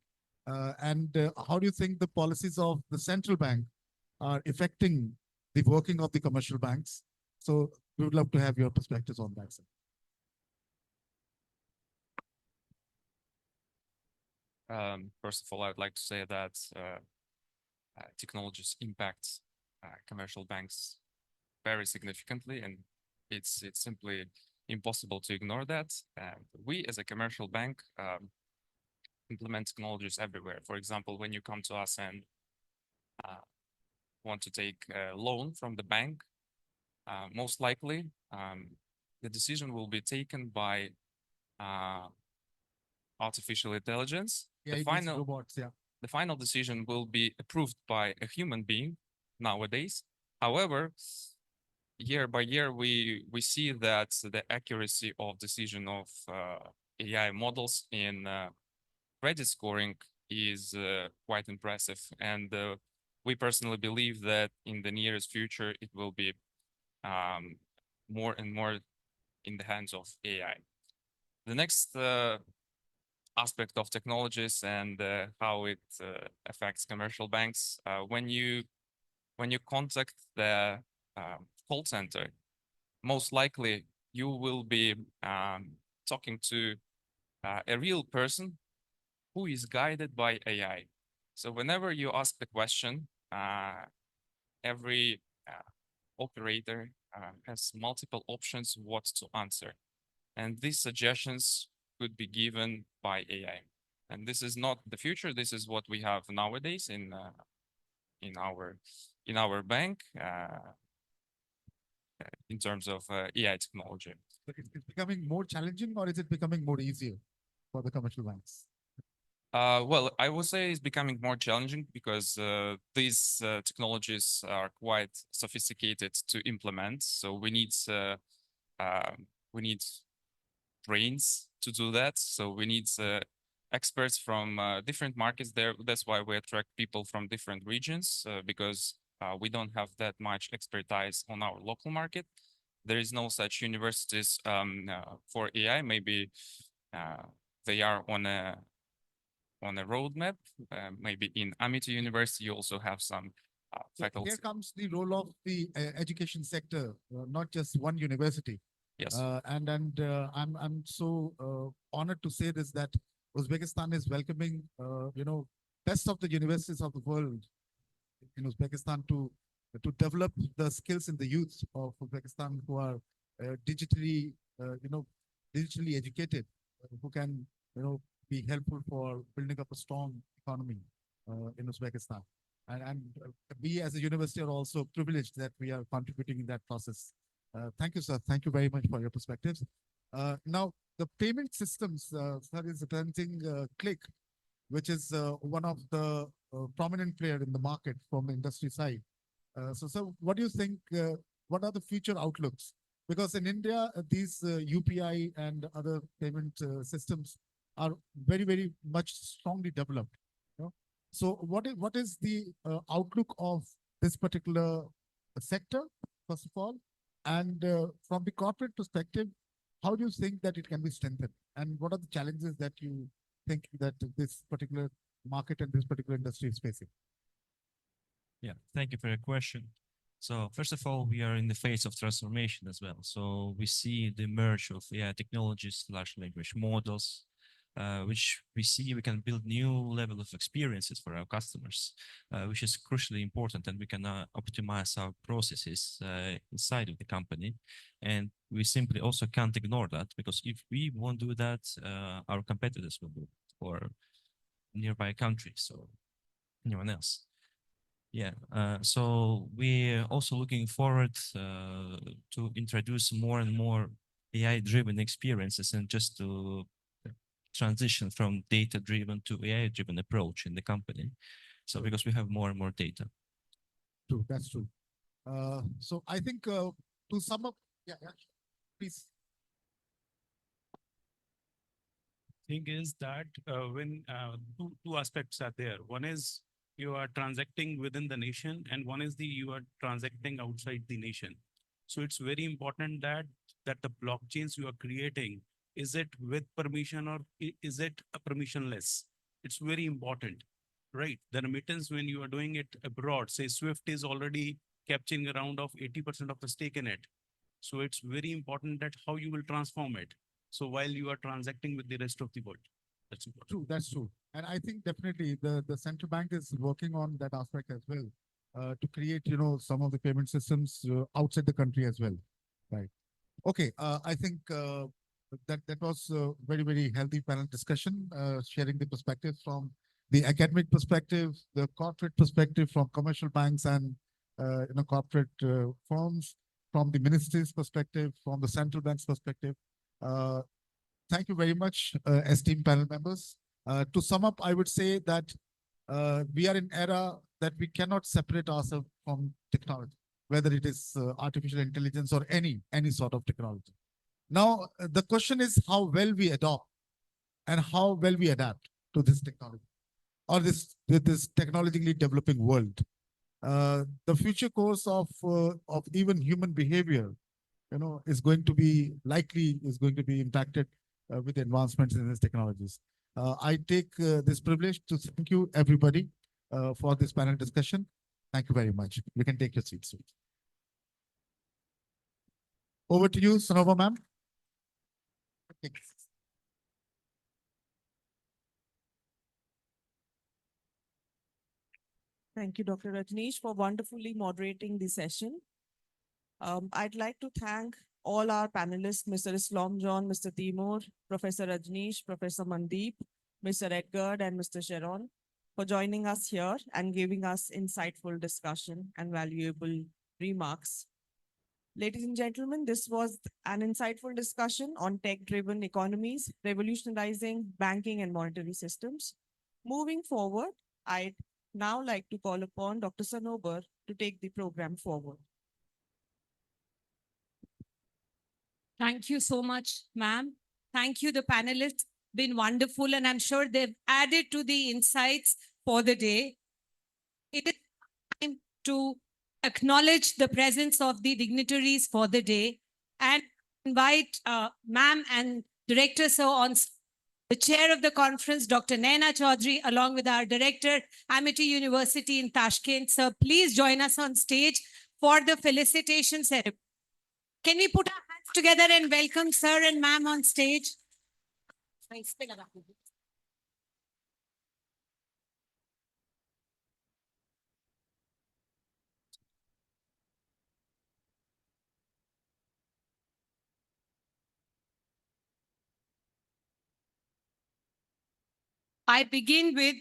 And how do you think the policies of the central bank are affecting the working of the commercial banks? So we would love to have your perspectives on that, sir. First of all, I would like to say that technologies impact commercial banks very significantly, and it's simply impossible to ignore that. We, as a commercial bank, implement technologies everywhere. For example, when you come to us and want to take a loan from the bank, most likely the decision will be taken by artificial intelligence. Yeah, The it means final robots, yeah. the final decision will be approved by a human being nowadays. However, year by year, we see that the accuracy of decision of AI models in credit scoring is quite impressive. And we personally believe that in the nearest future, it will be more and more in the hands of AI. The next aspect of technologies and how it affects commercial banks, when you contact the call center, most likely you will be talking to a real person who is guided by AI. So whenever you ask the question, every operator has multiple options what to answer. And these suggestions could be given by AI. And this is not the future. This is what we have nowadays in our bank in terms of AI technology. But it's becoming more challenging, or is it becoming more easier for the commercial banks? Well, I would say it's becoming more challenging because these technologies are quite sophisticated to implement. So we need brains to do that. So we need experts from different markets there. That's why we attract people from different regions because we don't have that much expertise on our local market. There is no such universities for AI. Maybe they are on a roadmap. Maybe in Amity University, you also have some faculty. Here comes the role of the education sector, not just one university. Yes. And I'm so honored to say this, that Uzbekistan is welcoming best of the universities of the world in Uzbekistan to develop the skills in the youth of Uzbekistan who are digitally educated, who can be helpful for building up a strong economy in Uzbekistan. And we as a university are also privileged that we are contributing in that process. Thank you, sir. Thank you very much for your perspectives. Now, the payment systems, sir, is representing Click, which is one of the prominent player in the market from the industry side. So, sir, what do you think? What are the future outlooks? Because in India, these UPI and other payment systems are very, very much strongly developed. So what is the outlook of this particular sector, first of all? And from the corporate perspective, how do you think that it can be strengthened? And what are the challenges that you think that this particular market and this particular industry is facing? Yeah, thank you for your question. So first of all, we are in the phase of transformation as well. So we see the merge of AI technologies, large language models, which we see we can build new level of experiences for our customers, which is crucially important, and we can optimize our processes inside of the company. And we simply also can't ignore that, because if we won't do that, our competitors will do it, or nearby countries or anyone else. Yeah, so we're also looking forward to introduce more and more AI-driven experiences and just to transition from data-driven to AI-driven approach in the company. So because we have more and more data. True, that's true. So I think to sum up, yeah, please. Thing is that when two aspects are there. One is you are transacting within the nation, and one is you are transacting outside the nation. So it's very important that the blockchains you are creating, is it with permission or is it a permissionless? It's very important, right? The remittance when you are doing it abroad, say Swift is already capturing around of 80% of the stake in it. So it's very important that how you will transform it. So while you are transacting with the rest of the world, that's important. True, that's true. And I think definitely the central bank is working on that aspect as well, to create, some of the payment systems outside the country as well. Right. Okay. I think that was a very, very healthy panel discussion, sharing the perspectives from the academic perspective, the corporate perspective from commercial banks and corporate firms, from the ministry's perspective, from the central bank's perspective. Thank you very much, esteemed panel members. To sum up, I would say that we are in an era that we cannot separate ourselves from technology, whether it is artificial intelligence or any sort of technology. Now, the question is how well we adopt and how well we adapt to this technology or this technologically developing world. The future course of even human behavior, is going to be impacted with advancements in these technologies. I take this privilege to thank you everybody for this panel discussion. Thank you very much. You can take your seats. Over to you, Sanova ma'am. Thank you, Dr. Rajneesh, for wonderfully moderating the session. I'd like to thank all our panelists, Mr. Islam John, Mr. Timur, Professor Rajneesh, Professor Mandeep, Mr. Edgar, and Mr. Sharon for joining us here and giving us insightful discussion and valuable remarks. Ladies and gentlemen, this was an insightful discussion on tech-driven economies, revolutionizing banking and monetary systems. Moving forward, I'd now like to call upon Dr. Sanobar to take the program forward. Thank you so much, ma'am. Thank you, the panelists. Been wonderful, and I'm sure they've added to the insights for the day. It is time to acknowledge the presence of the dignitaries for the day and invite ma'am and director sir on the chair of the conference, Dr. Naina Chaudhary, along with our director, Amity University in Tashkent. Sir, please join us on stage for the felicitation ceremony. Can we put our hands together and welcome sir and ma'am on stage? I begin with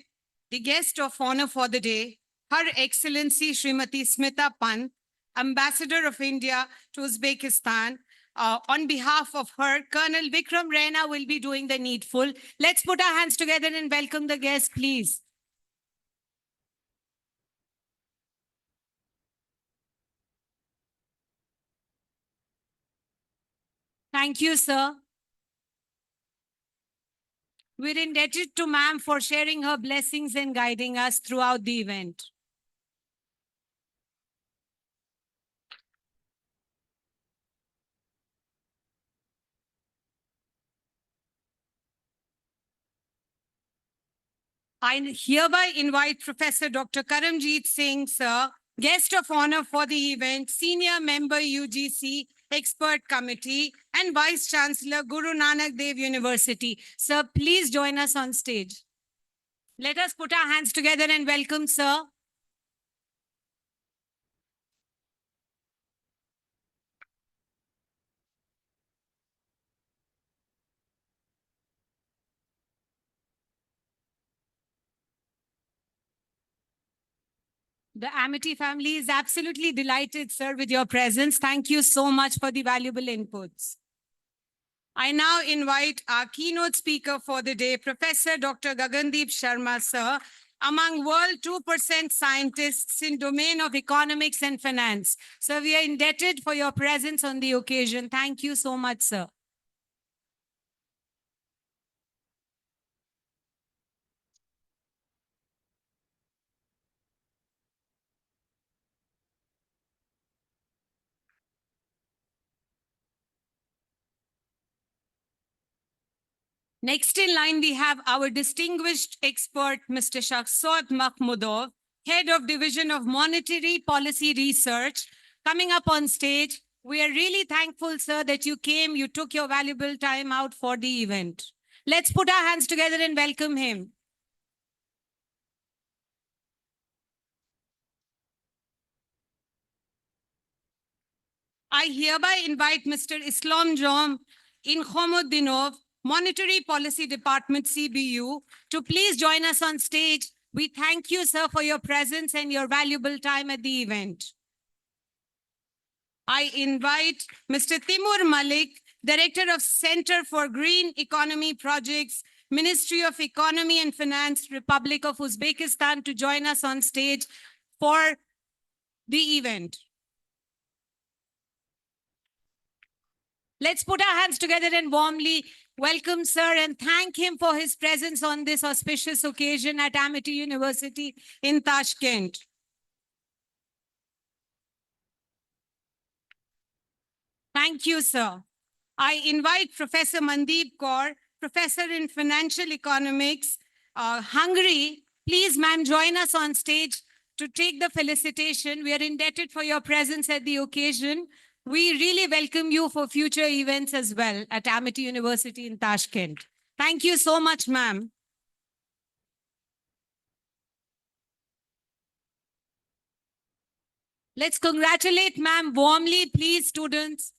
the guest of honor for the day, Her Excellency Srimati Smita Pant, Ambassador of India to Uzbekistan. On behalf of her, Colonel Vikram Raina will be doing the needful. Let's put our hands together and welcome the guest, please. Thank you, sir. We're indebted to ma'am for sharing her blessings and guiding us throughout the event. I hereby invite Professor Dr. Karamjeet Singh, sir, guest of honor for the event, senior member UGC expert committee and Vice Chancellor Guru Nanak Dev University. Sir, please join us on stage. Let us put our hands together and welcome sir. The Amity family is absolutely delighted, sir, with your presence. Thank you so much for the valuable inputs. I now invite our keynote speaker for the day, Professor Dr. Gagandeep Sharma, sir, among world 2% scientists in domain of economics and finance. Sir, we are indebted for your presence on the occasion. Thank you so much, sir. Next in line, we have our distinguished expert, Mr. Shakhsot Mahmudov, Head of Division of Monetary Policy Research, coming up on stage. We are really thankful, sir, that you came, you took your valuable time out for the event. Let's put our hands together and welcome him. I hereby invite Mr. Islam Jom Inhomuddinov, Monetary Policy Department, CBU, to please join us on stage. We thank you, sir, for your presence and your valuable time at the event. I invite Mr. Timur Malik, Director of Center for Green Economy Projects, Ministry of Economy and Finance, Republic of Uzbekistan, to join us on stage for the event. Let's put our hands together and warmly welcome sir and thank him for his presence on this auspicious occasion at Amity University in Tashkent. Thank you, sir. I invite Professor Mandeep Kaur, Professor in Financial Economics, Hungary. Please, ma'am, join us on stage to take the felicitation. We are indebted for your presence at the occasion. We really welcome you for future events as well at Amity University in Tashkent. Thank you so much, ma'am. Let's congratulate ma'am warmly, please, students.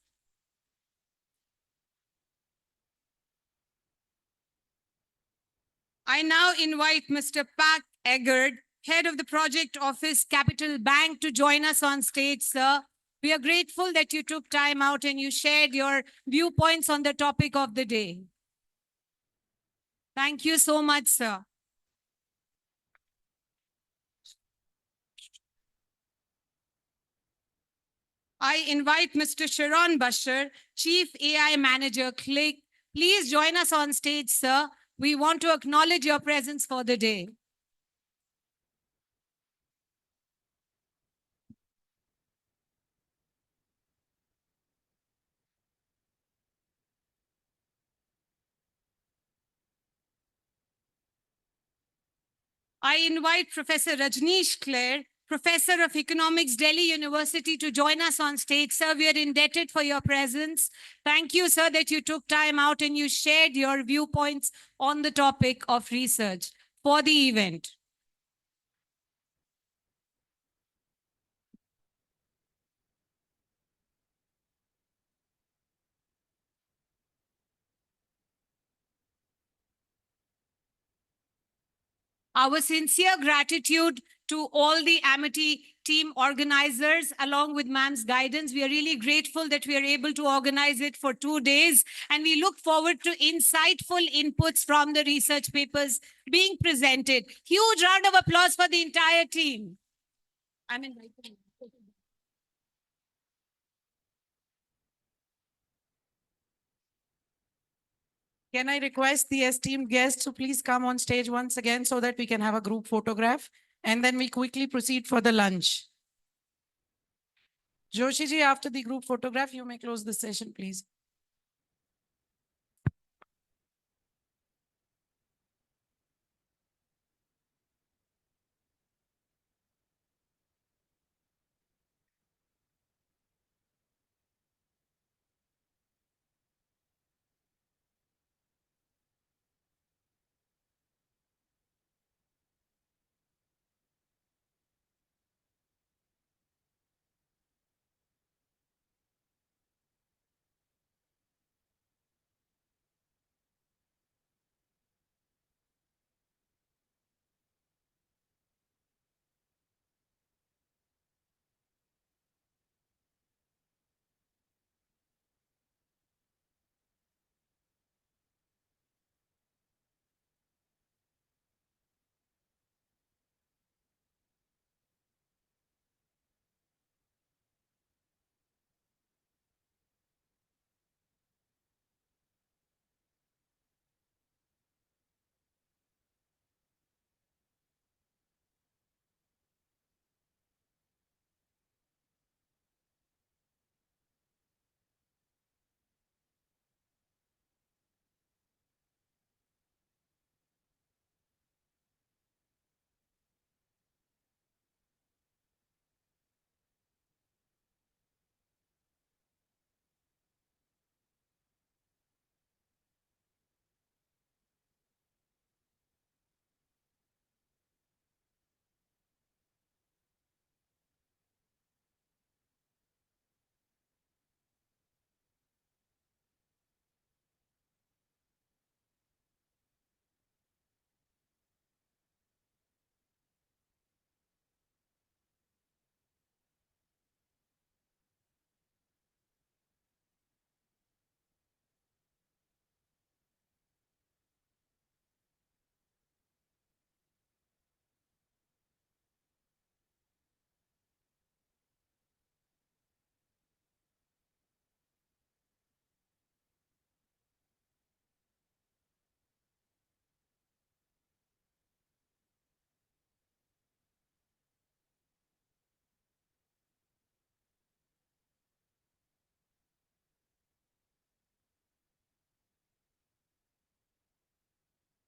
I now invite Mr. Pak Eggert, Head of the Project Office, Capital Bank, to join us on stage, sir. We are grateful that you took time out and you shared your viewpoints on the topic of the day. Thank you so much, sir. I invite Mr. Sharon Bashar, Chief AI Manager, Click. Please join us on stage, sir. We want to acknowledge your presence for the day. I invite Professor Rajneesh Clare, Professor of Economics, Delhi University, to join us on stage. Sir, we are indebted for your presence. Thank you, sir, that you took time out and you shared your viewpoints on the topic of research for the event. Our sincere gratitude to all the Amity team organizers, along with ma'am's guidance. We are really grateful that we are able to organize it for 2 days. And we look forward to insightful inputs from the research papers being presented. Huge round of applause for the entire team. I'm inviting. Can I request the esteemed guests to please come on stage once again so that we can have a group photograph and then we quickly proceed for the lunch. Joshi ji, after the group photograph, you may close the session, please.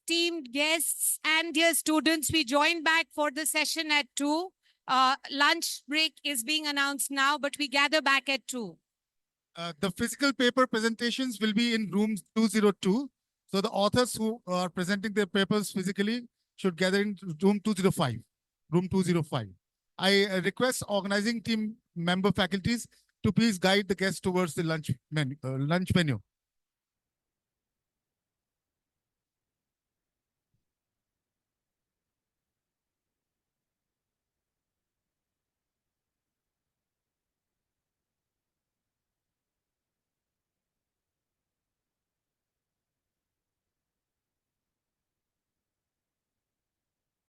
esteemed guests and dear students, we join back for the session at 2. Lunch break is being announced now, but we gather back at 2. The physical paper presentations will be in room 202. So the authors who are presenting their papers physically should gather in room 205. Room 205. I request organizing team member faculties to please guide the guests towards the lunch menu.